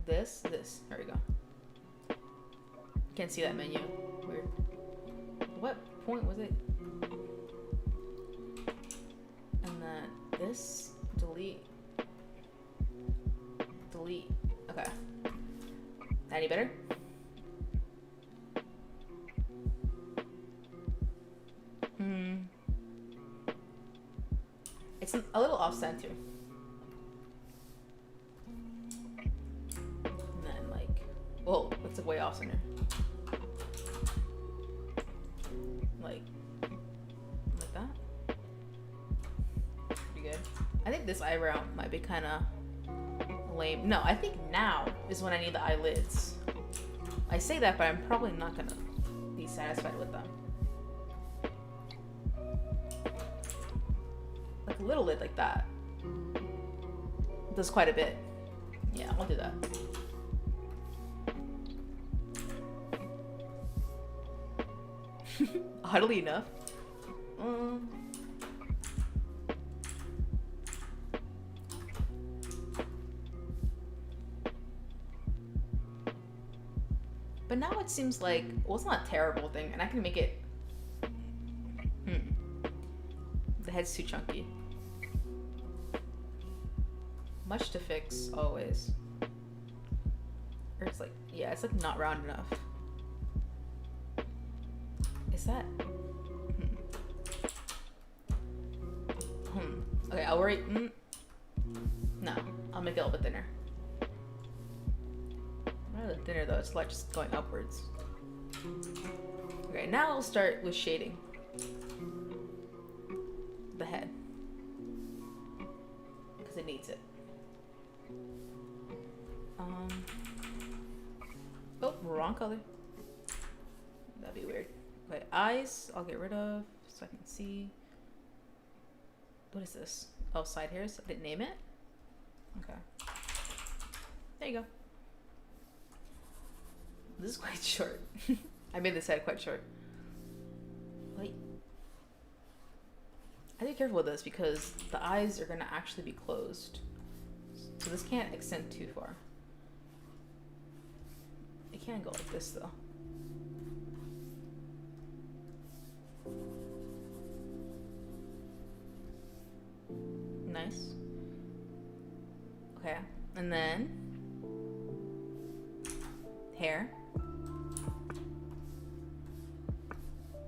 This. There we go. Can't see that menu. Weird. What point was it? And then this. Delete. Delete. Okay. Any better? It's a little off center. And then like, whoa, that's way off center. Like that. Pretty good. I think this eyebrow might be kind of lame. No, I think now is when I need the eyelids. I say that, but I'm probably not gonna be satisfied with them. Like a little lid like that does quite a bit. Yeah, I'll do that. Oddly enough. But now it seems like, well, it's not a terrible thing, and I can make it. The head's too chunky. Much to fix, always. Or it's like, yeah, it's like not round enough. Is that? Okay, I'll worry. No, I'll make it a little bit thinner. Not really thinner though, it's like just going upwards. Okay, now I'll start with shading the head. Because it needs it. Oh, wrong color. That'd be weird. Okay, eyes, I'll get rid of so I can see. What is this? Oh, side hairs. I didn't name it. Okay. There you go. This is quite short. I made this head quite short. Wait. I have to be careful with this because the eyes are going to actually be closed. So this can't extend too far. It can't go like this though. Nice. Okay, and then Hair.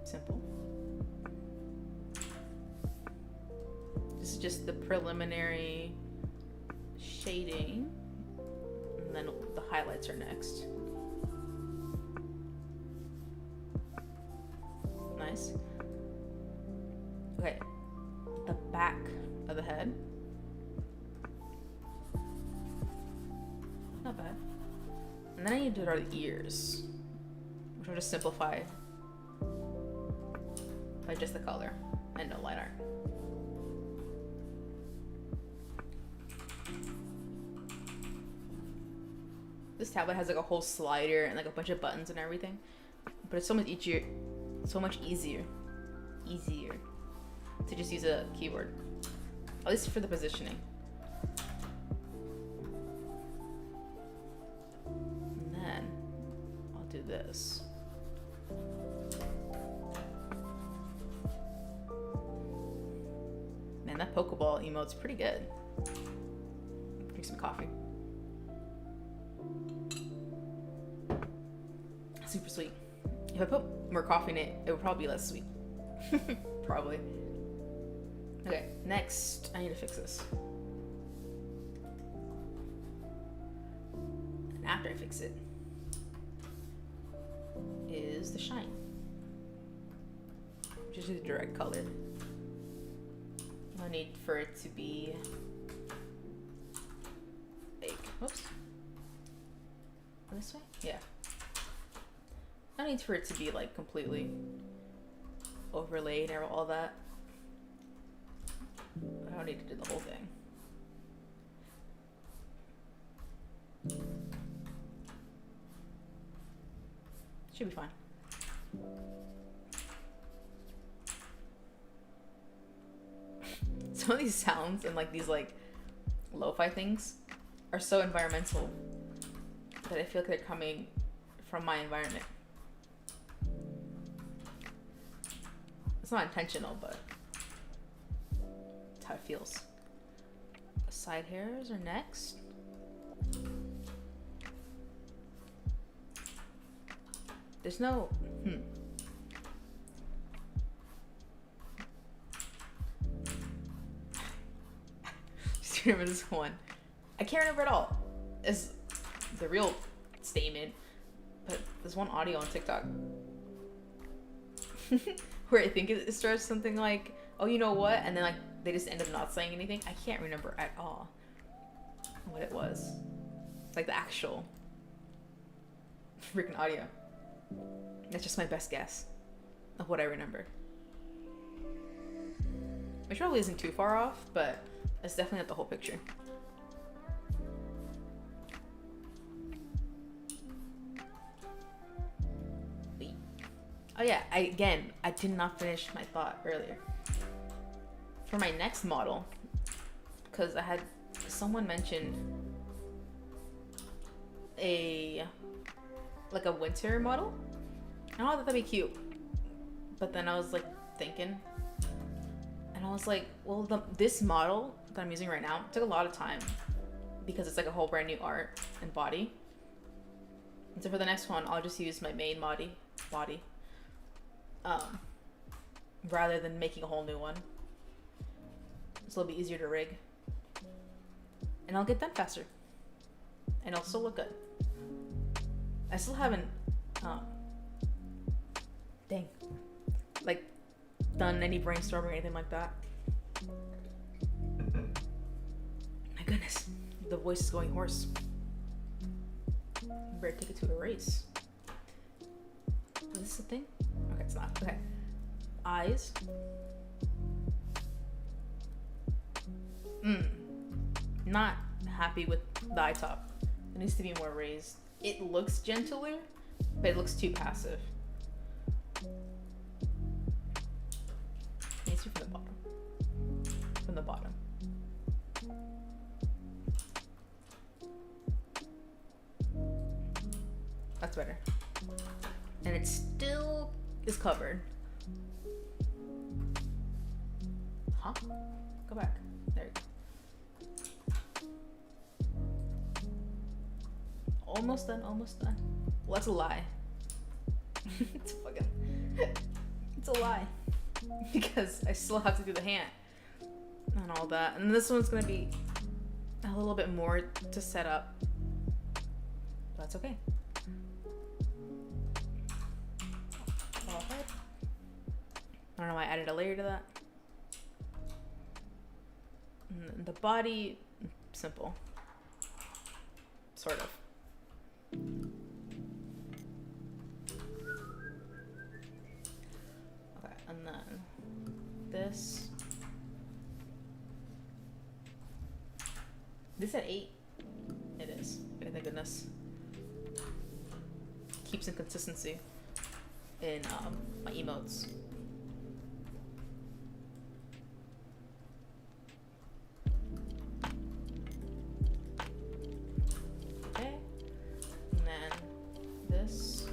Simple. This is just the preliminary shading, and then the highlights are next. Nice. Okay, the back of the head. Not bad. And then I need to draw the ears, which will just simplify by just the color and no line art. This tablet has like a whole slider and like a bunch of buttons and everything, but it's so much easier, to just use a keyboard, at least for the positioning. And then I'll do this. Man, that Pokeball emote's pretty good. Drink some coffee. Super sweet. If I put more coffee in it, it would probably be less sweet. Probably. Okay, next, I need to fix this. And after I fix it, is the shine. Which is the direct color. I need for it to be like, whoops. This way? Yeah. I need for it to be like completely overlaid or all that. I don't need to do the whole thing. Should be fine. Some of these sounds and like these like lo-fi things are so environmental that I feel like they're coming from my environment. It's not intentional, but it's how it feels. Side hairs are next. There's no, Just remember this one. I can't remember at all. It's the real statement, but there's one audio on TikTok where I think it starts something like, oh, you know what? And then like they just end up not saying anything. I can't remember at all what it was. Like the actual freaking audio. That's just my best guess of what I remember. Which probably isn't too far off, but it's definitely not the whole picture. Oh yeah, I did not finish my thought earlier. For my next model, because I had someone mention a winter model. And I thought that'd be cute. But then I was like thinking, and I was like, well, this model that I'm using right now took a lot of time because it's like a whole brand new art and body. And so for the next one, I'll just use my main body. Rather than making a whole new one. It's a little bit easier to rig. And I'll get done faster. And it'll still look good. I still haven't, done any brainstorming or anything like that. My goodness, the voice is going hoarse. Better take it to a race. Is this a thing? Okay, it's not. Okay. Eyes. Not happy with the eye top. It needs to be more raised. It looks gentler, but it looks too passive. It needs to be from the bottom. From the bottom. That's better. And it still is covered. Huh? Go back. There you go. Almost done, almost done. Well, that's a lie. It's a lie. Because I still have to do the hand and all that. And this one's gonna be a little bit more to set up. But that's okay. I don't know why I added a layer to that. And the body, simple. Sort of. Okay, and then this. This at 8? It is. Thank goodness. Keeps some consistency in my emotes. Okay. And then this,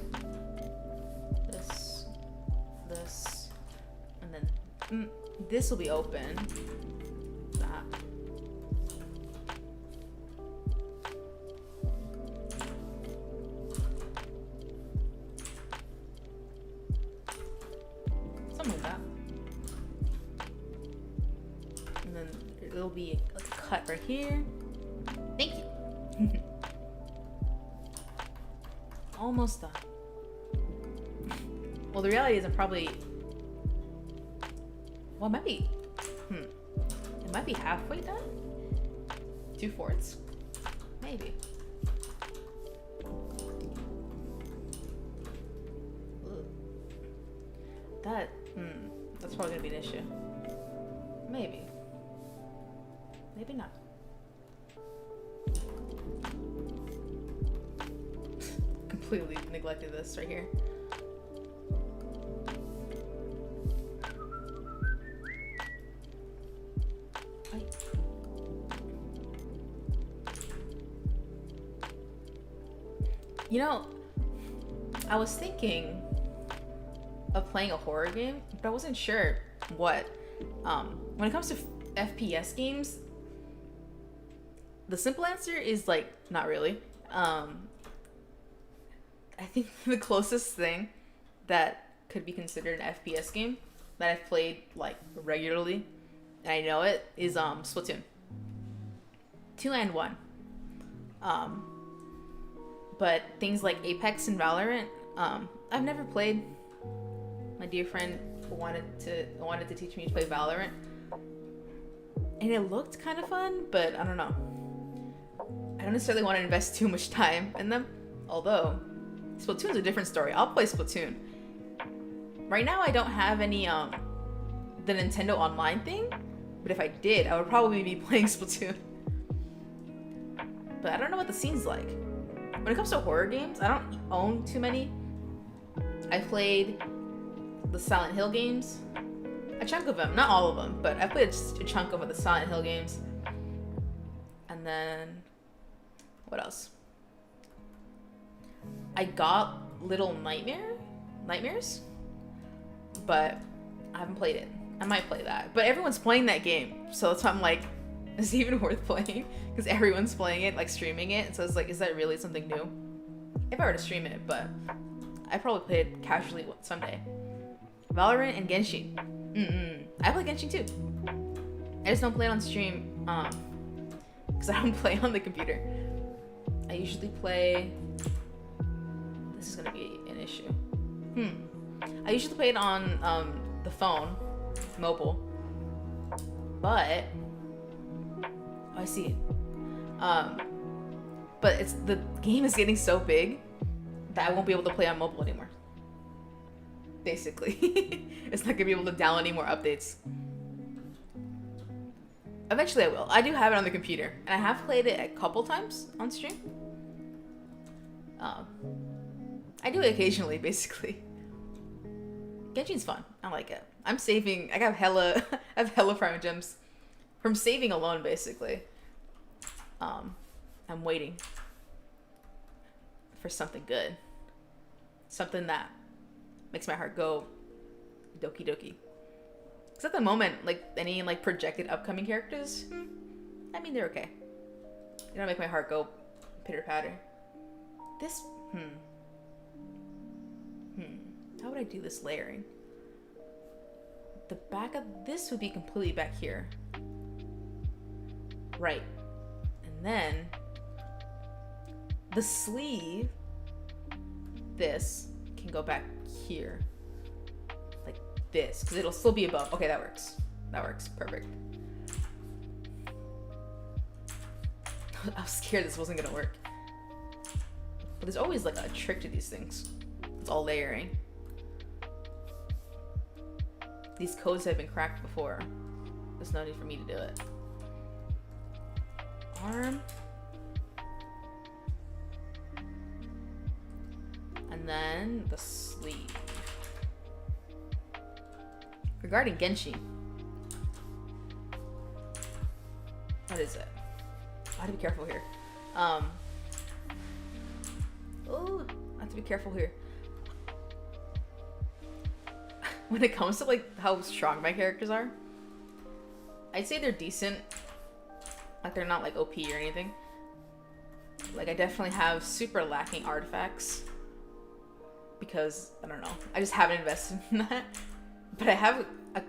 and then this will be open. That. Something like that. And then it'll be like a cut right here. Thank you. Almost done. Well, the reality is I'm probably... Well, it might be... It might be halfway done? 2/4? Maybe. Ugh. That's probably gonna be an issue. Maybe. Maybe not. Completely neglected this right here. You know, I was thinking of playing a horror game, but I wasn't sure what. When it comes to FPS games, the simple answer is like, not really. I think the closest thing that could be considered an FPS game that I've played like regularly, and I know it, is Splatoon 2 and 1. But things like Apex and Valorant, I've never played. My dear friend wanted to teach me to play Valorant, and it looked kind of fun, but I don't know. I don't necessarily want to invest too much time in them. Although Splatoon's a different story. I'll play Splatoon. Right now, I don't have any the Nintendo Online thing, but if I did, I would probably be playing Splatoon. But I don't know what the scene's like. When it comes to horror games, I don't own too many. I played the Silent Hill games. A chunk of them, not all of them, but I played a chunk of the Silent Hill games. And then, what else? I got Little Nightmares, but I haven't played it. I might play that, but everyone's playing that game, so that's why I'm like, is it even worth playing? Because everyone's playing it, like streaming it, so it's like, is that really something new? If I were to stream it, but I probably play it casually someday. Valorant and Genshin. I play Genshin too. I just don't play it on stream, because I don't play on the computer. I usually play... This is gonna be an issue. I usually play it on the phone, mobile, but... Oh, I see it. But the game is getting so big that I won't be able to play on mobile anymore. Basically. It's not gonna be able to download any more updates. Eventually I will. I do have it on the computer, and I have played it a couple times on stream. I do it occasionally, basically. Genshin's fun. I like it. I'm saving. I have hella prime gems from saving alone, basically. I'm waiting for something good, something that makes my heart go doki doki. Because at the moment, like any like projected upcoming characters, I mean they're okay. They don't make my heart go pitter patter. This How would I do this layering? The back of this would be completely back here. Right. And then the sleeve, this can go back here. Like this, because it'll still be above. Okay, that works. That works. Perfect. I was scared this wasn't gonna work. But there's always like a trick to these things. It's all layering. These codes have been cracked before. There's no need for me to do it. Arm. And then the sleeve. Regarding Genshin. What is it? I have to be careful here. Oh, I have to be careful here. When it comes to like how strong my characters are, I'd say they're decent. Like they're not like OP or anything. Like I definitely have super lacking artifacts because I don't know. I just haven't invested in that. But I have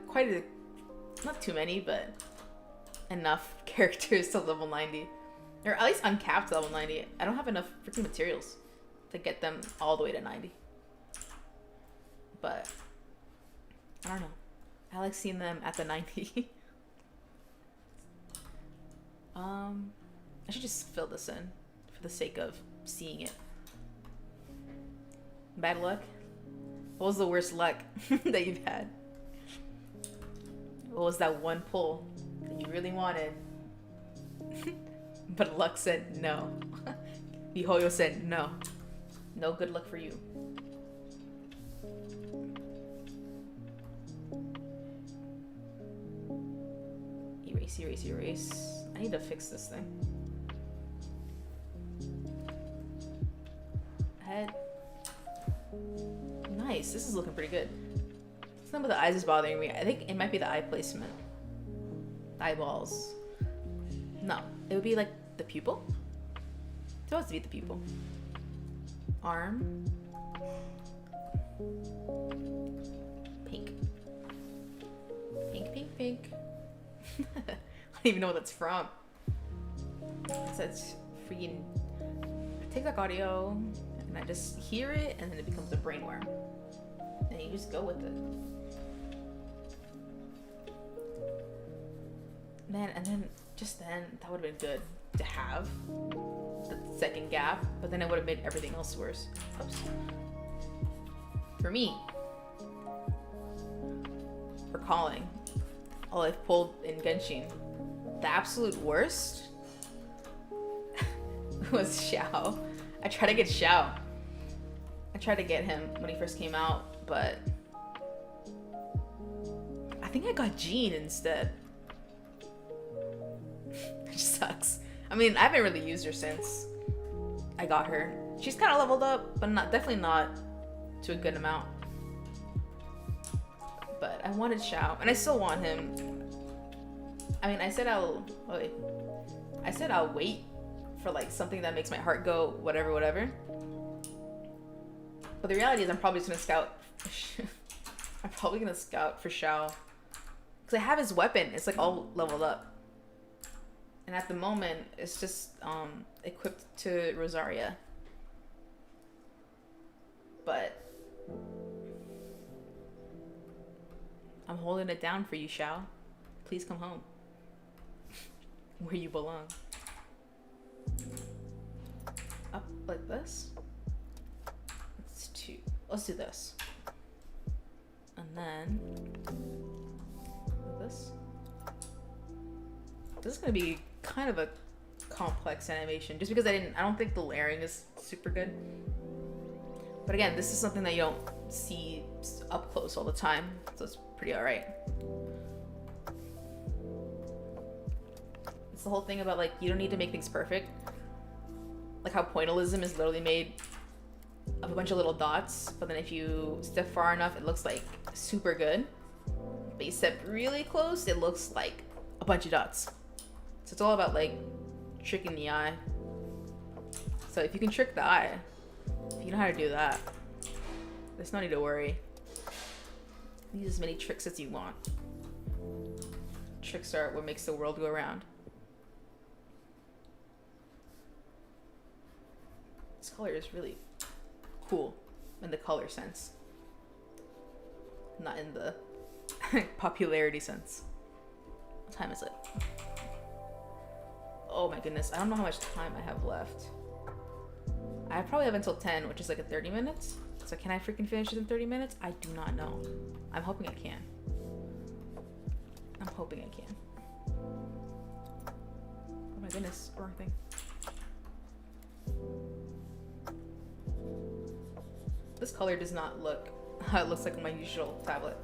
quite a, not too many, but enough characters to level 90. Or at least uncapped level 90. I don't have enough freaking materials to get them all the way to 90. But I don't know. I like seeing them at the 90. I should just fill this in for the sake of seeing it. Bad luck? What was the worst luck that you've had? What was that one pull that you really wanted? But luck said no. Mihoyo said no. No good luck for you. Erase, erase, erase. I need to fix this thing. Head. Nice. This is looking pretty good. Some of the eyes is bothering me. I think it might be the eye placement. Eyeballs. No. It would be like the pupil? It's supposed to be the pupil. Arm. Pink. Pink, pink, pink. I don't even know what that's from. It says freaking TikTok audio, and I just hear it, and then it becomes a brainworm. And you just go with it. Man, and then just then, that would have been good to have the second gap, but then it would have made everything else worse. Oops. For me, for calling, all I've pulled in Genshin, the absolute worst was Xiao. I tried to get Xiao. I tried to get him when he first came out, but I think I got Jean instead. Which sucks. I mean, I haven't really used her since I got her. She's kind of leveled up, but definitely not to a good amount. But I wanted Xiao, and I still want him. I mean, I said I'll wait for like something that makes my heart go whatever, whatever. But the reality is, I'm probably just gonna scout. I'm probably gonna scout for Xiao because I have his weapon. It's like all leveled up, and at the moment, it's just equipped to Rosaria. But I'm holding it down for you, Xiao. Please come home. Where you belong. Up like this. Let's do this. And then like this. This is gonna be kind of a complex animation just because I don't think the layering is super good. But again, this is something that you don't see up close all the time, so it's pretty alright. It's the whole thing about like, you don't need to make things perfect. Like how pointillism is literally made of a bunch of little dots, but then if you step far enough, it looks like super good. But you step really close, it looks like a bunch of dots. So it's all about like tricking the eye. So if you can trick the eye, if you know how to do that, there's no need to worry. Use as many tricks as you want. Tricks are what makes the world go around. This color is really cool in the color sense, not in the popularity sense. What time is it? Oh my goodness, I don't know how much time I have left. I probably have until 10, which is like a 30 minutes. So can I freaking finish it in 30 minutes? I do not know. I'm hoping I can. I'm hoping I can. Oh my goodness, wrong thing. This color does not look how it looks like on my usual tablet.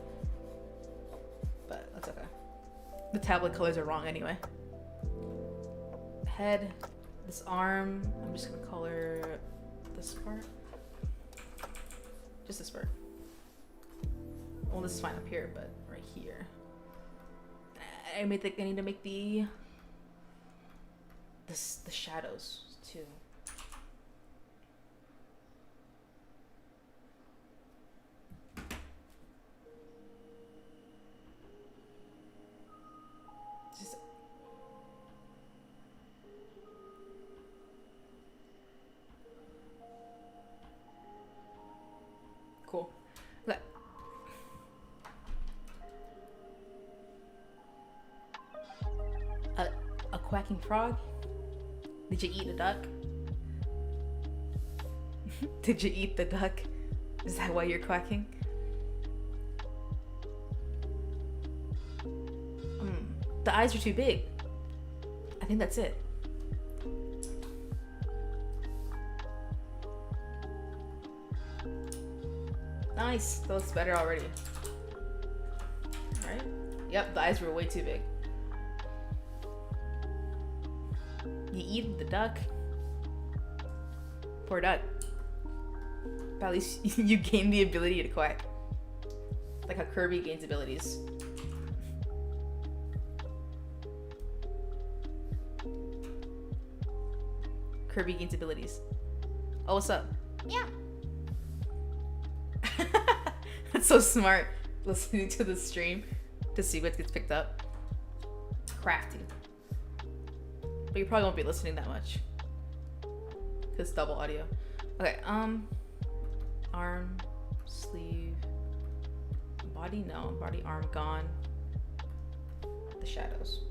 But that's okay. The tablet colors are wrong anyway. Head, this arm, I'm just gonna color this part. Just this part. Well, this is fine up here, but right here. I need to make the shadows too. Just cool. Okay. A quacking frog? Did you eat a duck? Did you eat the duck? Is that why you're quacking? The eyes are too big. I think that's it. Nice, that looks better already. Right? Yep, the eyes were way too big. You eat the duck. Poor duck. But at least you gain the ability to quack. Like how Kirby gains abilities. Kirby gains abilities. Oh, what's up? Yeah. That's so smart. Listening to the stream to see what gets picked up. Crafty. But you probably won't be listening that much. Cause double audio. Okay, arm, sleeve, body, no, body, arm gone. The shadows.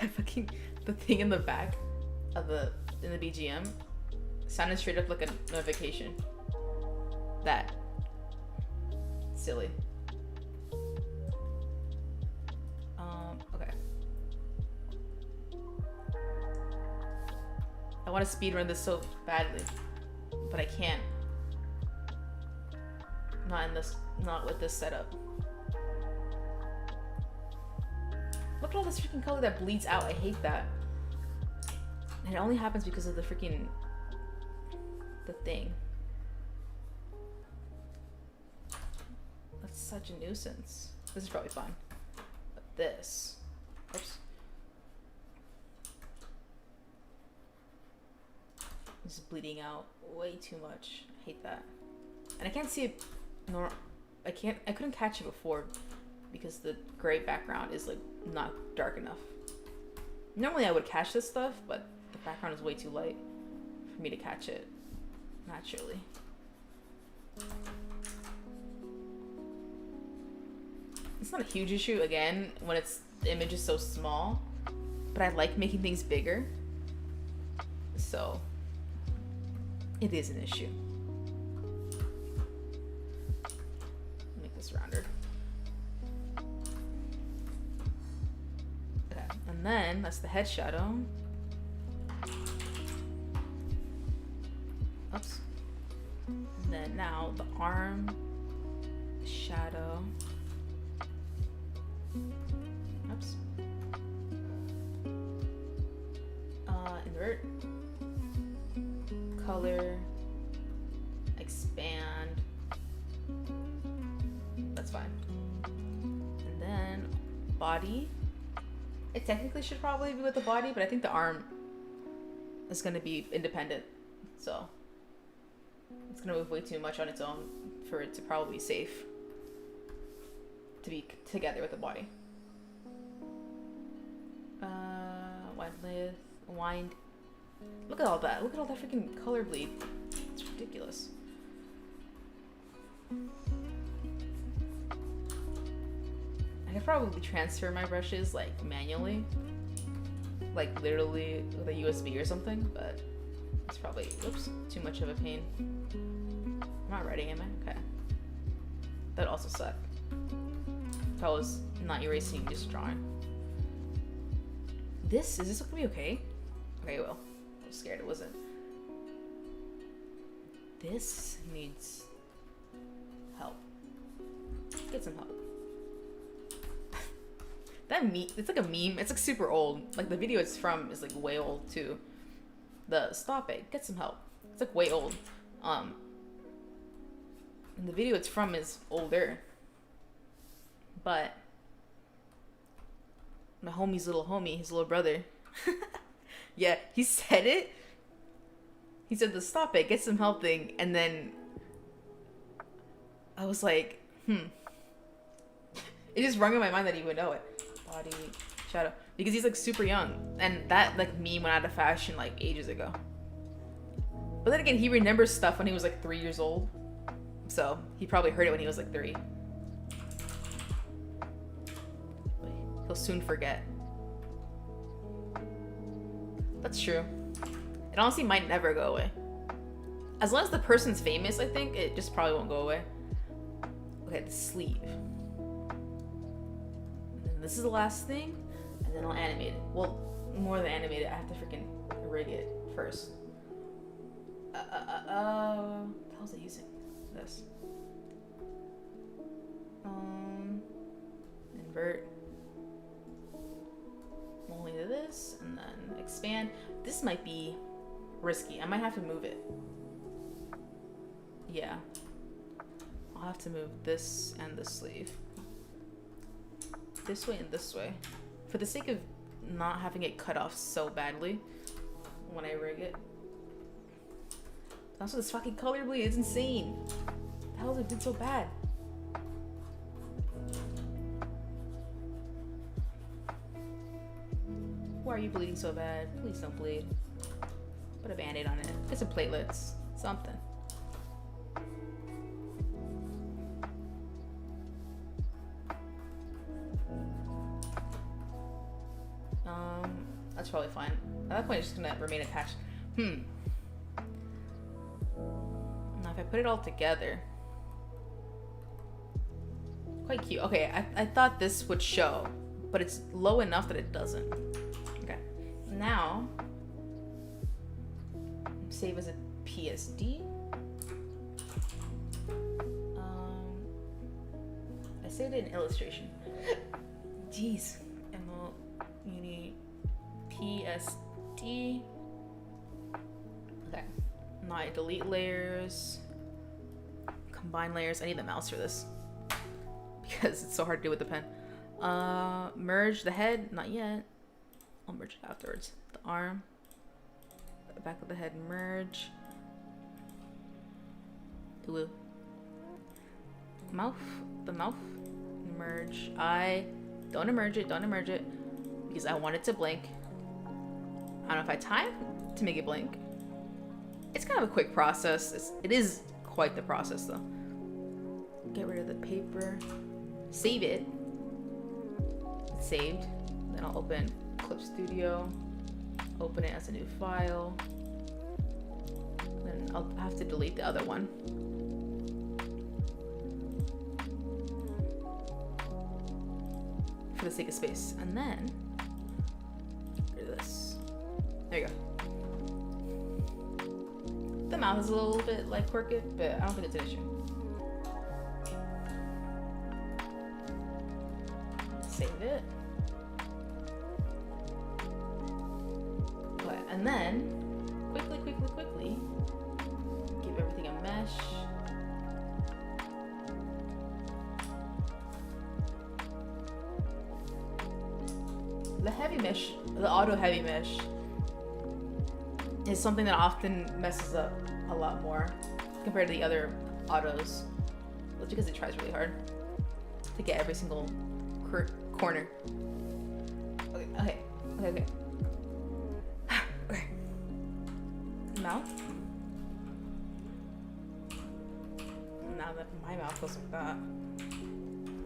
That fucking, the thing in the back of in the BGM sounded straight up like a notification. That. Silly. Okay. I want to speedrun this so badly, but I can't. Not with this setup. Look at all this freaking color that bleeds out. I hate that. And it only happens because of the freaking the thing. That's such a nuisance. This is probably fine. But this. Oops. This is bleeding out way too much. I hate that. And I can't see it nor I couldn't catch it before because the gray background is like not dark enough. Normally I would catch this stuff, but the background is way too light for me to catch it naturally. It's not a huge issue again when the image is so small, but I like making things bigger, so it is an issue. Make this rounded. Okay, and then that's the head shadow. Oops. And then now the arm shadow. Oops. Invert. Color. Expand. That's fine. And then body. It technically should probably be with the body, but I think the arm is going to be independent. So It's gonna move way too much on its own for it to probably be safe to be together with the body. Wind. Look at all that. Look at all that freaking color bleed. It's ridiculous. I could probably transfer my brushes like manually, like literally with a USB or something, but it's probably, oops, too much of a pain. I'm not writing, am I? Okay. That'd also suck. If I was not erasing, just drawing. Is this gonna be okay? Okay, well, I was scared it wasn't. This needs help. Get some help. That meme, it's like a meme. It's like super old. Like the video it's from is like way old too. The stop it, get some help. It's like way old. And the video it's from is older. But my homie's little homie, his little brother. Yeah, he said it. He said the stop it, get some help thing, and then I was like, It just rung in my mind that he would know it. Body, shadow. Because he's like super young. And that like meme went out of fashion like ages ago. But then again, he remembers stuff when he was like 3 years old. So he probably heard it when he was like 3. He'll soon forget. That's true. It honestly might never go away. As long as the person's famous, I think it just probably won't go away. Okay, the sleeve. And then this is the last thing, and then I'll animate it. Well, more than animate it, I have to freaking rig it first. What the hell is it using? This. Invert. Only to this, and then expand. This might be risky. I might have to move it. Yeah. I'll have to move this and the sleeve. This way and this way. For the sake of not having it cut off so badly when I rig it. Also, this fucking color bleed is insane. The hell it did so bad? Why are you bleeding so bad? Please don't bleed. Put a band-aid on it. Get some platelets. Something. That's probably fine. At that point, it's just gonna remain attached. Now, if I put it all together, quite cute. Okay, I thought this would show, but it's low enough that it doesn't. Okay, now save as a PSD. I saved it in illustration. Jeez, Uni PSD. Okay, now I delete layers, combine layers. I need the mouse for this because it's so hard to do with the pen. Merge the head, not yet. I'll merge it afterwards. The arm, the back of the head, merge. Ooh. Mouth, the mouth, merge. Don't emerge it, because I want it to blink. I don't know if I time to make it blink. It's kind of a quick process. It is quite the process though. Get rid of the paper. Save it. It's saved. Then I'll open Clip Studio. Open it as a new file. Then I'll have to delete the other one. For the sake of space. And then get rid of this. There you go. The mouth is a little bit like crooked, but I don't think it's an issue. Save it. Okay, and then quickly give everything a mesh. The heavy mesh, the auto heavy mesh, is something that often messes up a lot more compared to the other autos. That's because it tries really hard to get every single corner. Okay. Okay. Mouth. Now that my mouth looks like that.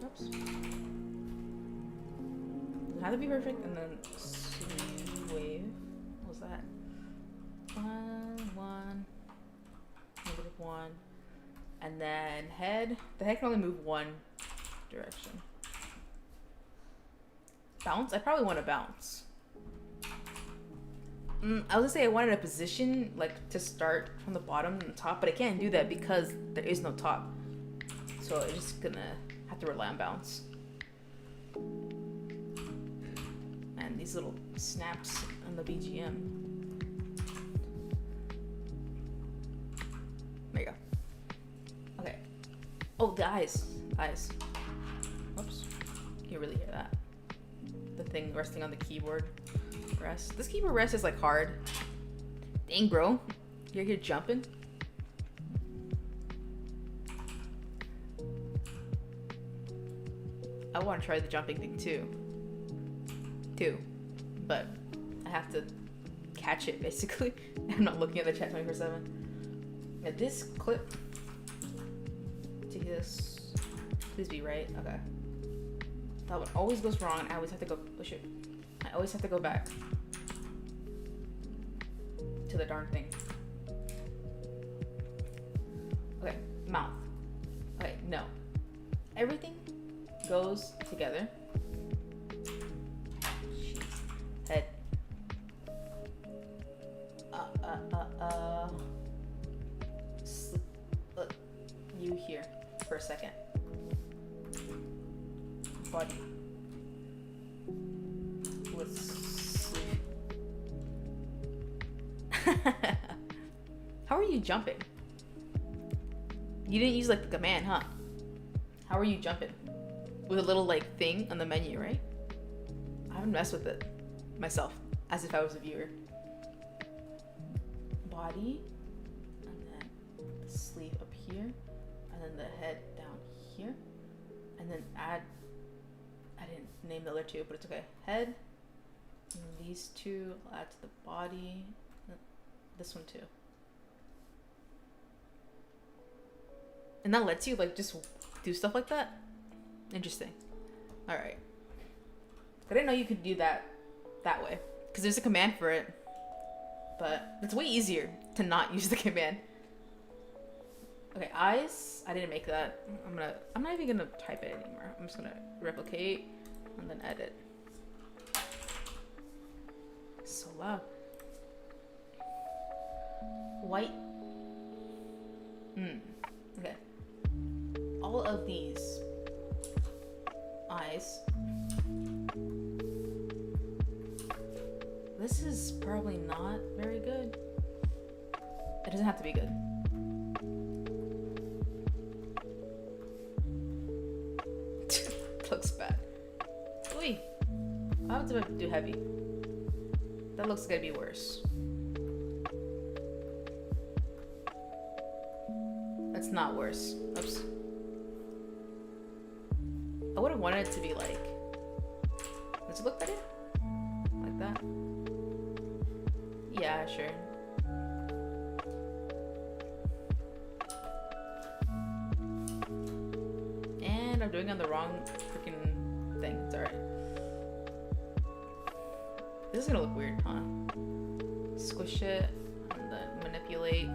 Oops. It had to be perfect, and then swing wave. What was that? 1, -1, and then head. The head can only move one direction. Bounce? I probably want to bounce. I was gonna say I wanted a position like to start from the bottom and the top, but I can't do that because there is no top. So I'm just gonna have to rely on bounce. And these little snaps on the BGM. There you go. Okay. Oh, the eyes. Eyes. Oops. You can really hear that. The thing resting on the keyboard rest. This keyboard rest is like hard. Dang, bro. You're here jumping. I want to try the jumping thing too. But I have to catch it basically. I'm not looking at the chat 24/7. Now this clip to this, please be right. Okay. That one always goes wrong. I always have to go push it. I always have to go back to the darn thing. Okay, mouth. Okay, no. Everything goes together. Jeez. Head. You here for a second. Body. How are you jumping? You didn't use like the command, huh? How are you jumping? With a little like thing on the menu, right? I haven't messed with it myself, as if I was a viewer. Body, and then the sleeve up here, and then the head down here, and then add. I didn't name the other two, but it's okay. Head, and these two I'll add to the body. This one too. And that lets you like just do stuff like that? Interesting. Alright. I didn't know you could do that way. Because there's a command for it. But it's way easier to not use the command. Okay, eyes. I didn't make that. I'm not even gonna type it anymore. I'm just gonna replicate and then edit. So loud. White. Okay. All of these eyes. This is probably not very good. It doesn't have to be good. Looks bad. Oi. I have to do heavy. That looks gonna be worse. That's not worse. Oops. I would have wanted it to be like. Does it look better? Like that? Yeah, sure. And I'm doing it on the wrong freaking thing. It's alright. This is gonna look weird, huh? Squish it and then manipulate.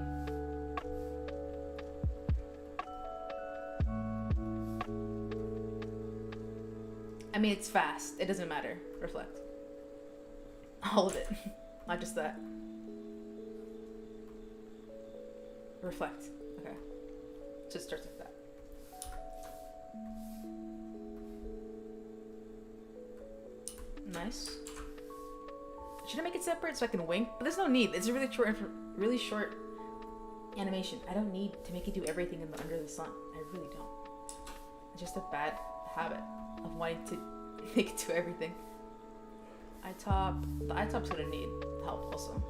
I mean, it's fast. It doesn't matter. Reflect. All of it. Not just that. Reflect. Okay. So it starts like that. Nice. Should I make it separate so I can wink? But there's no need. It's a really short animation. I don't need to make it do everything under the sun. I really don't. It's just a bad habit of wanting to make it do everything. Eye top. The eye top's gonna need help also.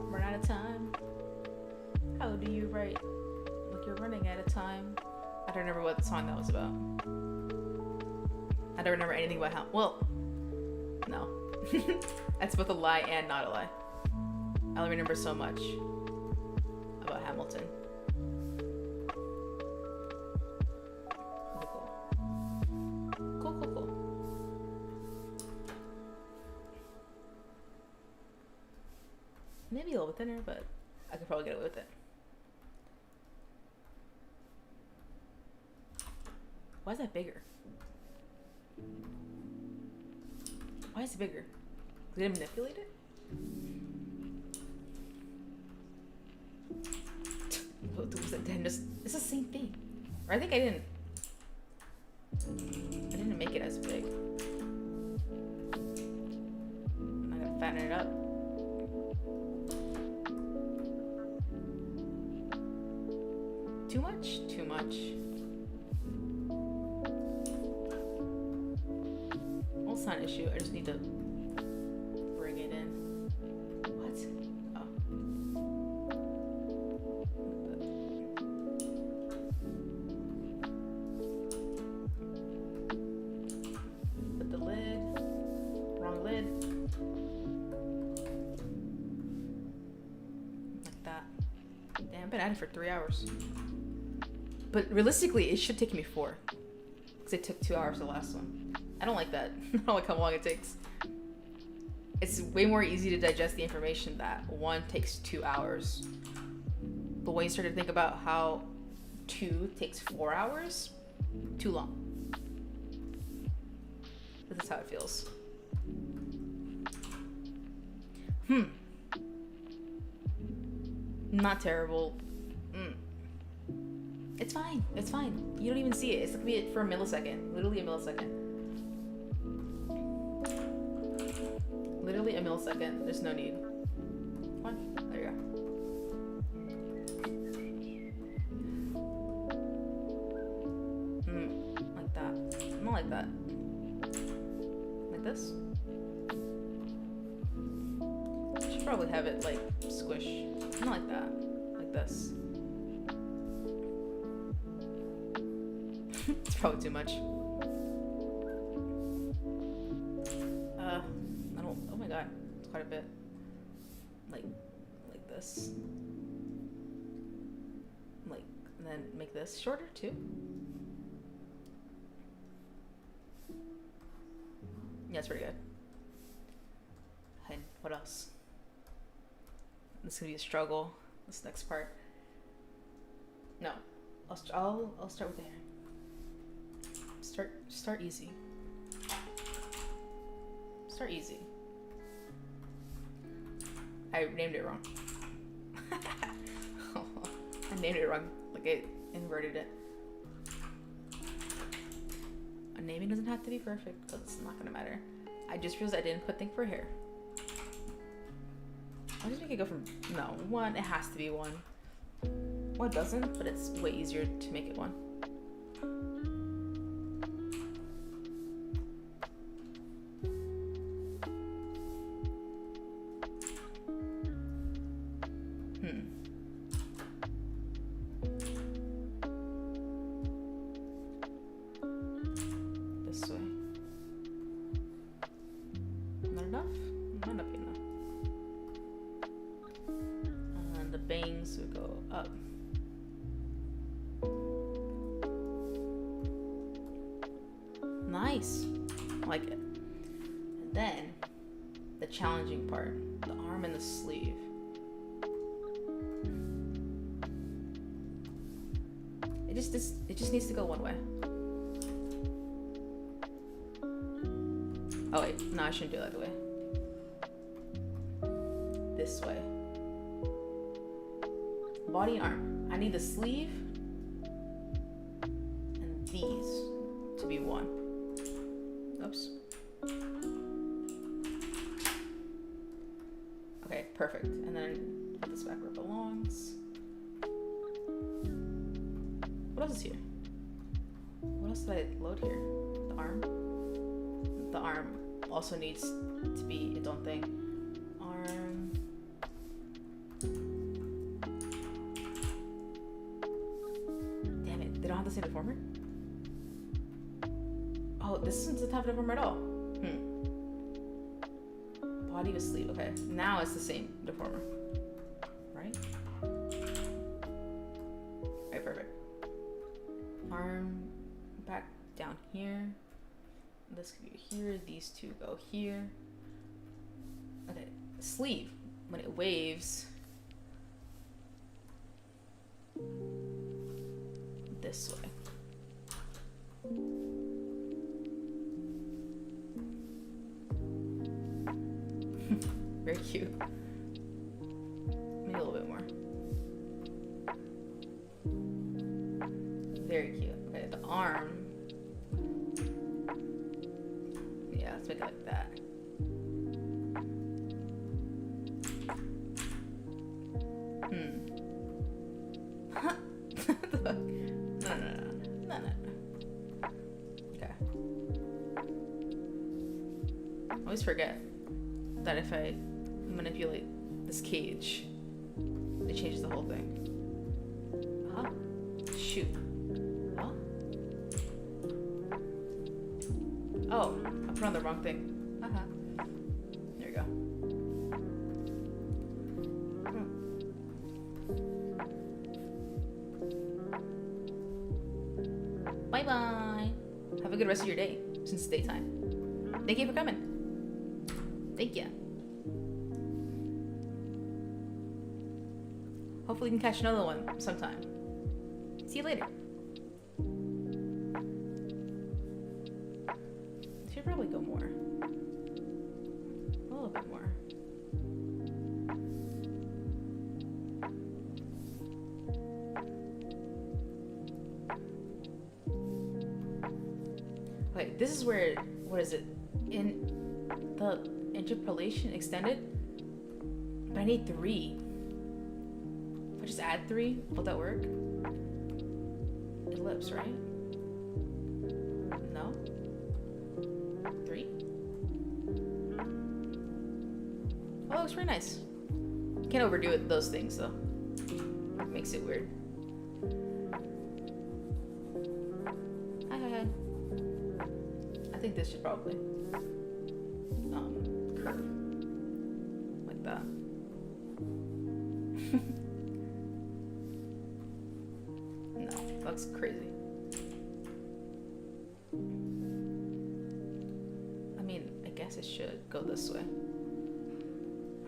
Run out of time. do you write like you're running out of time? I don't remember what song that was about. I don't remember anything about how. Well, no. That's both a lie and not a lie. I only remember so much about Hamilton. Okay, cool. Cool. Maybe a little bit thinner, but I could probably get away with it. Why is that bigger? Why is it bigger? Did I manipulate it? It's the same thing. Or I think I didn't make it as big. I'm gonna fatten it up. Too much? Too much. Well, it's not an issue. I just need to bring it in. What? Oh. Put the lid. Wrong lid. Like that. Damn, I've been at it for 3 hours. But realistically, it should take me 4. Because it took 2 hours the last one. I don't like that. I don't like how long it takes. It's way more easy to digest the information that one takes 2 hours. But when you start to think about how 2 takes 4 hours, too long. This is how it feels. Not terrible. It's fine. It's fine. You don't even see it. It's gonna be for a millisecond. Literally a millisecond. Literally a millisecond. There's no need. Come on. There you go. Like that. Not like that. Like this. I should probably have it like squish. Not like that. Like this. It's probably too much. I don't. Oh my god, it's quite a bit. Like this. Like, and then make this shorter too. Yeah, it's pretty good. And what else? This is gonna be a struggle. This next part. No, I'll start with the hair. Start easy. Start easy. I named it wrong. I named it wrong. Like I inverted it. A naming doesn't have to be perfect. That's not gonna matter. I just realized I didn't put thing for hair. I'll just make it go from 1. It has to be 1. Well, it doesn't, but it's way easier to make it 1. This way. Not enough? Might not be enough. And the bangs would go up. Nice. I like it. And then the challenging part, the arm and the sleeve. It just needs to go one way. Oh wait, no, I shouldn't do it that way. This way. Body and arm. I need the sleeve and these to be 1. Oops. Okay, perfect. And then put this back where it belongs. What else is here? What else did I load here? The arm? The arm also needs to be its own thing. Arm. the same deformer? Oh, this doesn't have a deformer at all. Body with sleeve. Okay, now it's the same deformer, right? Alright, perfect. Arm back down here. This could be here. These two go here. Okay, sleeve. When it waves this way. Very cute. Maybe a little bit more. Very cute. Okay, the arm. Yeah, let's make it like that. No. Okay. I always forget that if I manipulate this cage, it changes the whole thing. Huh? Shoot. Huh? Oh, I put on the wrong thing. There you go. Bye bye. Have a good rest of your day, since it's daytime. Thank you for coming. Thank you. Hopefully we can catch another one sometime. See you later. Should probably go more. A little bit more. Wait, this is where, what is it? In the interpolation extended? But I need 3. If I just add 3, will that work? Ellipse, right? No? 3? Oh, it looks very nice. Can't overdo it, those things though. Makes it weird. Hi. I think this should probably curve like that. No, that's crazy. I mean, I guess it should go this way.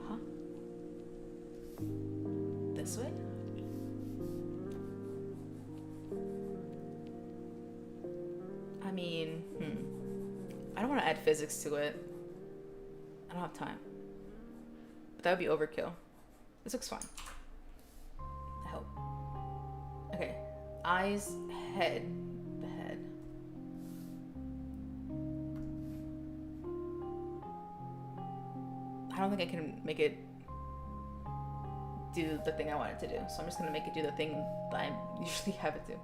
Huh? This way? I mean, I don't want to add physics to it. I don't have time. But that would be overkill. This looks fine. I hope. Okay. Eyes, head. The head. I don't think I can make it do the thing I want it to do. So I'm just going to make it do the thing that I usually have it do.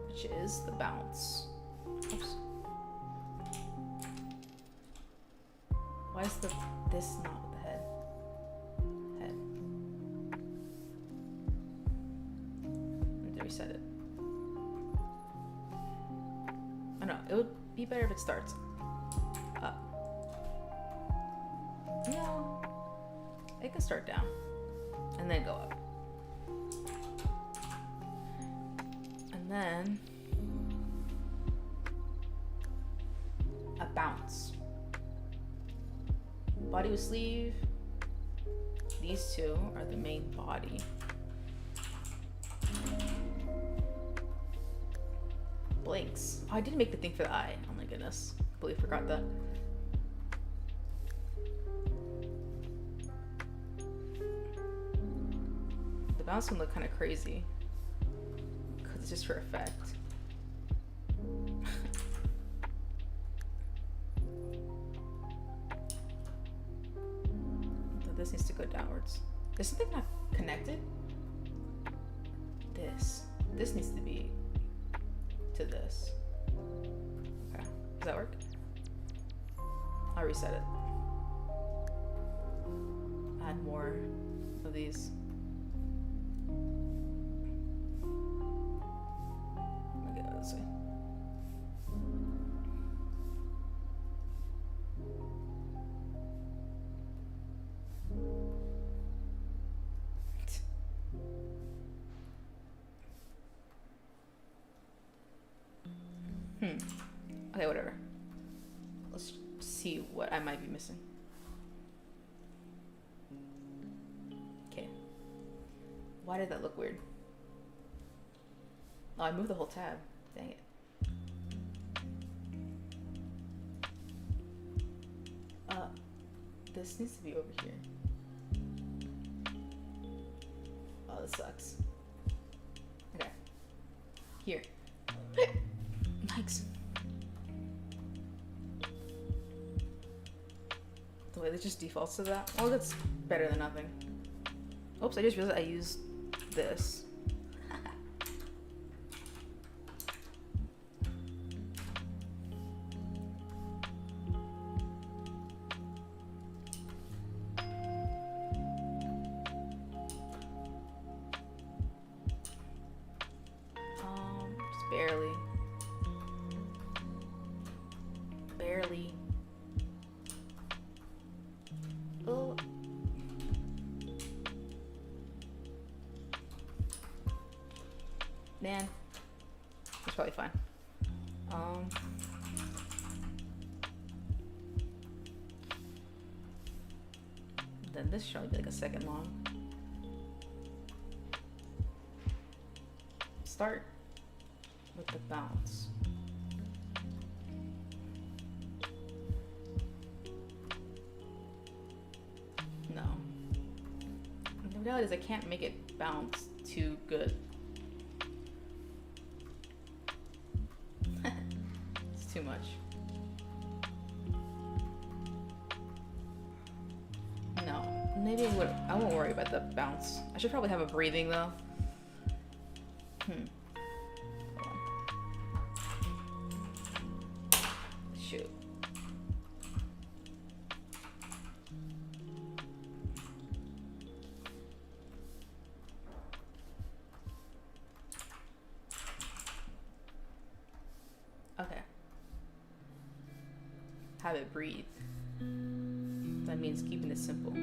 Which is the bounce. Oops. Why is this not with the head? Head. I need to reset it. I don't know. It would be better if it starts up. No. It can start down and then go up. And then a bounce. Body with sleeve. These two are the main body. Blinks. Oh, I didn't make the thing for the eye. Oh my goodness. Completely forgot that. The bounce can look kind of crazy because it's just for effect. This needs to go downwards. There's something not connected. This needs to be to this. Okay, does that work? I'll reset it. Add more of these. Okay, whatever. Let's see what I might be missing. Okay. Why did that look weird? Oh, I moved the whole tab. Dang it. This needs to be over here. Oh, this sucks. Okay. Here. Yikes. The way that just defaults to that. Well, that's better than nothing. Oops, I just realized I used this. Just barely. Barely. Oh. Man. It's probably fine. Then this should only be like a second long. Start with the bounce. No. The reality is I can't make it bounce too good. It's too much. No. Maybe I won't worry about the bounce. I should probably have a breathing though. Hold on. Shoot. Okay. Have it breathe. That means keeping it simple.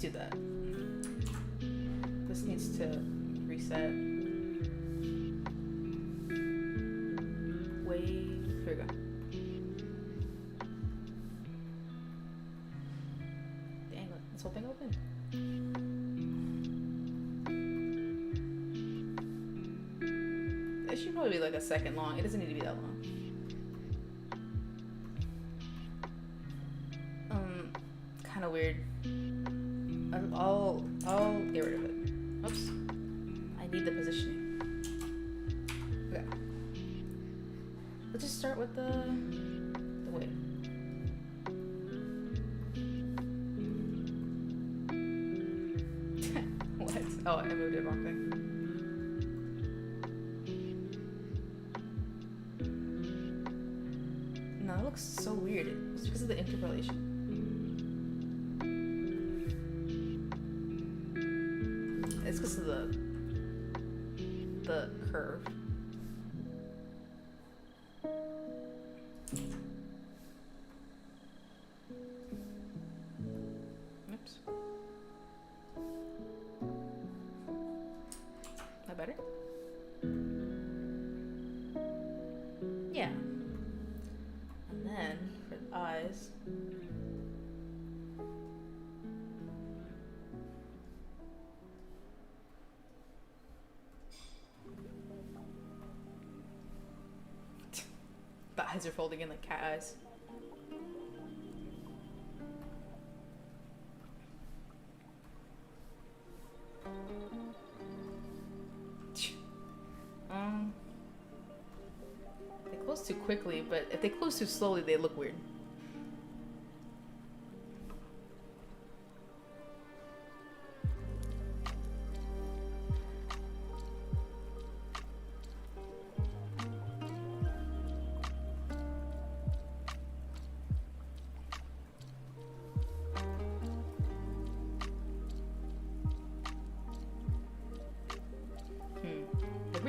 Do that. This needs to reset. Wait, here we go. Dang, let this whole thing open. It should probably be like a second long. It doesn't need to be that long. Kind of weird. I'll get rid of it. Oops. I need the positioning. Okay. Let's just start with the weight. What? Oh, I moved it wrong thing. No, it looks so weird. It's because of the interpolation. It's because of the curve. Oops. That better? Yeah. And then for the eyes. The eyes are folding in like cat eyes. They close too quickly, but if they close too slowly, they look weird.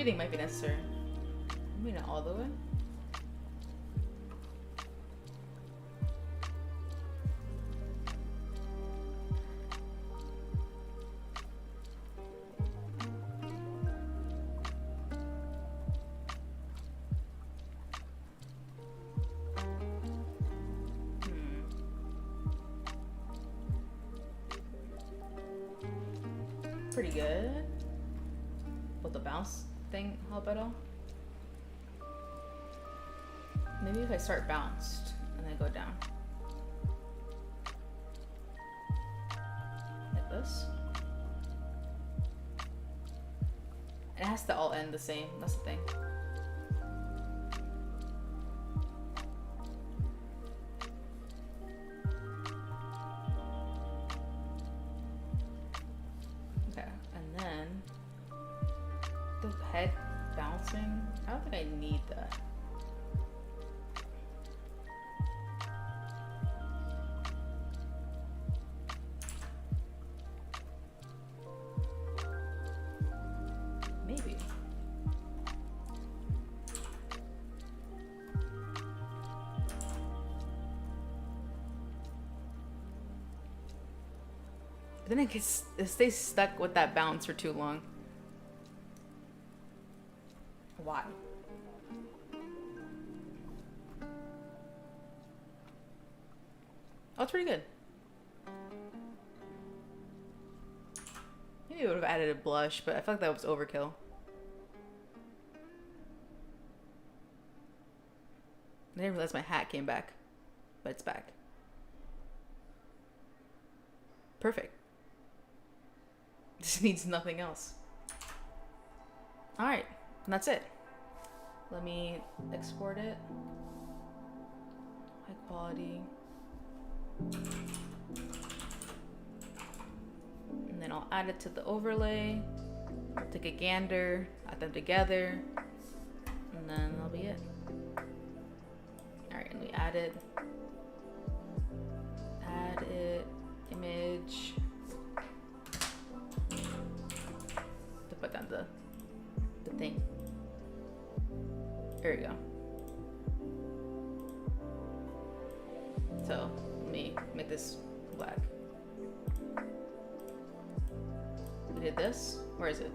reading might be necessary. Maybe not all the way. Pretty good. Will the bounce thing help at all? Maybe if I start bounced and then go down. Like this. It has to all end the same, that's the thing. Okay, and then the head bouncing, I don't think I need that. Maybe. But then it stays stuck with that bounce for too long. Why? Oh, it's pretty good. Maybe I would have added a blush, but I feel like that was overkill. I didn't realize my hat came back, but it's back. Perfect. This needs nothing else. All right, and that's it. Let me export it. High quality. And then I'll add it to the overlay. I'll take a gander, add them together, and then that'll be it. All right, and we add it, image, to put down the thing. There we go. So let me make this black. We did this. Where is it?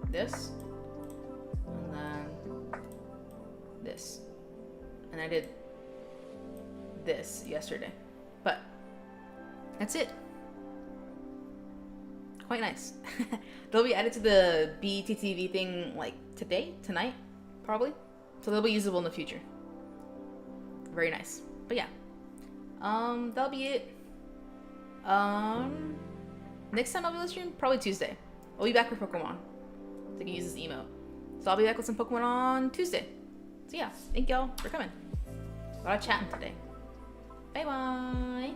This. And then this. And I did this yesterday. But that's it. Quite nice. They'll be added to the BTTV thing like tonight, probably. So they'll be usable in the future. Very nice. But yeah. That'll be it. Next time I'll be live stream, probably Tuesday. I'll be back for Pokemon. So I can use this emote. So I'll be back with some Pokemon on Tuesday. So yeah, thank y'all for coming. A lot of chatting today. Bye bye.